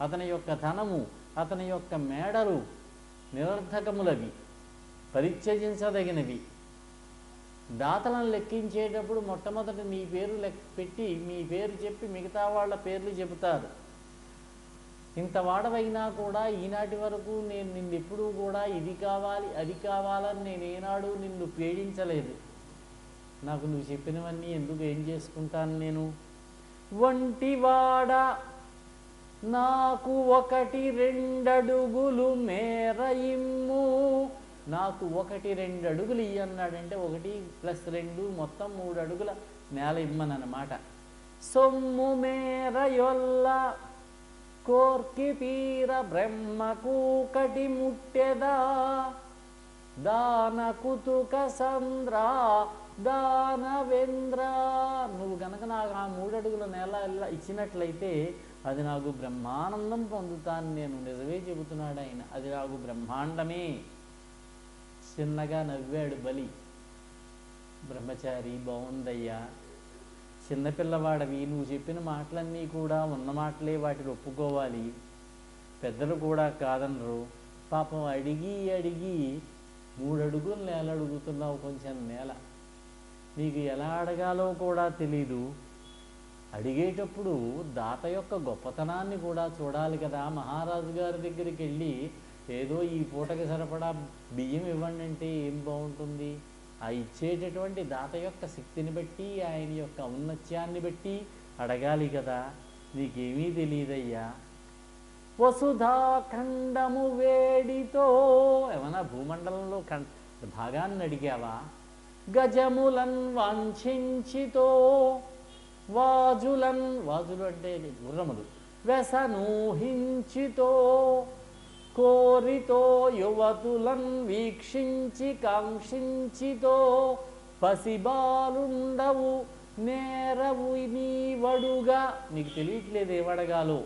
అతని యొక్క ధనము, అతని యొక్క మేడలు నిరర్థకములవి, పరిత్యజించదగినవి. దాతలను లెక్కించేటప్పుడు మొట్టమొదట నీ పేరు పెట్టి, మీ పేరు చెప్పి మిగతా వాళ్ళ పేర్లు చెబుతారు. ఇంత వాడవైనా కూడా ఈనాటి వరకు నేను నిన్నెప్పుడూ కూడా ఇది కావాలి అది కావాలని నేను ఏనాడు నిన్ను పీడించలేదు. నాకు నువ్వు చెప్పినవన్నీ ఎందుకు ఏం చేసుకుంటాను నేను? వంటివాడ నాకు 1-2 అడుగులు మేర ఇమ్ము, నాకు 1-2 అడుగులు ఇయ్యన్నాడంటే 1+2 మొత్తం 3 అడుగుల నేల ఇమ్మనమాట. సొమ్ము మేర యొల్ల కోర్కి తీర బ్రహ్మకూకటి ముట్టెదా, దాన కుతుక సంద్ర దానవేంద్ర, నువ్వు కనుక నాకు ఆ 3 అడుగుల నేల ఇచ్చినట్లయితే అది నాకు బ్రహ్మానందం పొందుతాను నేను, నిజమే చెబుతున్నాడు ఆయన, అది నాకు బ్రహ్మాండమే. చిన్నగా నవ్వాడు బలి. బ్రహ్మచారి, బాగుందయ్యా, చిన్నపిల్లవాడవి, నువ్వు చెప్పిన మాటలన్నీ కూడా ఉన్న మాటలే, వాటిని ఒప్పుకోవాలి, పెద్దలు కూడా కాదనరు. పాపం అడిగి 3 అడుగులు నేల అడుగుతున్నావు, కొంచెం నేల, నీకు ఎలా అడగాలో కూడా తెలీదు. అడిగేటప్పుడు దాత యొక్క గొప్పతనాన్ని కూడా చూడాలి కదా. మహారాజు గారి దగ్గరికి వెళ్ళి ఏదో ఈ పూటకి సరిపడా బియ్యం ఇవ్వండి అంటే ఏం బాగుంటుంది? ఆ ఇచ్చేటటువంటి దాత యొక్క శక్తిని బట్టి, ఆయన యొక్క ఔన్నత్యాన్ని బట్టి అడగాలి కదా. నీకేమీ తెలియదయ్యా. వసుధాఖండము వేడితో, ఏమన్నా భూమండలంలో భాగాన్ని అడిగావా? గజములన్ వాంఛించితో, వాజులు అంటే గుర్రములు, వ్యసనూహించితో, కోరితో యువతులన్ వీక్షించి కాంక్షించితో, పసిబాలుండవు నేరవు నీవడుగా, నీకు తెలియట్లేదు ఏమడగాలో,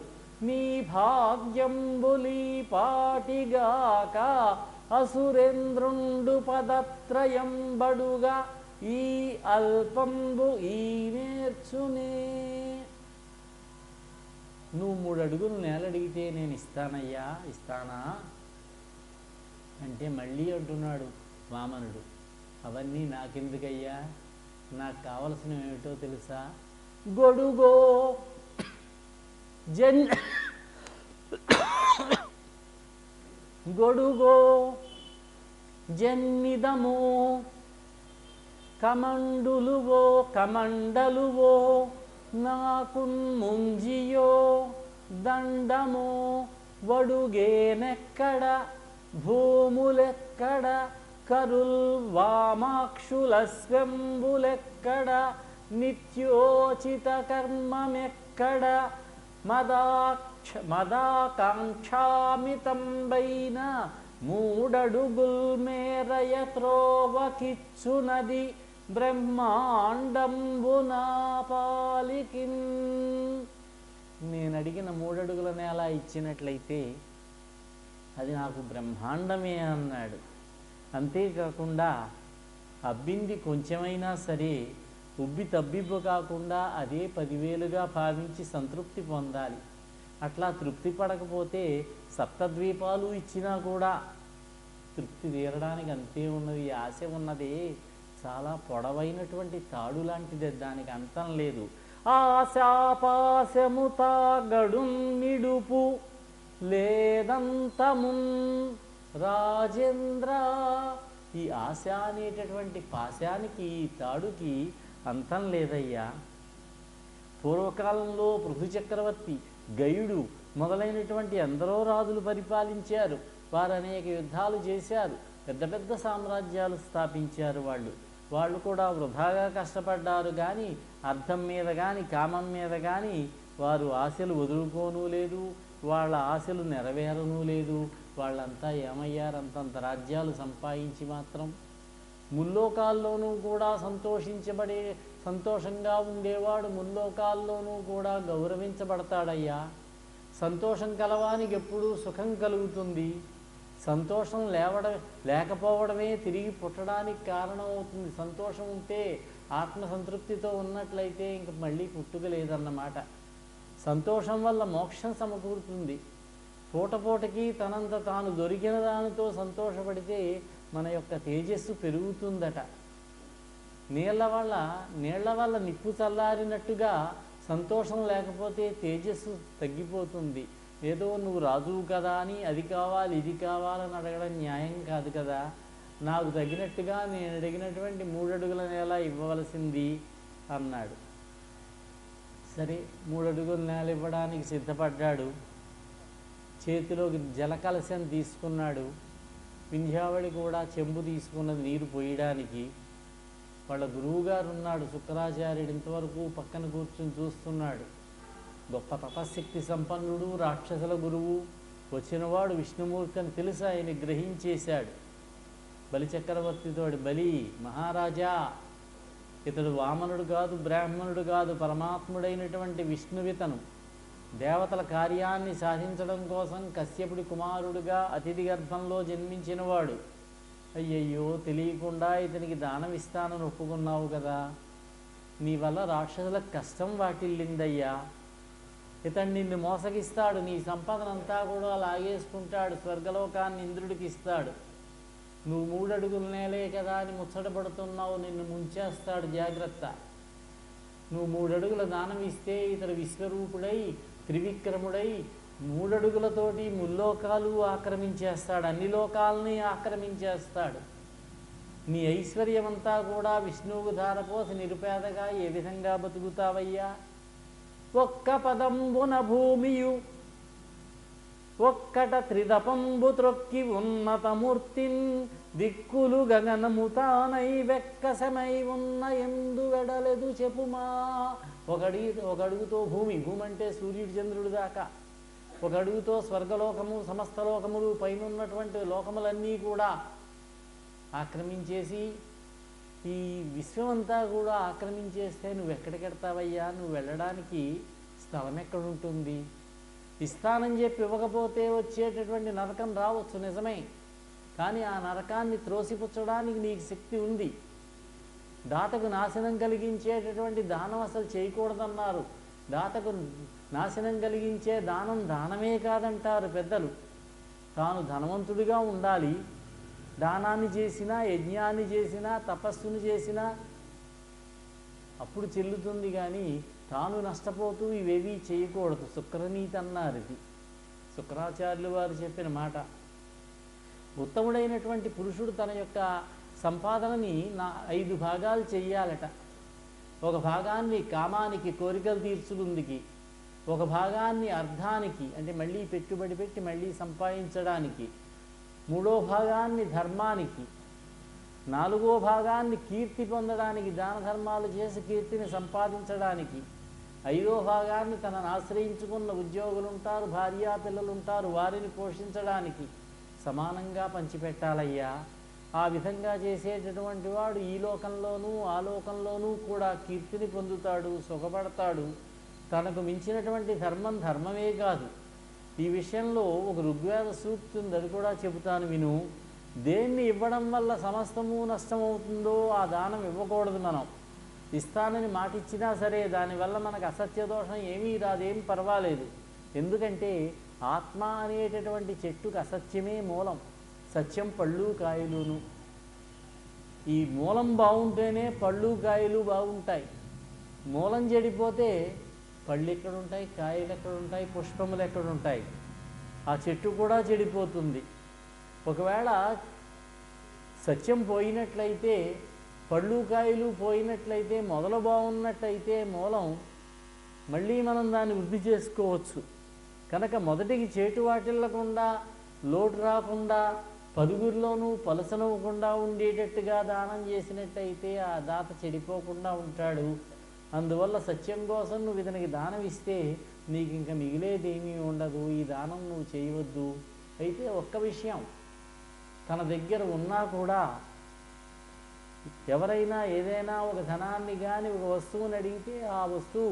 నీ భాగ్యంబులీ పాటిగాక అసురేంద్రుండు పదత్రయంబడుగా, ఈ అల్పంబు ఈ నేర్చునే. నువ్వు 3 అడుగులు నేల అడిగితే నేను ఇస్తానయ్యా, ఇస్తానా అంటే మళ్ళీ అంటున్నాడు వామనుడు, అవన్నీ నాకెందుకయ్యా, నాకు కావలసినవి ఏమిటో తెలుసా? గొడుగో గొడుగో జన్నిదము, కమండలువో నాకున్ ముంజియో, దండమో వడుగేనెక్కడ, భూములెక్కడ, కరుల్ వామాక్షులస్వంబులెక్కడ, నిత్యోచిత కర్మమెక్కడ, మదాకాంక్షామితంబైన 3 అడుగుల్ మేరయ త్రోవకిచ్చునది బ్రహ్మాండంబునా పాలికిన్. నేను అడిగిన 3 అడుగుల నేల ఇచ్చినట్లయితే అది నాకు బ్రహ్మాండమే అన్నాడు. అంతేకాకుండా అబ్బింది కొంచెమైనా సరే ఉబ్బి తబ్బిబ్బు కాకుండా అదే 10,000గా భావించి సంతృప్తి పొందాలి. అట్లా తృప్తి పడకపోతే సప్తద్వీపాలు ఇచ్చినా కూడా తృప్తి తీరడానికి అంతే ఉన్నది. ఆశ ఉన్నదే చాలా పొడవైనటువంటి తాడు లాంటిది, దానికి అంతం లేదు. ఆశాపాశము తాగడు నిడుపు లేదంతమున్ రాజేంద్ర. ఈ ఆశ అనేటటువంటి పాశానికి, ఈ తాడుకి అంతం లేదయ్యా. పూర్వకాలంలో పృథు చక్రవర్తి, గయుడు మొదలైనటువంటి ఎందరో రాజులు పరిపాలించారు. వారు అనేక యుద్ధాలు చేశారు, పెద్ద పెద్ద సామ్రాజ్యాలు స్థాపించారు. వాళ్ళు కూడా వృధాగా కష్టపడ్డారు, కానీ అర్థం మీద కానీ కామం మీద కానీ వారు ఆశలు వదులుకోనూ లేదు, వాళ్ళ ఆశలు నెరవేరనూ లేదు. వాళ్ళంతా ఏమయ్యారు? అంతంత రాజ్యాలు సంపాదించి మాత్రం. ముల్లోకాల్లోనూ కూడా సంతోషంగా ఉండేవాడు ముల్లోకాల్లోనూ కూడా గౌరవించబడతాడయ్యా. సంతోషం కలవానికి ఎప్పుడూ సుఖం కలుగుతుంది. సంతోషం లేకపోవడమే తిరిగి పుట్టడానికి కారణమవుతుంది. సంతోషం ఉంటే, ఆత్మసంతృప్తితో ఉన్నట్లయితే ఇంక మళ్ళీ పుట్టుక లేదన్నమాట. సంతోషం వల్ల మోక్షం సమకూరుతుంది. పూటకి తనంత తాను దొరికిన దానితో సంతోషపడితే మన యొక్క తేజస్సు పెరుగుతుందట. నీళ్ల వల్ల నిప్పు చల్లారినట్టుగా సంతోషం లేకపోతే తేజస్సు తగ్గిపోతుంది. ఏదో నువ్వు రాజువు కదా అని అది కావాలి ఇది కావాలని అడగడం న్యాయం కాదు కదా. నాకు తగినట్టుగా నేను అడిగినటువంటి 3 అడుగుల నేల ఇవ్వవలసింది అన్నాడు. సరే, 3 అడుగుల నేల ఇవ్వడానికి సిద్ధపడ్డాడు. చేతిలోకి జలకలశం తీసుకున్నాడు. వింధ్యావళి కూడా చెంబు తీసుకున్నది నీరు పోయడానికి. వాళ్ళ గురువుగారు ఉన్నాడు శుక్రాచార్యుడు, ఇంతవరకు పక్కన కూర్చుని చూస్తున్నాడు. గొప్ప తపశక్తి సంపన్నుడు, రాక్షసుల గురువు. వచ్చినవాడు విష్ణుమూర్తి అని తెలిసి ఆయన గ్రహించేశాడు. బలిచక్రవర్తితోటి, బలి మహారాజా, ఇతడు వామనుడు కాదు, బ్రాహ్మణుడు కాదు, పరమాత్ముడైనటువంటి విష్ణువితను. దేవతల కార్యాన్ని సాధించడం కోసం కశ్యపుడి కుమారుడుగా అతిథి గర్భంలో జన్మించినవాడు. అయ్యయ్యో, తెలియకుండా ఇతనికి దానం ఇస్తానని ఒప్పుకున్నావు కదా, నీ వల్ల రాక్షసులకు కష్టం వాటిల్లిందయ్యా. ఇతను నిన్ను మోసగిస్తాడు, నీ సంపదనంతా కూడా లాగేసుకుంటాడు, స్వర్గలోకాన్ని ఇంద్రుడికి ఇస్తాడు. నువ్వు 3 అడుగుల నేలే కదా అని ముచ్చటపడుతున్నావు, నిన్ను ముంచేస్తాడు, జాగ్రత్త. నువ్వు 3 అడుగుల దానం ఇస్తే ఇతడు విశ్వరూపుడై త్రివిక్రముడై 3 అడుగులతోటి ముల్లోకాలు ఆక్రమించేస్తాడు, అన్ని లోకాలని ఆక్రమించేస్తాడు. నీ ఐశ్వర్యమంతా కూడా విష్ణువుకు ధారపోసి నిరుపేదగా ఏ విధంగా బతుకుతావయ్యా? ఒక్క పదంబున భూమియు ఒక్కట త్రిదపంబు త్రొక్కి ఉన్నతమూర్తిన్ దిక్కులు గగనము తానై వెక్కసమై ఉన్న ఎందు వెడలెదు చెప్పుమా. ఒక అడుగుతో భూమి, భూమి అంటే సూర్యుడు చంద్రుడు దాకా, ఒక అడుగుతో స్వర్గలోకము, సమస్త లోకములు, పైనున్నటువంటి లోకములన్నీ కూడా ఆక్రమించేసి ఈ విశ్వమంతా కూడా ఆక్రమించేస్తే నువ్వు ఎక్కడికెడతావయ్యా? నువ్వు వెళ్ళడానికి స్థలం ఎక్కడుంటుంది? ఇస్తానని చెప్పి ఇవ్వకపోతే వచ్చేటటువంటి నరకం రావచ్చు, నిజమే. కానీ ఆ నరకాన్ని త్రోసిపుచ్చడానికి నీకు శక్తి ఉంది. దాతకు నాశనం కలిగించేటటువంటి దానం అసలు చేయకూడదన్నారు. దాతకు నాశనం కలిగించే దానం దానమే కాదంటారు పెద్దలు. తాను ధనవంతుడిగా ఉండాలి, దానాన్ని చేసినా, యజ్ఞాన్ని చేసినా, తపస్సును చేసినా అప్పుడు చెల్లుతుంది. కానీ తాను నష్టపోతూ ఇవేవీ చేయకూడదు. శుక్రనీతి అన్నారు. ఇది శుక్రాచార్యులు వారు చెప్పిన మాట. ఉత్తముడైనటువంటి పురుషుడు తన యొక్క సంపాదనని 5 భాగాలు చెయ్యాలట. ఒక భాగాన్ని కామానికి, కోరికలు తీర్చుకుందికి, ఒక భాగాన్ని అర్థానికి, అంటే మళ్ళీ పెట్టుబడి పెట్టి మళ్ళీ సంపాదించడానికి, 3వ భాగాన్ని ధర్మానికి, 4వ భాగాన్ని కీర్తి పొందడానికి, దాన ధర్మాలు చేసి కీర్తిని సంపాదించడానికి, 5వ భాగాన్ని తనను ఆశ్రయించుకున్న ఉద్యోగులు ఉంటారు, భార్యా పిల్లలు ఉంటారు, వారిని పోషించడానికి సమానంగా పంచిపెట్టాలయ్యా. ఆ విధంగా చేసేటటువంటి వాడు ఈ లోకంలోనూ ఆ లోకంలోనూ కూడా కీర్తిని పొందుతాడు, సుఖపడతాడు. తనకు మించినటువంటి ధర్మం ధర్మమే కాదు. ఈ విషయంలో ఒక ఋగ్వేద సూక్తి ఉంది, అది కూడా చెబుతాను విను. దేన్ని ఇవ్వడం వల్ల సమస్తము నష్టమవుతుందో ఆ దానం ఇవ్వకూడదు. మనం ఇస్తానని మాటిచ్చినా సరే దానివల్ల మనకు అసత్యదోషం ఏమీ రాదేం పర్వాలేదు. ఎందుకంటే ఆత్మ అనేటటువంటి చెట్టుకు అసత్యమే మూలం, సత్యం పళ్ళు కాయలును. ఈ మూలం బాగుంటేనే పళ్ళు కాయలు బాగుంటాయి. మూలం చెడిపోతే పళ్ళు ఎక్కడుంటాయి, కాయలు ఎక్కడుంటాయి, పుష్పములు ఎక్కడుంటాయి? ఆ చెట్టు కూడా చెడిపోతుంది. ఒకవేళ సత్యం పోయినట్లయితే, పళ్ళు కాయలు పోయినట్లయితే, మొదలు బాగున్నట్లయితే మూలం, మళ్ళీ మనం దాన్ని వృద్ధి చేసుకోవచ్చు. కనుక మొదటికి చేటు వాటిల్లకుండా, లోటు రాకుండా, పదుగురిలోనూ పలసనవ్వకుండా ఉండేటట్టుగా దానం చేసినట్టయితే ఆ దాత చెడిపోకుండా ఉంటాడు. అందువల్ల సత్యం కోసం నువ్వు ఇతనికి దానం ఇస్తే నీకు ఇంకా మిగిలేదేమీ ఉండదు. ఈ దానం నువ్వు చేయవద్దు. అయితే ఒక్క విషయం, తన దగ్గర ఉన్నా కూడా ఎవరైనా ఏదైనా ఒక ధనాన్ని కానీ ఒక వస్తువుని అడిగితే ఆ వస్తువు,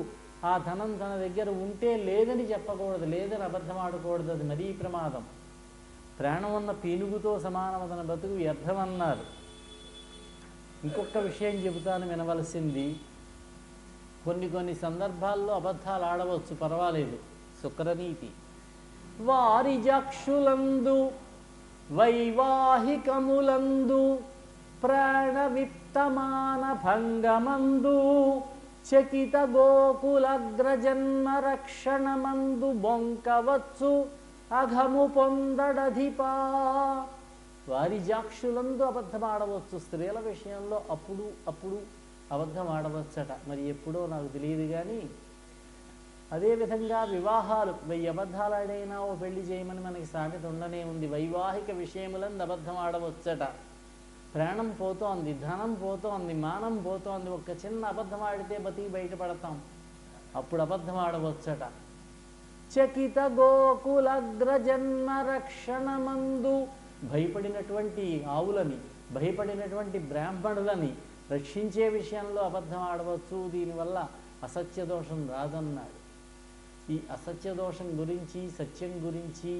ఆ ధనం తన దగ్గర ఉంటే లేదని చెప్పకూడదు, లేదని అబద్ధం ఆడకూడదు. అది మరీ ప్రమాదం. ప్రాణం ఉన్న పీనుగుతో సమానం, తన బతుకు వ్యర్థమన్నారు. ఇంకొక విషయం చెబుతాను వినవలసింది. కొన్ని సందర్భాల్లో అబద్ధాలు ఆడవచ్చు, పర్వాలేదు. శుక్రనీతి. వారి జక్షులందు వైవాహికములందు ప్రాణవిత్తమాన భంగమందు చకిత గోకులగ్రజన్మ రక్షణమందు బొంకవచ్చు అఘము పొందడధిపా. వారి జాక్షులందు అబద్ధం ఆడవచ్చు. స్త్రీల విషయంలో అప్పుడు అబద్ధం ఆడవచ్చట. మరి ఎప్పుడో నాకు తెలియదు. కానీ అదేవిధంగా వివాహాలు 1000 అబద్ధాలు ఆడైనా ఓ పెళ్లి చేయమని మనకి సామెత ఉండనే ఉంది. వైవాహిక విషయములందు అబద్ధం ఆడవచ్చట. ప్రాణం పోతోంది, ధనం పోతోంది, మానం పోతోంది, ఒక్క చిన్న అబద్ధం ఆడితే బతికి బయటపడతాం, అప్పుడు అబద్ధం ఆడవచ్చట. చకిత గోకులగ్రజన్మ రక్షణమందు భయపడినటువంటి ఆవులని, భయపడినటువంటి బ్రాహ్మణులని రక్షించే విషయంలో అబద్ధం ఆడవచ్చు. దీనివల్ల అసత్య దోషం రాదన్నాడు. ఈ అసత్య దోషం గురించి, సత్యం గురించి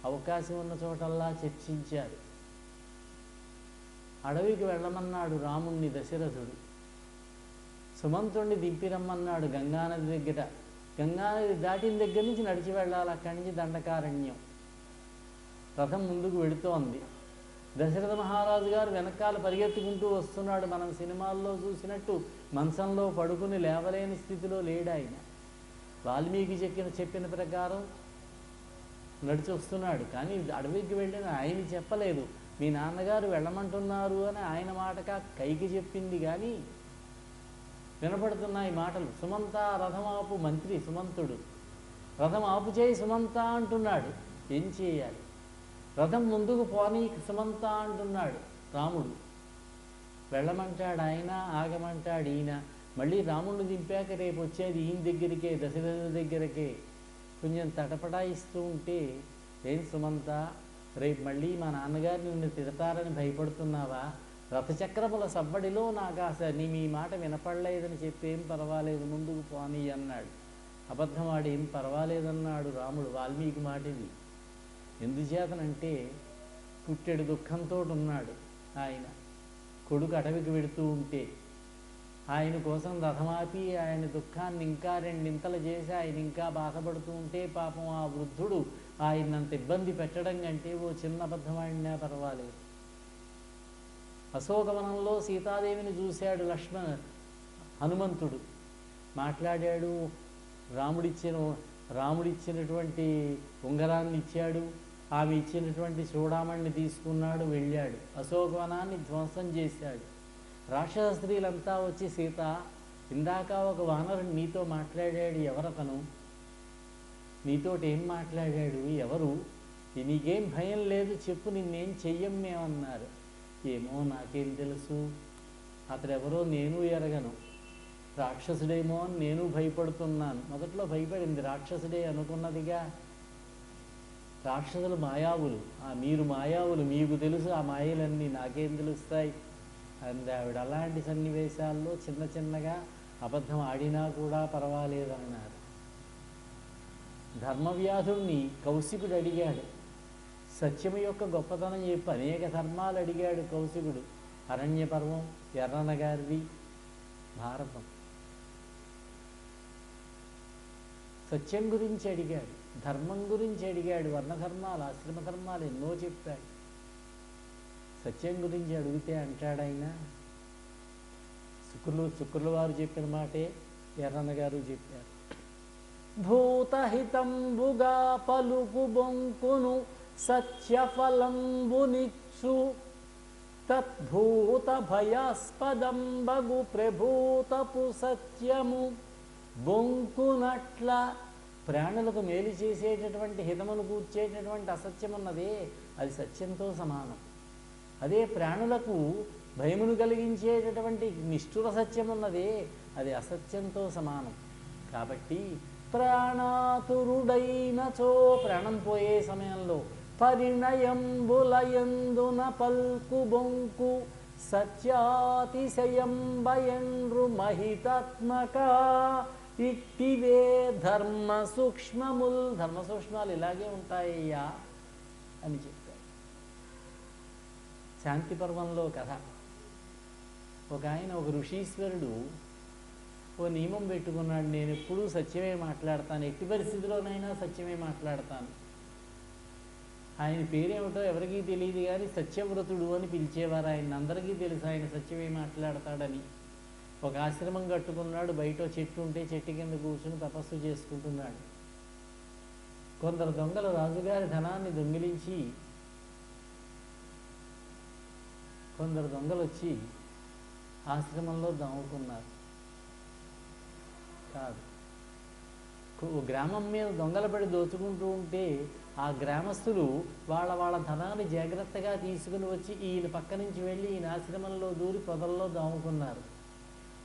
అవకాశం ఉన్న చోటల్లా చర్చించారు. అడవికి వెళ్ళమన్నాడు రాముణ్ణి దశరథుడు. సుమంతుణ్ణి దింపిరమ్మన్నాడు గంగానది దగ్గర. గంగానది దాటిన దగ్గర నుంచి నడిచి వెళ్ళాలి, అక్కడి నుంచి దండకారణ్యం. రథం ముందుకు వెళుతోంది. దశరథ మహారాజు గారు వెనకాల పరిగెత్తుకుంటూ వస్తున్నాడు. మనం సినిమాల్లో చూసినట్టు మంచంలో పడుకుని లేవలేని స్థితిలో లేడు ఆయన. వాల్మీకి చెప్పిన ప్రకారం నడిచి వస్తున్నాడు. కానీ అడవికి వెళ్ళిన ఆయన చెప్పలేదు, మీ నాన్నగారు వెళ్ళమంటున్నారు అని ఆయన మాటగా కైకి చెప్పింది. కానీ వినపడుతున్నాయి మాటలు. సుమంత రథమాపు, మంత్రి సుమంతుడు రథం ఆపు చేయి సుమంత అంటున్నాడు. ఏం చేయాలి? రథం ముందుకు పోనీ సుమంత అంటున్నాడు రాముడు. వెళ్ళమంటాడు ఆయన, ఆగమంటాడు ఈయన. మళ్ళీ రాముడిని దింపాక రేపు వచ్చేది ఈయన దగ్గరికే, దశరథుడి దగ్గరకే. కొంచెం తటపటాయిస్తూ ఉంటే, ఏం సుమంత, రేపు మళ్ళీ మా నాన్నగారు నిన్ను తిడతారని భయపడుతున్నావా? రథచక్రముల సవ్వడిలో నాకు అసలు మీ మాట వినపడలేదని చెప్పి ఏం పర్వాలేదు, ముందుకు పోనీ అన్నాడు. అబద్ధమాడి ఏం పర్వాలేదన్నాడు రాముడు. వాల్మీకి మాట ఇది. ఎందుచేతనంటే పుట్టెడు దుఃఖంతో ఉన్నాడు ఆయన. కొడుకు అడవికి వెడుతూ ఉంటే ఆయన కోసం రథమాపి ఆయన దుఃఖాన్ని ఇంకా రెండింతలు చేసి ఆయన ఇంకా బాధపడుతూ ఉంటే పాపం ఆ వృద్ధుడు ఆయనంత ఇబ్బంది పెట్టడం కంటే ఓ చిన్న అబద్ధం ఆడినా పర్వాలేదు. అశోకవనంలో సీతాదేవిని చూశాడు హనుమంతుడు. మాట్లాడాడు. రాముడిచ్చినటువంటి ఉంగరాన్ని ఇచ్చాడు. ఆమె ఇచ్చినటువంటి చూడామణిని తీసుకున్నాడు, వెళ్ళాడు. అశోకవనాన్ని ధ్వంసం చేశాడు. రాక్షస స్త్రీలంతా వచ్చి, సీత, ఇందాక ఒక వానరుడు నీతో మాట్లాడాడు, ఎవరతను? నీతోటి ఏం మాట్లాడాడు? ఎవరు? నీకేం భయం లేదు, చెప్పు, నిన్నేం చెయ్యం మేమన్నారు. ఏమో నాకేం తెలుసు, అతడెవరో నేను ఎరగను, రాక్షసుడేమో అని నేను భయపడుతున్నాను. మొదట్లో భయపడింది, రాక్షసుడే అనుకున్నదిగా. రాక్షసులు మాయావులు, మీరు మాయావులు, మీకు తెలుసు ఆ మాయలన్నీ, నాకేం తెలుస్తాయి అంది ఆవిడ. అలాంటి సన్నివేశాల్లో చిన్న చిన్నగా అబద్ధం ఆడినా కూడా పర్వాలేదన్నారు. ధర్మవ్యాధుణ్ణి కౌశికుడు అడిగాడు. సత్యము యొక్క గొప్పతనం చెప్పి అనేక ధర్మాలు అడిగాడు కౌశికుడు. అరణ్య పర్వం, ఎర్రన గారిది, భారతం. సత్యం గురించి అడిగాడు, ధర్మం గురించి అడిగాడు, వర్ణధర్మాలు, ఆశ్రమ ధర్మాలు ఎన్నో చెప్పాడు. సత్యం గురించి అడిగితే అంటాడైనా, శుక్రులు వారు చెప్పిన మాటే ఎర్రన్న గారు చెప్పారు. భూతహితంబుగా పలుకు బొంకును సత్యఫలంబునిచ్చు, తద్భూత భయాస్పదంబగు ప్రభూతపు సత్యము బొంకునట్ల. ప్రాణులకు మేలు చేసేటటువంటి హితమును కూర్చేటటువంటి అసత్యం ఉన్నదే, అది సత్యంతో సమానం. అదే ప్రాణులకు భయమును కలిగించేటటువంటి నిష్ఠుర సత్యం ఉన్నదే, అది అసత్యంతో సమానం. కాబట్టి ప్రాణాతురుడైనచో, ప్రాణం పోయే సమయంలో, పరిణయంబులయందున పల్కు బొంకు సత్యాతిశయంబయండ్రు మహితాత్మక. ఇట్టివే ధర్మ సూక్ష్మముల్, ధర్మ సూక్ష్మాలు ఇలాగే ఉంటాయ్యా అని చెప్పారు. శాంతి పర్వంలో కథ. ఒక ఆయన, ఒక ఋషీశ్వరుడు ఓ నియమం పెట్టుకున్నాడు, నేను ఎప్పుడూ సత్యమే మాట్లాడతాను, ఎట్టి పరిస్థితిలోనైనా సత్యమే మాట్లాడతాను. ఆయన పేరేమిటో ఎవరికీ తెలియదు కానీ సత్యవ్రతుడు అని పిలిచేవారు ఆయన. అందరికీ తెలుసు ఆయన సత్యమే మాట్లాడతాడని. ఒక ఆశ్రమం కట్టుకున్నాడు. బయట చెట్టు ఉంటే చెట్టు కింద కూర్చుని తపస్సు చేసుకుంటున్నాడు. కొందరు దొంగలు రాజుగారి ధనాన్ని దొంగిలించి, కొందరు దొంగలు వచ్చి ఆశ్రమంలో దాముకున్నారు. కాదు, గ్రామం మీద దొంగలు పడి దోచుకుంటూ ఉంటే ఆ గ్రామస్తులు వాళ్ళ ధనాన్ని జాగ్రత్తగా తీసుకుని వచ్చి ఈయన పక్క నుంచి వెళ్ళి ఈయన ఆశ్రమంలో దూరి పొదల్లో దాముకున్నారు.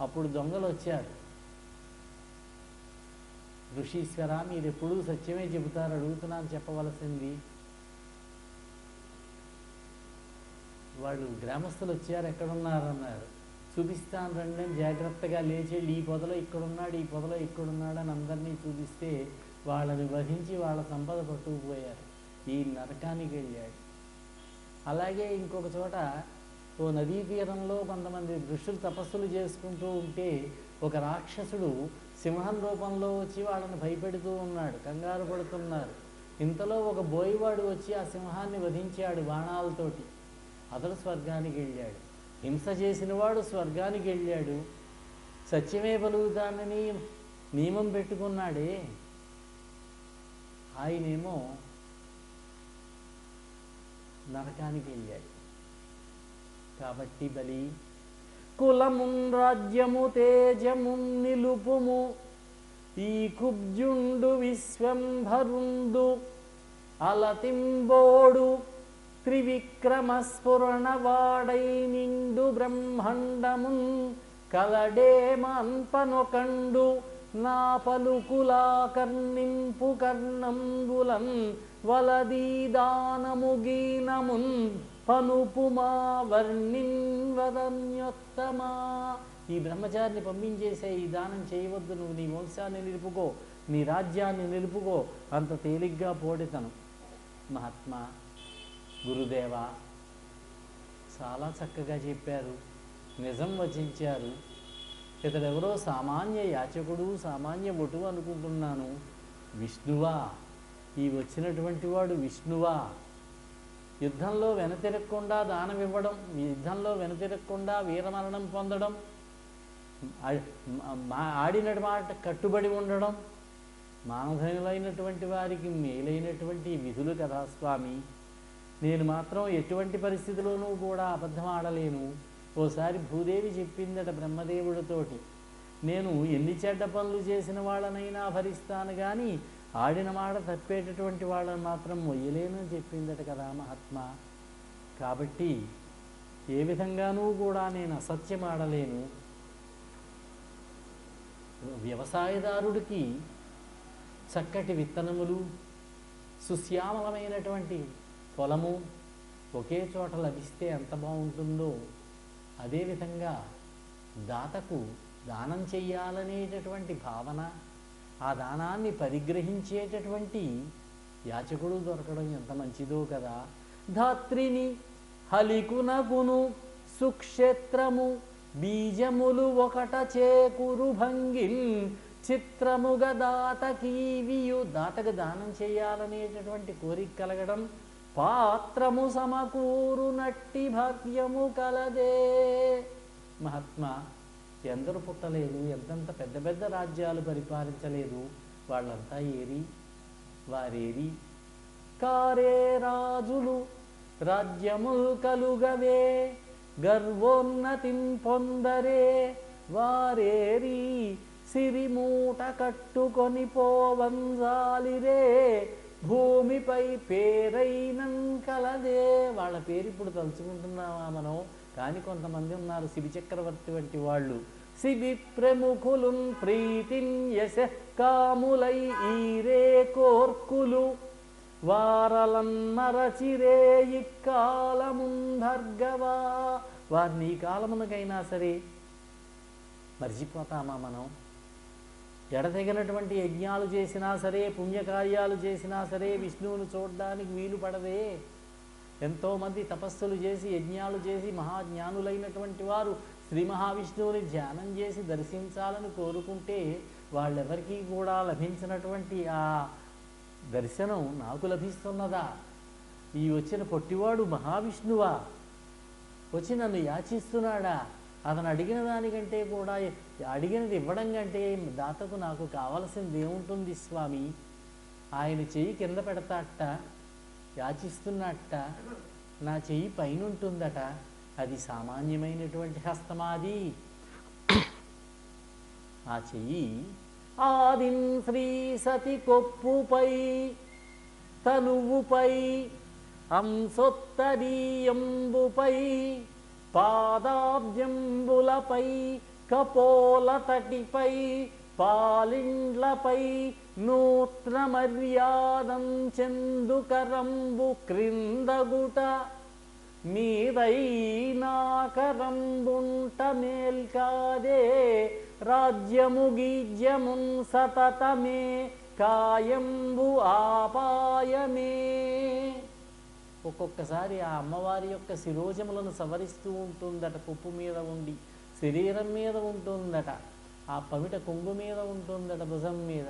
అప్పుడు దొంగలు వచ్చారు. ఋషీశ్వర, మీరు ఎప్పుడూ సత్యమే చెబుతారు, అడుగుతున్నాను చెప్పవలసింది. వాళ్ళు గ్రామస్తులు వచ్చారు, ఎక్కడున్నారన్నారు. చూపిస్తాను రండి అని జాగ్రత్తగా లేచి ఈ పొదలో ఇక్కడున్నాడు, ఈ పొదలో ఇక్కడున్నాడు అని అందరినీ చూపిస్తే వాళ్ళని వధించి వాళ్ళ సంపద పట్టుకుపోయారు. ఈ నరకానికి వెళ్ళాడు. అలాగే ఇంకొక చోట ఓ నదీ తీరంలో కొంతమంది ఋషులు తపస్సులు చేసుకుంటూ ఉంటే ఒక రాక్షసుడు సింహం రూపంలో వచ్చి వాళ్ళని భయపెడుతూ ఉన్నాడు, కంగారు పడుతున్నారు. ఇంతలో ఒక బోయివాడు వచ్చి ఆ సింహాన్ని వధించాడు బాణాలతోటి. అతడు స్వర్గానికి వెళ్ళాడు. హింస చేసినవాడు స్వర్గానికి వెళ్ళాడు. సత్యమే పలుకుతానని నియమం పెట్టుకున్నాడే, ఆయనేమో నరకానికి వెళ్ళాడు. కాబట్టి బలి కులమున్ రాజ్యము తేజమున్ నిలుపుము, ఈ కుబ్జుండు విశ్వంభరుండు అలతింబోడు త్రివిక్రమ స్ఫురణవాడై నిండు బ్రహ్మాండమున్ కలడే మాన్పనొకండు నా పలుకులా కర్ణింపు కర్ణంబులన్ వలదీదానము గీనమున్ పనుపుమా వర్ణిన్వదన్యోత్తమా. ఈ బ్రహ్మచారిని పంపించేసే, ఈ దానం చేయవద్దు, నువ్వు నీ వంశాన్ని నిలుపుకో, నీ రాజ్యాన్ని నిలుపుకో, అంత తేలిగ్గా పోడితను. మహాత్మా గురుదేవ చాలా చక్కగా చెప్పారు, నిజం వచించారు. ఇతడెవరో సామాన్య యాచకుడు, సామాన్య భటువు అనుకుంటున్నాను. విష్ణువా? ఈ వచ్చినటువంటి వాడు విష్ణువా? యుద్ధంలో వెనతిరగకుండా దానం ఇవ్వడం, యుద్ధంలో వెనతిరగకుండా వీరమరణం పొందడం, ఆడిన మాట కట్టుబడి ఉండడం, మానధనులైనటువంటి వారికి మేలైనటువంటి విధులు కదా స్వామి. నేను మాత్రం ఎటువంటి పరిస్థితిలోనూ కూడా అబద్ధం ఆడలేను. ఓసారి భూదేవి చెప్పిందట బ్రహ్మదేవుడితోటి, నేను ఎన్ని చెడ్డ పనులు చేసిన వాళ్ళనైనా భరిస్తాను కానీ ఆడిన మాట తప్పేటటువంటి వాళ్ళని మాత్రం మొయ్యలేను అని చెప్పిందట కదా మహాత్మా. కాబట్టి ఏ విధంగానూ కూడా నేను అసత్యం ఆడలేను. వ్యవసాయదారుడికి చక్కటి విత్తనములు, సుశ్యామలమైనటువంటి పొలము ఒకే చోట లభిస్తే ఎంత బాగుంటుందో, అదేవిధంగా దాతకు దానం చెయ్యాలనేటటువంటి భావన, ఆ దానాన్ని పరిగ్రహించేటటువంటి యాచకుడు దొరకడం ఎంత మంచిదో కదా. ధాత్రిని హలికునకును సుక్షేత్రము బీజములు ఒకట చేకూరు భంగిల్ చిత్రముగా దాతకీవియు. దాతకు దానం చేయాలనేటటువంటి కోరిక కలగడం, పాత్రము సమకూరు నట్టి భాగ్యము కలదే. మహాత్మా ఎందరు పుట్టలేదు, ఎంతంత పెద్ద పెద్ద రాజ్యాలు పరిపాలించలేదు, వాళ్ళంతా ఏరి వారేరి. కారే రాజులు రాజ్యముల్ కలుగవే గర్వోన్నతిం పొందరే వారేరి సిరిమూట కట్టుకొని పోవంజాలిరే భూమిపై పేరైనం కలదే. వాళ్ళ పేరు ఇప్పుడు తలుచుకుంటున్నామా మనం? కానీ కొంతమంది ఉన్నారు శిబి చక్రవర్తి వంటి వాళ్ళు. శిబి ప్రముఖులున్ ప్రీతిన్ యశ కాములై ఈరే కోర్కులు వారలన్నరచిరే ఇక్కాలముంధర్గవా. వారిని ఈ కాలమునకైనా సరే మర్చిపోతామా మనం? ఎడతెగినటువంటి యజ్ఞాలు చేసినా సరే, పుణ్యకార్యాలు చేసినా సరే విష్ణువును చూడడానికి వీలు పడదే. ఎంతోమంది తపస్సులు చేసి యజ్ఞాలు చేసి మహాజ్ఞానులైనటువంటి వారు శ్రీ మహావిష్ణువుని ధ్యానం చేసి దర్శించాలని కోరుకుంటే వాళ్ళెవరికీ కూడా లభించినటువంటి ఆ దర్శనం నాకు లభిస్తున్నదా? ఈ వచ్చిన పొట్టివాడు మహావిష్ణువా? వచ్చి నన్ను యాచిస్తున్నాడా? అతను అడిగిన దానికంటే కూడా అడిగినది ఇవ్వడం కంటే దాతకు నాకు కావలసింది ఏముంటుంది స్వామి? ఆయన చెయ్యి కింద పెడతాట, యాచిస్తున్నట్ట, నా చెయ్యి పైన ఉంటుందట. అది సామాన్యమైనటువంటి హస్తమాది. ఆ చెయ్యి ఆదిన్ శ్రీ సతి కొప్పుపై తనువుపై అంసొత్తరీయంబుపై పాదాబ్జంబులపై కపోల తటిపై పాలిండ్లపై నూత్న మర్యాదం చెందుకరంబు క్రిందగుట మీరైనాకరంబుంట మేల్కాదే రాజ్యము గీజ్యమున్ సతతమే కాయంబు ఆపాయమే. ఒక్కొక్కసారి ఆ అమ్మవారి యొక్క శిరోజములను సవరిస్తూ ఉంటుందట, కొప్పు మీద ఉండి శరీరం మీద ఉంటుందట, ఆ పమిట కొంగు మీద ఉంటుందట, భుజం మీద,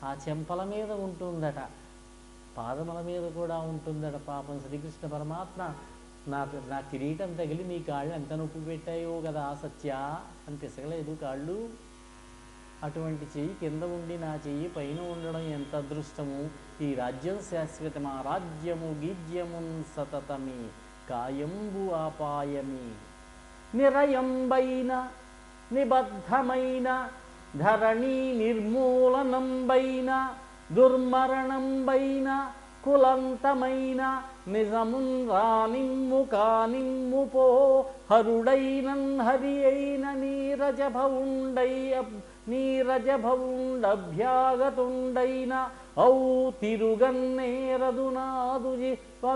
ఆ చెంపల మీద ఉంటుందట, పాదముల మీద కూడా ఉంటుందట. పాపం శ్రీకృష్ణ పరమాత్మ నా కిరీటం తగిలి నీ కాళ్ళు ఎంత నొప్పి పెట్టాయో కదా సత్య అని పిసగలేదు కాళ్ళు. అటువంటి చెయ్యి కింద ఉండి నా చెయ్యి పైన ఉండడం ఎంత అదృష్టము. ఈ రాజ్యం శాశ్వతమా రాజ్యము గీజ్యమున్ సతతమి కాయంబు ఆపాయమి. నిరయంబైన నిబద్ధమైన ధరణి నిర్మూలనంబైన దుర్మరణంబైన కులంతమైన నిజమున్ రానిమ్ము కానిమ్ము పో హరుడైనన్ హరి అయిన నీరజభవుండభ్యాగతుండైన ఔ తిరుగన్నేరదునాదు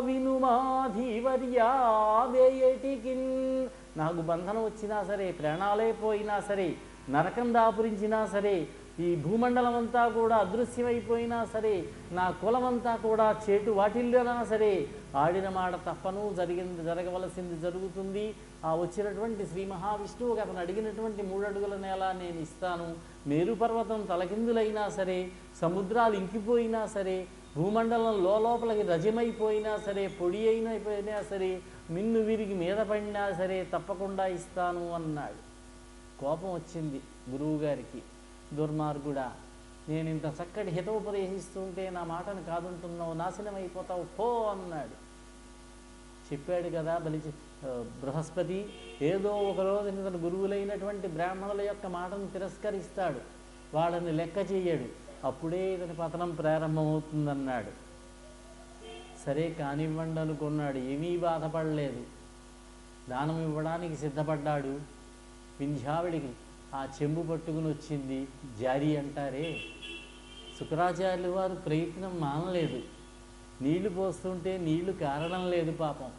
వినుమాధివర్యావేయటికిన్. నాకు బంధనం వచ్చినా సరే, ప్రాణాలే పోయినా సరే, నరకం దాపురించినా సరే, ఈ భూమండలం అంతా కూడా అదృశ్యమైపోయినా సరే, నా కులమంతా కూడా చేటు వాటిల్లినా సరే, ఆడిన మాట తప్పను, జరగవలసింది జరుగుతుంది. ఆ వచ్చినటువంటి శ్రీ మహావిష్ణువుకి అతను అడిగినటువంటి 3 అడుగుల నేల నేను ఇస్తాను. మేరు పర్వతం తలకిందులైనా సరే, సముద్రాలు ఇంకిపోయినా సరే, భూమండలం లోపలికి రజమైపోయినా సరే, పొడి అయిపోయినా సరే, మిన్ను విరిగి మీద పడినా సరే తప్పకుండా ఇస్తాను అన్నాడు. కోపం వచ్చింది గురువుగారికి. దుర్మార్గుడా, నేను ఇంత చక్కటి హితోపదేశిస్తుంటే నా మాటను కాదంటున్నావు, నాశనం అయిపోతావు, పో అన్నాడు. చెప్పాడు కదా బృహస్పతి, ఏదో ఒకరోజు ఇతను గురువులైనటువంటి బ్రాహ్మణుల యొక్క మాటను తిరస్కరిస్తాడు, వాళ్ళని లెక్క చెయ్యడు, అప్పుడే ఇతని పతనం ప్రారంభమవుతుందన్నాడు. సరే కానివ్వండి అనుకున్నాడు, ఏమీ బాధపడలేదు. దానం ఇవ్వడానికి సిద్ధపడ్డాడు. వింధ్యావిడికి ఆ చెంబు పట్టుకుని వచ్చింది. జారి అంటారే, శుక్రాచార్యులు వారు ప్రయత్నం మానలేదు. నీళ్లు పోస్తుంటే నీళ్లు కారడం లేదు పాపం.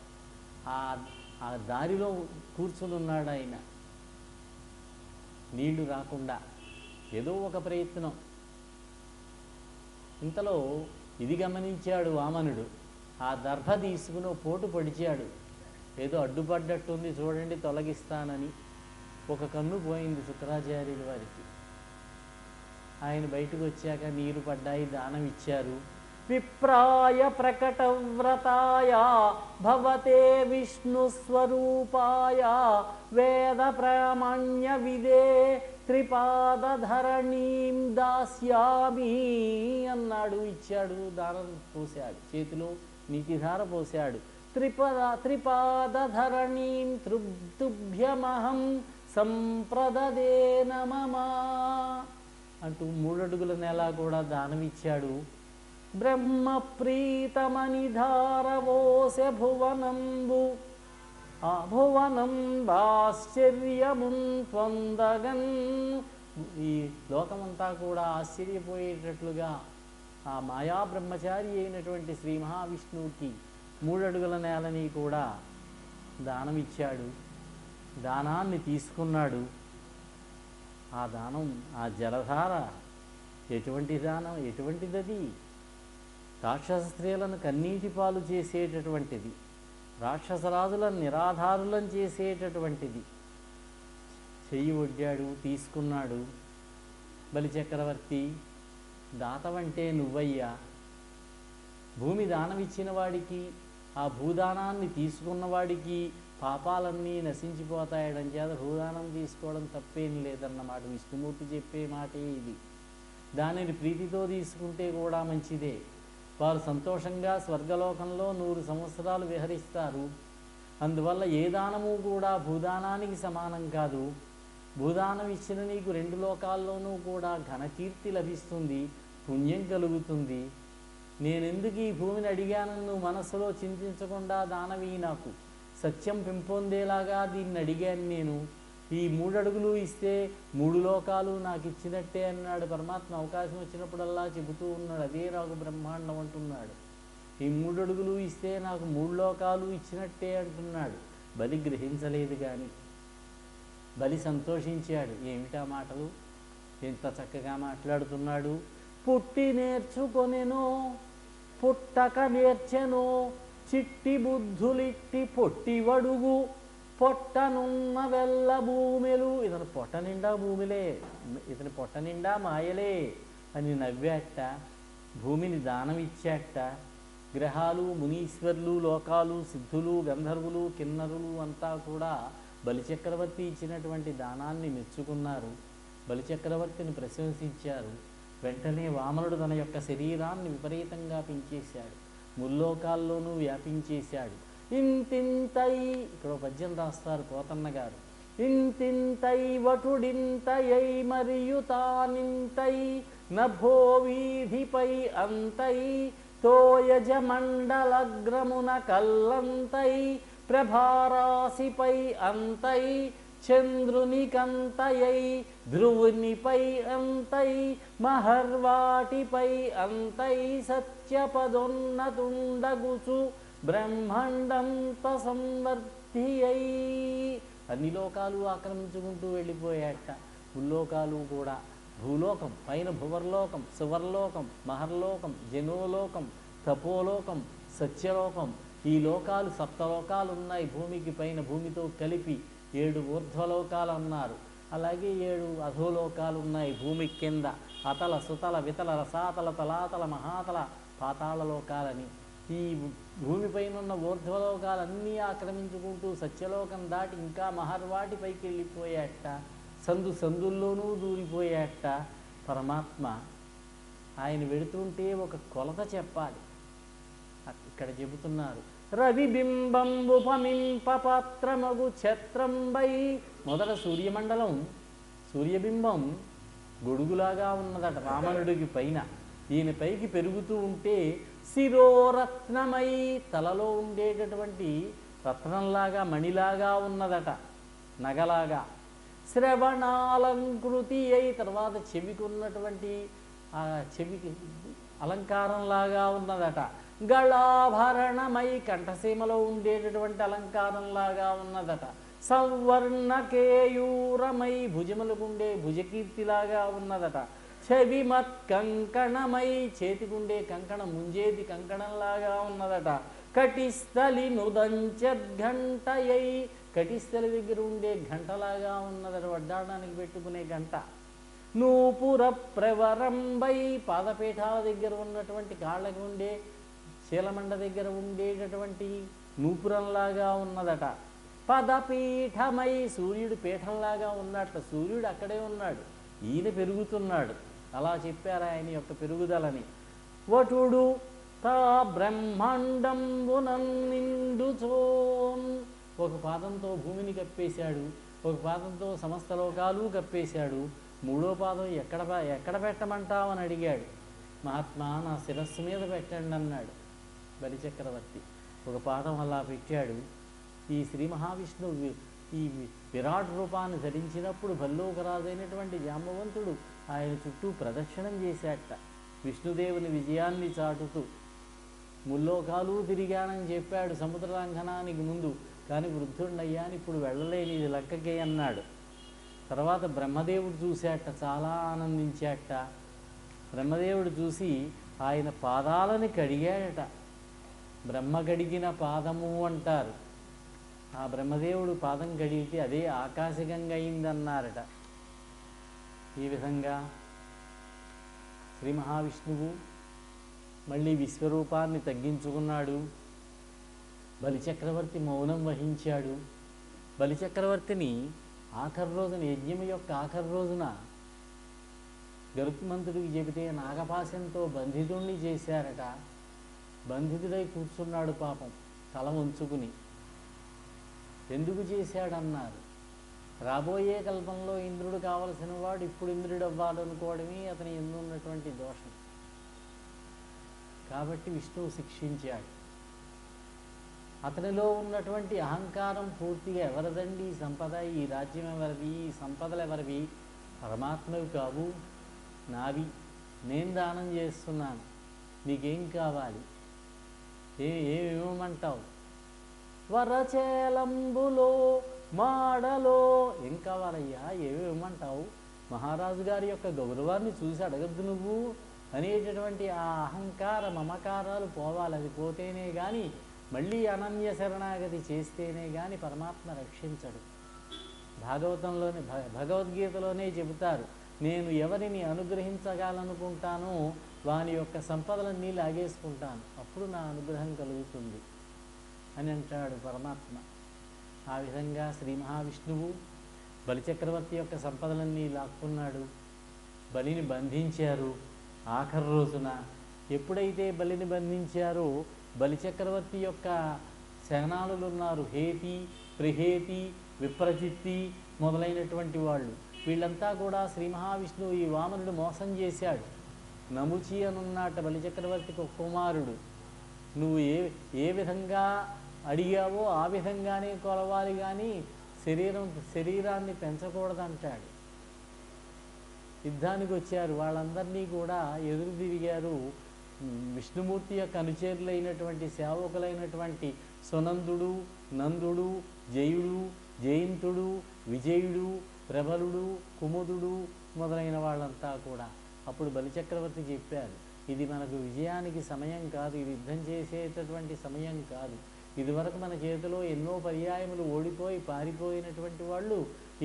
ఆ దారిలో కూర్చుని ఉన్నాడు ఆయన, నీళ్లు రాకుండా. ఏదో ఒక ప్రయత్నం. ఇంతలో ఇది గమనించాడు వామనుడు. ఆ దర్భ తీసుకుని పోటు పొడిచాడు. ఏదో అడ్డుపడ్డట్టుంది చూడండి తొలగిస్తానని. ఒక కన్ను పోయింది శుక్రాచార్యుల వారికి. ఆయన బయటకు వచ్చాక నీరు పడ్డాయి, దానం ఇచ్చారు. విప్రాయ ప్రకటవ్రతాయ భవతే విష్ణుస్వరూపాయ వేద ప్రామాణ్య విదే త్రిపాదధరణీం దాస్యామి అన్నాడు. ఇచ్చాడు, దానం పోశాడు, చేతిలో నీటిధార పోశాడు. త్రిపాదధరణీం తుభ్యమహం సంప్రదదే నమమా అంటూ 3 అడుగుల నేల కూడా దానమిచ్చాడు. బ్రహ్మ ప్రీతమని ధారవోసె భువనంబు ఆ భువనం ఆశ్చర్యమున్ పొందగన్. ఈ లోకమంతా కూడా ఆశ్చర్యపోయేటట్లుగా ఆ మాయా బ్రహ్మచారి అయినటువంటి శ్రీ మహావిష్ణువుకి 3 అడుగుల నేలని కూడా దానమిచ్చాడు. దానాన్ని తీసుకున్నాడు. ఆ దానం, ఆ జలధార ఎటువంటి దానం, ఎటువంటిదది? రాక్షస స్త్రీలను కన్నీటి పాలు చేసేటటువంటిది, రాక్షసరాజులను నిరాధారులను చేసేటటువంటిది. చెయ్యి ఒడ్డాడు, తీసుకున్నాడు. బలిచక్రవర్తి, దాతవంటే నువ్వయ్యా. భూమి దానమిచ్చిన వాడికి, ఆ భూదానాన్ని తీసుకున్నవాడికి పాపాలన్నీ నశించిపోతాయడం చేత భూదానం తీసుకోవడం తప్పేం లేదన్నమాట. విష్ణుమూర్తి చెప్పే మాటే ఇది. దానిని ప్రీతితో తీసుకుంటే కూడా మంచిదే. వారు సంతోషంగా స్వర్గలోకంలో 100 సంవత్సరాలు విహరిస్తారు. అందువల్ల ఏ దానము కూడా భూదానానికి సమానం కాదు. భూదానం ఇచ్చిన నీకు 2 లోకాల్లోనూ కూడా ఘనకీర్తి లభిస్తుంది, పుణ్యం కలుగుతుంది. నేనెందుకు ఈ భూమిని అడిగానని నువ్వు మనసులో చింతించకుండా దానవి, నాకు సత్యం పెంపొందేలాగా దీన్ని అడిగాను నేను. ఈ 3 అడుగులు ఇస్తే 3 లోకాలు నాకు ఇచ్చినట్టే అన్నాడు పరమాత్మ. అవకాశం వచ్చినప్పుడల్లా చెబుతూ ఉన్నాడు, అదే నాకు బ్రహ్మాండం అంటున్నాడు. ఈ 3 అడుగులు ఇస్తే నాకు 3 లోకాలు ఇచ్చినట్టే అంటున్నాడు. బలి గ్రహించలేదు కానీ బలి సంతోషించాడు. ఏమిటా మాటలు, ఎంత చక్కగా మాట్లాడుతున్నాడు. పుట్టి నేర్చుకొనెను పుట్టక నేర్చెను, చిట్టి బుద్ధులిట్టి పొట్టివడుగు, పొట్టనున్న వెల్ల భూమిలు. ఇతను పొట్ట నిండా భూమిలే, ఇతని పొట్ట నిండా మాయలే అని నవ్వాట. భూమిని దానం ఇచ్చాట. గ్రహాలు, మునీశ్వర్లు, లోకాలు, సిద్ధులు, గంధర్వులు, కిన్నరులు అంతా కూడా బలిచక్రవర్తి ఇచ్చినటువంటి దానాన్ని మెచ్చుకున్నారు. బలిచక్రవర్తిని ప్రశంసించారు. వెంటనే వామనుడు తన యొక్క శరీరాన్ని విపరీతంగా పెంచేశాడు, ముల్లోకాల్లోనూ వ్యాపించేశాడు. ఇంతింతై, ఇక్కడ పద్యం రాస్తారు పోతన్న గారు. ఇంతింతై వటుడింతయై మరియు తానింతై, నభో వీధిపై అంతై, తోయజమండలగ్రమున కల్లంతై, ప్రభారాశిపై అంతై, చంద్రునికంతయై, ధ్రువునిపై అంతై, మహర్వాటిపై అంతై, సత్యపదోన్నతుండగుచు బ్రహ్మాండంత సంవర్ధియై. అన్ని లోకాలు ఆక్రమించుకుంటూ వెళ్ళిపోయాట. ముల్లోకాలు కూడా, భూలోకం పైన భువర్లోకం, సువర్లోకం, మహర్లోకం, జనోలోకం, తపోలోకం, సత్యలోకం, ఈ లోకాలు 7 లోకాలు ఉన్నాయి. భూమికి పైన, భూమితో కలిపి 7 ఊర్ధ్వలోకాలు అన్నారు. అలాగే 7 అధోలోకాలు ఉన్నాయి భూమి కింద. అతల, సుతల, వితల, రసాతల, తలాతల, మహాతల, పాతాళ లోకాలని. ఈ భూమిపైన ఉన్న ఊర్ధ్వలోకాలన్నీ ఆక్రమించుకుంటూ సత్యలోకం దాటి ఇంకా మహర్వాటి పైకి వెళ్ళిపోయాట. సందుల్లోనూ దూరిపోయాట. పరమాత్మ ఆయన వెడుతుంటే ఒక కొలత చెప్పాలి. ఇక్కడ చెబుతున్నారు, రవిబింబంబుపమింప పాత్రమగు ఛత్రంబై. మొదట సూర్యమండలం, సూర్యబింబం గొడుగులాగా ఉన్నదట వామనుడికి పైన. ఈయన పైకి పెరుగుతూ ఉంటే శిరోరత్నమై, తలలో ఉండేటటువంటి రత్నంలాగా, మణిలాగా ఉన్నదట, నగలాగా. శ్రవణాలంకృతి అయి, తర్వాత చెవికి ఉన్నటువంటి ఆ చెవికి అలంకారంలాగా ఉన్నదట. గళాభరణమై, కంఠసీమలో ఉండేటటువంటి అలంకారంలాగా ఉన్నదట. సంవర్ణకేయూరమై, భుజములకుండే భుజకీర్తిలాగా ఉన్నదట. చెవిమత్ కంకణమై, చేతికుండే కంకణం, ముంజేది కంకణంలాగా ఉన్నదట. కటిస్థలి నుదంచర్ఘంటయై, కటిస్థలి దగ్గర ఉండే గంటలాగా ఉన్నదట, వడ్డాడానికి పెట్టుకునే గంట. నూపుర ప్రవరంబై, పాదపీఠాల దగ్గర ఉన్నటువంటి కాళ్ళకి ఉండే, శీలమండ దగ్గర ఉండేటటువంటి నూపురంలాగా ఉన్నదట. పదపీఠమై, సూర్యుడు పీఠంలాగా ఉన్నట్టు, సూర్యుడు అక్కడే ఉన్నాడు, ఈయన పెరుగుతున్నాడు. అలా చెప్పారు ఆయన యొక్క పెరుగుదలని. వటుడు తా బ్రహ్మాండంబునం నిండుచోన్, ఒక పాదంతో భూమిని కప్పేశాడు, ఒక పాదంతో సమస్త లోకాలు కప్పేశాడు. 3వ పాదం ఎక్కడ పెట్టమంటావని అడిగాడు. మహాత్మా, నా శిరస్సు మీద పెట్టండి అన్నాడు బలిచక్రవర్తి. ఒక పాదం అలా పెట్టాడు. ఈ శ్రీ మహావిష్ణువు ఈ విరాట్ రూపాన్ని ధరించినప్పుడు భల్లోకరాజైనటువంటి జాంబవంతుడు ఆయన చుట్టూ ప్రదక్షిణం చేశాట, విష్ణుదేవుని విజయాన్ని చాటుతూ. ముల్లోకాలు తిరిగానని చెప్పాడు సముద్ర లంఘనానికి ముందు, కానీ వృద్ధుడినయ్యాని ఇప్పుడు వెళ్ళలేని, ఇది లక్కకే అన్నాడు. తర్వాత బ్రహ్మదేవుడు చూశాట, చాలా ఆనందించాట. బ్రహ్మదేవుడు చూసి ఆయన పాదాలని కడిగాడట. బ్రహ్మ కడిగిన పాదము అంటారు. ఆ బ్రహ్మదేవుడు పాదం కడిగితే అదే ఆకాశగంగా అయిందన్నారట. ఈ విధంగా శ్రీ మహావిష్ణువు మళ్ళీ విశ్వరూపాన్ని తగ్గించుకున్నాడు. బలిచక్రవర్తి మౌనం వహించాడు. బలిచక్రవర్తిని ఆఖరి రోజున, యజ్ఞం యొక్క ఆఖరి రోజున గరుత్మంతుడికి చెబితే నాగపాశంతో బంధితుణ్ణి చేశారట. బంధితుడై కూర్చున్నాడు పాపం, తల వంచుకుని. ఎందుకు చేశాడన్నారు. రాబోయే కల్పంలో ఇంద్రుడు కావలసిన వాడు ఇప్పుడు ఇంద్రుడు అవ్వాలనుకోవడమే అతని ఎందు ఉన్నటువంటి దోషం. కాబట్టి విష్ణువు శిక్షించాడు. అతనిలో ఉన్నటువంటి అహంకారం పూర్తిగా ఎవరిదండి ఈ సంపద, ఈ రాజ్యం ఎవరిది, ఈ సంపదలు ఎవరివి, పరమాత్మవి కావు, నావి, నేను దానం చేస్తున్నాను, నీకేం కావాలి, ఏమివ్వమంటావు, వరచేలంబులో మాడలో ఏం కావాలయ్యా, ఏమివ్వమంటావు, మహారాజు గారి యొక్క గౌరవాన్ని చూసి అడగద్దు నువ్వు అనేటటువంటి ఆ అహంకార మమకారాలు పోవాలి. అది పోతేనే కానీ, మళ్ళీ అనన్య శరణాగతి చేస్తేనే కానీ పరమాత్మ రక్షించడు. భాగవతంలోనే భగవద్గీతలోనే చెబుతారు, నేను ఎవరిని అనుగ్రహించగలనుకుంటానో వాని యొక్క సంపదలన్నీ లాగేసుకుంటాను, అప్పుడు నా అనుగ్రహం కలుగుతుంది అని అంటాడు పరమాత్మ. ఆ విధంగా శ్రీ మహావిష్ణువు బలిచక్రవర్తి యొక్క సంపదలన్నీ లాక్కున్నాడు. బలిని బంధించారు. ఆఖరి రోజున ఎప్పుడైతే బలిని బంధించారో బలిచక్రవర్తి యొక్క సేనానులు ఉన్నారు, హేతి, ప్రిహేతి, విప్రచిత్తి మొదలైనటువంటి వాళ్ళు. వీళ్ళంతా కూడా శ్రీ మహావిష్ణువు ఈ వామనుడు మోసం చేశాడు. నముచి అనున్నట బలిచక్రవర్తికి ఒక కుమారుడు, నువ్వు ఏ విధంగా అడిగావో ఆ విధంగానే కొలవాలి కానీ శరీరాన్ని పెంచకూడదంటాడు. యుద్ధానికి వచ్చారు, వాళ్ళందరినీ కూడా ఎదురు తిరిగారు. విష్ణుమూర్తి యొక్క అనుచరులైనటువంటి సేవకులైనటువంటి సునందుడు, నందుడు, జయుడు, జయంతుడు, విజయుడు, ప్రబలుడు, కుముదుడు మొదలైన వాళ్ళంతా కూడా. అప్పుడు బలిచక్రవర్తి చెప్పారు, ఇది మనకు విజయానికి సమయం కాదు, ఇది యుద్ధం చేసేటటువంటి సమయం కాదు. ఇదివరకు మన చేతిలో ఎన్నో పర్యాయములు ఓడిపోయి పారిపోయినటువంటి వాళ్ళు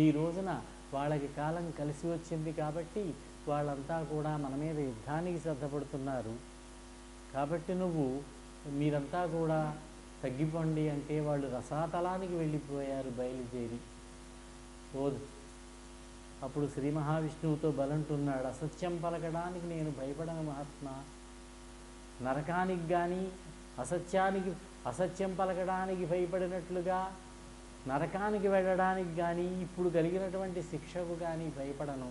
ఈ రోజున వాళ్ళకి కాలం కలిసి వచ్చింది కాబట్టి వాళ్ళంతా కూడా మన మీద యుద్ధానికి సిద్ధపడుతున్నారు. కాబట్టి మీరంతా కూడా తగ్గిపోండి అంటే వాళ్ళు రసాతలానికి వెళ్ళిపోయారు బయలుదేరి. ఓదు అప్పుడు శ్రీ మహావిష్ణువుతో బలంటున్నాడు, అసత్యం పలకడానికి నేను భయపడను మహాత్మా. నరకానికి కానీ అసత్యం పలకడానికి భయపడినట్లుగా నరకానికి వెళ్ళడానికి కానీ ఇప్పుడు కలిగినటువంటి శిక్షకు కానీ భయపడను.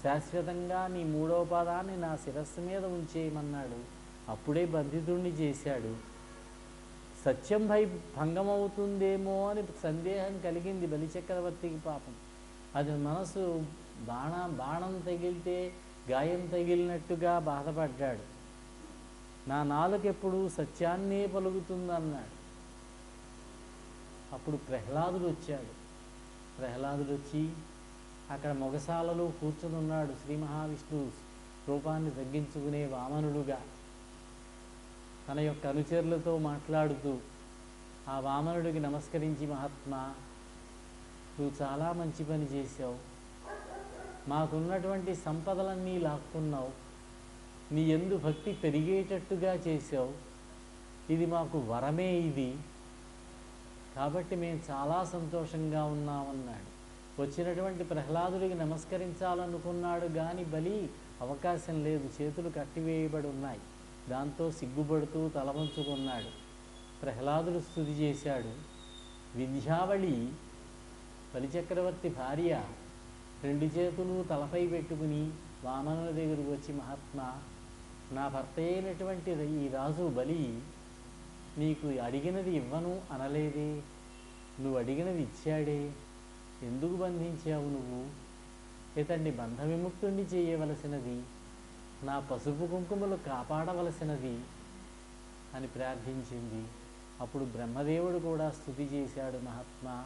శాశ్వతంగా నీ మూడో పాదాన్ని నా శిరస్సు మీద ఉంచేయమన్నాడు. అప్పుడే బంధితుణ్ణి చేశాడు. సత్యం భంగమవుతుందేమో అని సందేహం కలిగింది బలిచక్రవర్తికి. పాపం అది మనసు బాణం తగిలితే గాయం తగిలినట్టుగా బాధపడ్డాడు. నా నాలుకెప్పుడు సత్యాన్నే పలుకుతుందన్నాడు. అప్పుడు ప్రహ్లాదుడు వచ్చాడు. ప్రహ్లాదుడు వచ్చి అక్కడ మొగసాలలో కూర్చుని ఉన్నాడు. శ్రీ మహావిష్ణువు రూపాన్ని తగ్గించుకునే వామనుడుగా తన యొక్క అనుచరులతో మాట్లాడుతూ ఆ వామనుడికి నమస్కరించి, మహాత్మా, నువ్వు చాలా మంచి పని చేశావు, మాకున్నటువంటి సంపదలన్నీ లాక్కున్నావు, నీ యందు భక్తి పెరిగేటట్టుగా చేశావు, ఇది మాకు వరమే, ఇది కాబట్టి మేము చాలా సంతోషంగా ఉన్నామన్నాడు. వచ్చినటువంటి ప్రహ్లాదుడికి నమస్కరించాలనుకున్నాడు కానీ బలి అవకాశం లేదు, చేతులు కట్టివేయబడి ఉన్నాయి. దాంతో సిగ్గుపడుతూ తలవంచుకున్నాడు. ప్రహ్లాదుడు స్తుతి చేశాడు. వింధ్యావళి బలిచక్రవర్తి భార్య 2 చేతులు తలపై పెట్టుకుని వామనుల దగ్గరకు వచ్చి, మహాత్మా, నా భర్త అయినటువంటి ఈ రాజు బలి నీకు అడిగినది ఇవ్వను అనలేదే, నువ్వు అడిగినది ఇచ్చాడే, ఎందుకు బంధించావు నువ్వు? ఇతన్ని బంధ విముక్తుణ్ణి చేయవలసినది, నా పసుపు కుంకుమలు కాపాడవలసినది అని ప్రార్థించింది. అప్పుడు బ్రహ్మదేవుడు కూడా స్తుతి చేశాడు, మహాత్మా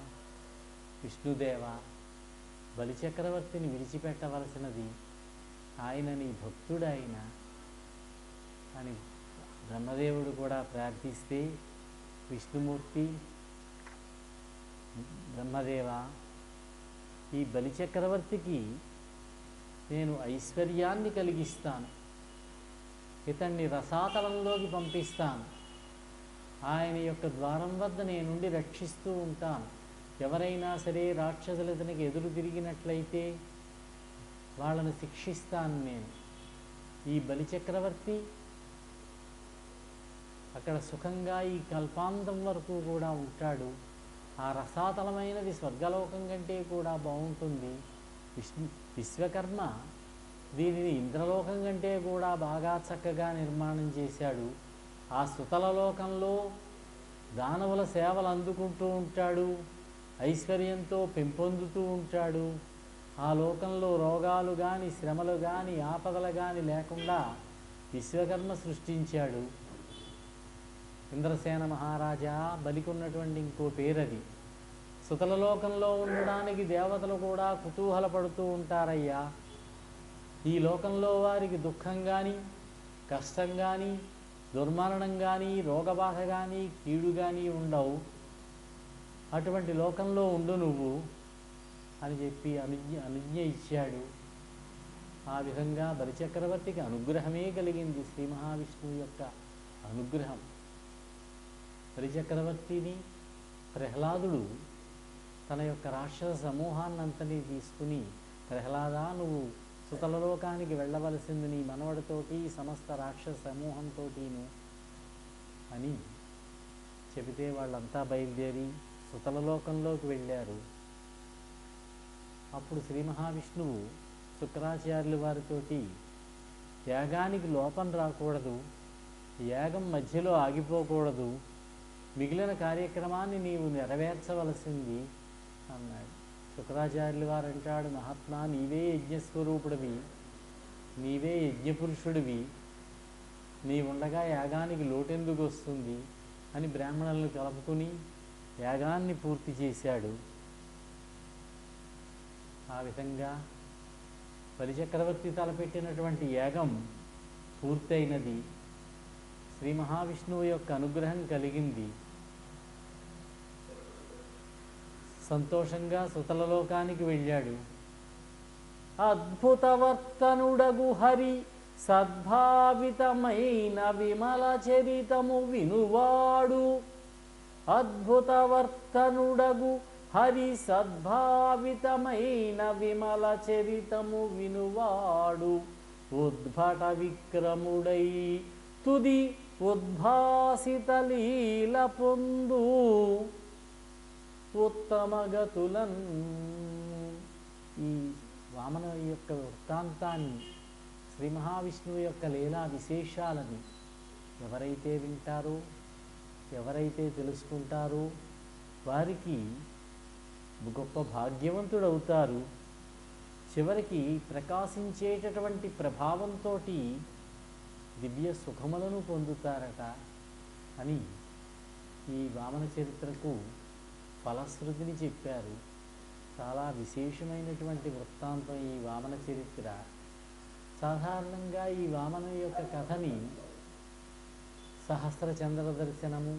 విష్ణుదేవ, బలిచక్రవర్తిని విడిచిపెట్టవలసినది, ఆయన నీ భక్తుడాయన అని బ్రహ్మదేవుడు కూడా ప్రార్థిస్తే, విష్ణుమూర్తి, బ్రహ్మదేవ, ఈ బలిచక్రవర్తికి నేను ఐశ్వర్యాన్ని కలిగిస్తాను, ఇతన్ని రసాతలంలోకి పంపిస్తాను, ఆయన యొక్క ద్వారం వద్ద నేనుండి రక్షిస్తూ ఉంటాను. ఎవరైనా సరే రాక్షసులు ఇతనికి ఎదురు తిరిగినట్లయితే వాళ్ళను శిక్షిస్తాను నేను. ఈ బలిచక్రవర్తి అక్కడ సుఖంగా ఈ కల్పాంతం వరకు కూడా ఉంటాడు. ఆ రసాతలమైనది స్వర్గలోకం కంటే కూడా బాగుంటుంది. విశ్వకర్మ దీనిని ఇంద్రలోకం కంటే కూడా బాగా చక్కగా నిర్మాణం చేశాడు. ఆ సుతల లోకంలో దానవుల సేవలు అందుకుంటూ ఉంటాడు, ఐశ్వర్యంతో పెంపొందుతూ ఉంటాడు. ఆ లోకంలో రోగాలు కానీ, శ్రమలు కానీ, ఆపదలు కానీ లేకుండా విశ్వకర్మ సృష్టించాడు. ఇంద్రసేన మహారాజా బలికున్నటువంటి ఇంకో పేరది. సుతల లోకంలో ఉండడానికి దేవతలు కూడా కుతూహలపడుతూ ఉంటారయ్యా. ఈ లోకంలో వారికి దుఃఖం కానీ, కష్టం కానీ, దుర్మరణం కానీ, రోగబాధ కానీ, కీడు కానీ ఉండవు. అటువంటి లోకంలో ఉండు నువ్వు అని చెప్పి అనుజ్ఞ ఇచ్చాడు. ఆ విధంగా బలిచక్రవర్తికి అనుగ్రహమే కలిగింది, శ్రీ మహావిష్ణువు యొక్క అనుగ్రహం. బలిచక్రవర్తిని ప్రహ్లాదుడు తన యొక్క రాక్షస సమూహాన్నంతని తీసుకుని, ప్రహ్లాదా నువ్వు సుతలలోకానికి వెళ్ళవలసింది నీ మనవడితోటి సమస్త రాక్షస సమూహంతోటిను అని చెబితే వాళ్ళంతా బయలుదేరి సుతలలోకంలోకి వెళ్ళారు. అప్పుడు శ్రీ మహావిష్ణువు శుక్రాచార్యుల వారితోటి యాగానికి లోపం రాకూడదు, యాగం మధ్యలో ఆగిపోకూడదు, మిగిలిన కార్యక్రమాన్ని నీవు నెరవేర్చవలసింది అన్నాడు. శుక్రాచార్యుల వారు అంటాడు, మహాత్మా నీవే యజ్ఞస్వరూపుడివి, నీవే యజ్ఞపురుషుడివి, నీవుండగా యాగానికి లోటెందుకు వస్తుంది అని బ్రాహ్మణులను కలుపుకుని యాగాన్ని పూర్తి చేశాడు. ఆ విధంగా బలిచక్రవర్తి తలపెట్టినటువంటి యాగం పూర్తయినది. శ్రీ మహావిష్ణువు యొక్క అనుగ్రహం కలిగింది. సంతోషంగా సుతలలోకానికి వెళ్ళాడు. అద్భుతవర్తనుడగు హరి సద్భావితమైన విమల చరితము వినువాడు, అద్భుతవర్తనుడగు హరి సద్భావితమైన విమల చరితము వినువాడు, ఉద్భట విక్రముడై తుది ఉద్భాసిత లీల పొందు ఉత్తమగతులన్. ఈ వామన యొక్క వృత్తాంతాన్ని, శ్రీ మహావిష్ణువు యొక్క లీలా విశేషాలని ఎవరైతే వింటారో, ఎవరైతే తెలుసుకుంటారో వారికి గొప్ప భాగ్యవంతుడవుతారు. చివరికి ప్రకాశించేటటువంటి ప్రభావంతో దివ్య సుఖములను పొందుతారట అని ఈ వామన చరిత్రకు ఫలశ్రుతిని చెప్పారు. చాలా విశేషమైనటువంటి వృత్తాంతం ఈ వామన చరిత్ర. సాధారణంగా ఈ వామన యొక్క కథని సహస్ర చంద్ర దర్శనము,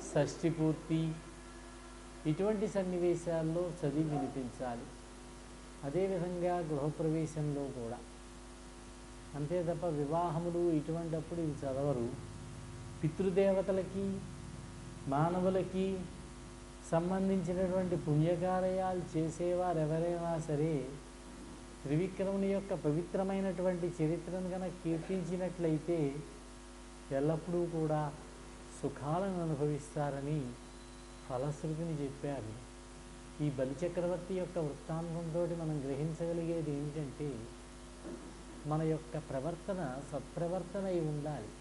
షష్ఠి పూర్తి ఇటువంటి సన్నివేశాల్లో చదివి వినిపించాలి. అదేవిధంగా గృహప్రవేశంలో కూడా. అంతే తప్ప వివాహములు ఇటువంటిప్పుడు ఇవి చదవరు. పితృదేవతలకి, మానవులకి సంబంధించినటువంటి పుణ్యకార్యాలు చేసేవారు ఎవరైనా సరే త్రివిక్రముని యొక్క పవిత్రమైనటువంటి చరిత్రను కనుక కీర్తించినట్లయితే ఎల్లప్పుడూ కూడా సుఖాలను అనుభవిస్తారని ఫలశ్రుతిని చెప్పారు. ఈ బలిచక్రవర్తి యొక్క వృత్తాంతంతో మనం గ్రహించగలిగేది ఏమిటంటే, మన యొక్క ప్రవర్తన సత్ప్రవర్తన అయి ఉండాలి.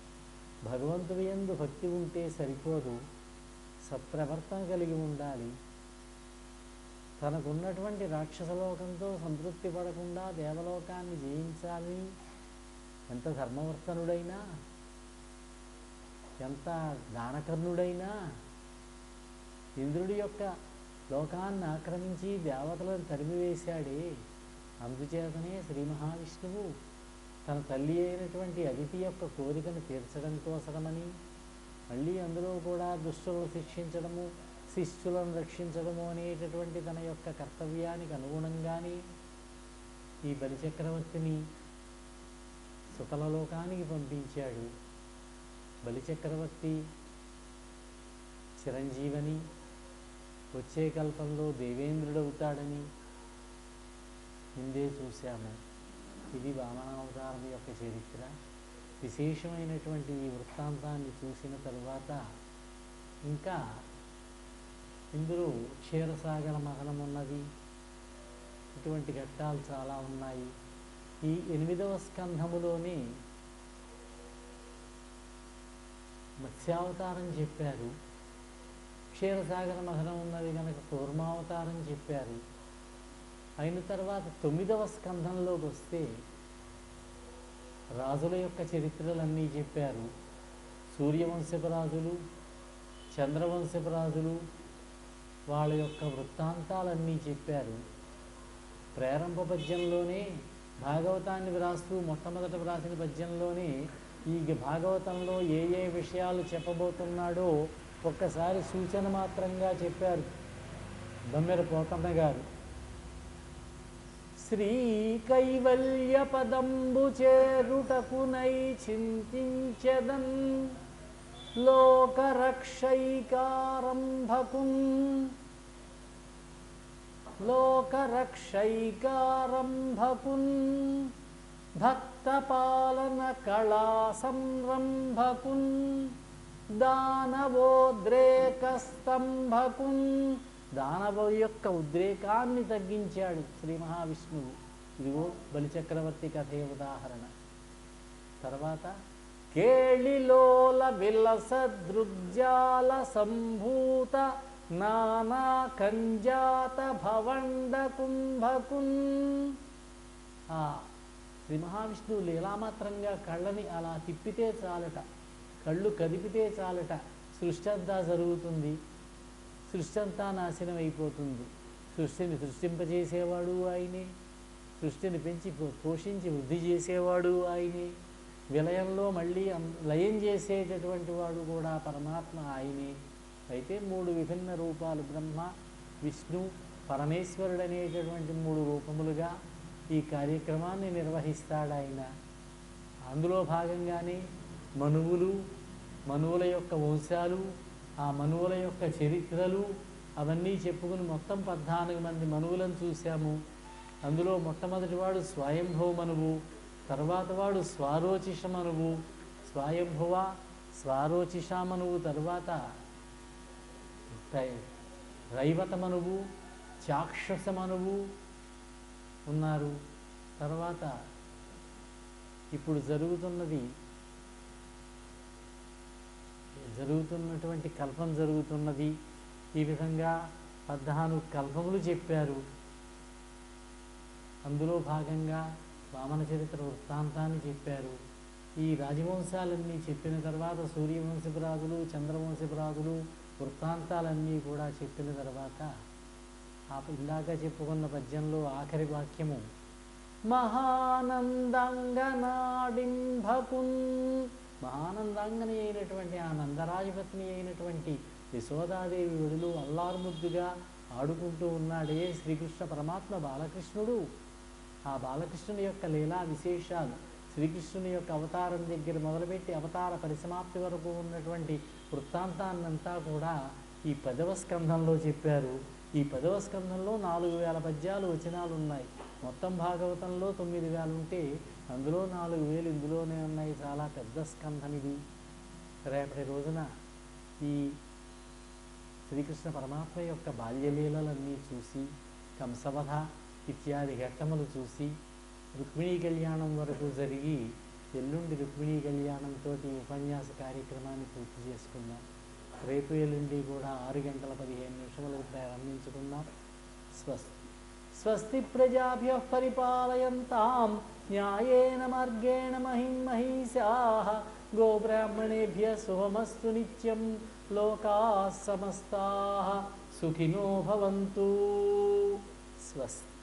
భగవంతుడి యందు భక్తి ఉంటే సరిపోదు, సత్ప్రవర్తన కలిగి ఉండాలి. తనకున్నటువంటి రాక్షసలోకంతో సంతృప్తి పడకుండా దేవలోకాన్ని జయించాలని ఎంత ధర్మవర్తనుడైనా, ఎంత దానకర్ణుడైనా, ఇంద్రుడి యొక్క లోకాన్ని ఆక్రమించి దేవతలను తరిమివేశాడే. అందుచేతనే శ్రీ మహావిష్ణువు తన తల్లి అయినటువంటి అదితి యొక్క కోరికను తీర్చడం కోసమని మళ్ళీ అందులో కూడా దుష్టులను శిక్షించడము, శిష్యులను రక్షించడము అనేటటువంటి తన యొక్క కర్తవ్యానికి అనుగుణంగానే ఈ బలిచక్రవర్తిని సుతలలోకానికి పంపించాడు. బలిచక్రవర్తి చిరంజీవని, వచ్చే కల్పంలో దేవేంద్రుడవుతాడని ముందే చూశాము. ఇది వామనావతారం యొక్క చరిత్ర. విశేషమైనటువంటి ఈ వృత్తాంతాన్ని చూసిన తరువాత ఇంకా ఇందులో క్షీరసాగర మథనం ఉన్నది. ఇటువంటి ఘట్టాలు చాలా ఉన్నాయి. ఈ 8వ స్కంధములోని మత్స్యావతారం చెప్పారు. క్షీరసాగర మథనం ఉన్నది కనుక కూర్మావతారం చెప్పారు. అయిన తర్వాత 9వ స్కంధంలోకి వస్తే రాజుల యొక్క చరిత్రలన్నీ చెప్పారు. సూర్యవంశపు రాజులు, చంద్రవంశపు రాజులు, వాళ్ళ యొక్క వృత్తాంతాలన్నీ చెప్పారు. ప్రారంభ పద్యంలోనే భాగవతాన్ని వ్రాస్తూ మొట్టమొదట వ్రాసిన పద్యంలోనే ఈ భాగవతంలో ఏ ఏ విషయాలు చెప్పబోతున్నాడో ఒక్కసారి సూచన మాత్రంగా చెప్పారు దమ్మెర పోతన్న గారు. శ్రీ కైవల్య పదంబు చేరుటకునై చింతించెదన్ లోకరక్షైకారంభకున్ భక్తపాలన కళా సంరంభకున్ దానవోద్రేకస్తంభకున్. దానవ యొక్క ఉద్రేకాన్ని తగ్గించాడు శ్రీ మహావిష్ణువు. ఇదిగో బలిచక్రవర్తి కథే ఉదాహరణ. తర్వాత కేళిలోల విలస దృగ్జాల సంభూత నానా కంజాత భవండ కుంభకున్. శ్రీ మహావిష్ణువు లీలామాత్రంగా కళ్ళని అలా తిప్పితే చాలట, కళ్ళు కదిపితే చాలట, సృష్టి అంతా జరుగుతుంది, సృష్టి అంతా నాశనం అయిపోతుంది. సృష్టిని సృష్టింపజేసేవాడు ఆయనే, సృష్టిని పెంచి పోషించి వృద్ధి చేసేవాడు ఆయనే, విలయంలో మళ్ళీ లయం చేసేటటువంటి వాడు కూడా పరమాత్మ ఆయనే. అయితే 3 విభిన్న రూపాలు, బ్రహ్మ, విష్ణు, పరమేశ్వరుడు అనేటటువంటి 3 రూపములుగా ఈ కార్యక్రమాన్ని నిర్వహిస్తాడు ఆయన. అందులో భాగంగానే మనువుల యొక్క వంశాలు, ఆ మనువుల యొక్క చరిత్రలు అవన్నీ చెప్పుకుని మొత్తం 14 మంది మనువులను చూశాము. అందులో మొట్టమొదటి వాడు స్వయంభవ మనువు, తర్వాత వాడు స్వారోచిష మనువు, స్వయంభవ స్వారోచిష మనువు, తర్వాత రైవత మనువు, చాక్షస మనువు ఉన్నారు. తర్వాత ఇప్పుడు జరుగుతున్నటువంటి కల్పం జరుగుతున్నది. ఈ విధంగా 14 కల్పములు చెప్పారు. అందులో భాగంగా వామన చరిత్ర వృత్తాంతాన్ని చెప్పారు. ఈ రాజవంశాలన్నీ చెప్పిన తర్వాత సూర్యవంశపు రాజులు, చంద్రవంశపు రాజులు వృత్తాంతాలన్నీ కూడా చెప్పిన తర్వాత ఇందాక చెప్పుకున్న పద్యంలో ఆఖరి వాక్యము మహానందంగనాడింభకున్. మహానందాంగని అయినటువంటి ఆ నందరాజపత్ని అయినటువంటి యశోదాదేవి ఒడిలో అల్లారుముద్దుగా ఆడుకుంటూ ఉన్నాడే శ్రీకృష్ణ పరమాత్మ బాలకృష్ణుడు. ఆ బాలకృష్ణుని యొక్క లీలా విశేషాలు శ్రీకృష్ణుని యొక్క అవతారం దగ్గర మొదలుపెట్టి అవతార పరిసమాప్తి వరకు ఉన్నటువంటి వృత్తాంతాన్నంతా కూడా ఈ 10వ స్కంధంలో చెప్పారు. ఈ 10వ స్కంధంలో 4000 పద్యాలు వచనాలు ఉన్నాయి. మొత్తం భాగవతంలో 9000 ఉంటే అందులో 4000 ఇందులోనే ఉన్నాయి. చాలా పెద్ద స్కంధం ఇది. రేపటి రోజున ఈ శ్రీకృష్ణ పరమాత్మ యొక్క బాల్యలీలలన్నీ చూసి, కంసవధ ఇత్యాది ఘట్టములు చూసి, రుక్మిణీ కళ్యాణం వరకు జరిగి ఎల్లుండి రుక్మిణీ కళ్యాణంతో ఉపన్యాస కార్యక్రమాన్ని పూర్తి చేసుకుందాం. రేపు ఎల్లుండి కూడా 6:15 ప్రారంభించుకుందాం. స్వస్తి ప్రజాభ్యః పరిపాలయంతాం న్యాయేన మార్గేణ మహిం మహిషాః. గోబ్రాహ్మణేభ్యः శుభమస్తు నిత్యం. లోకాః సమస్తాః సుఖినో భవంతు. స్వస్తి.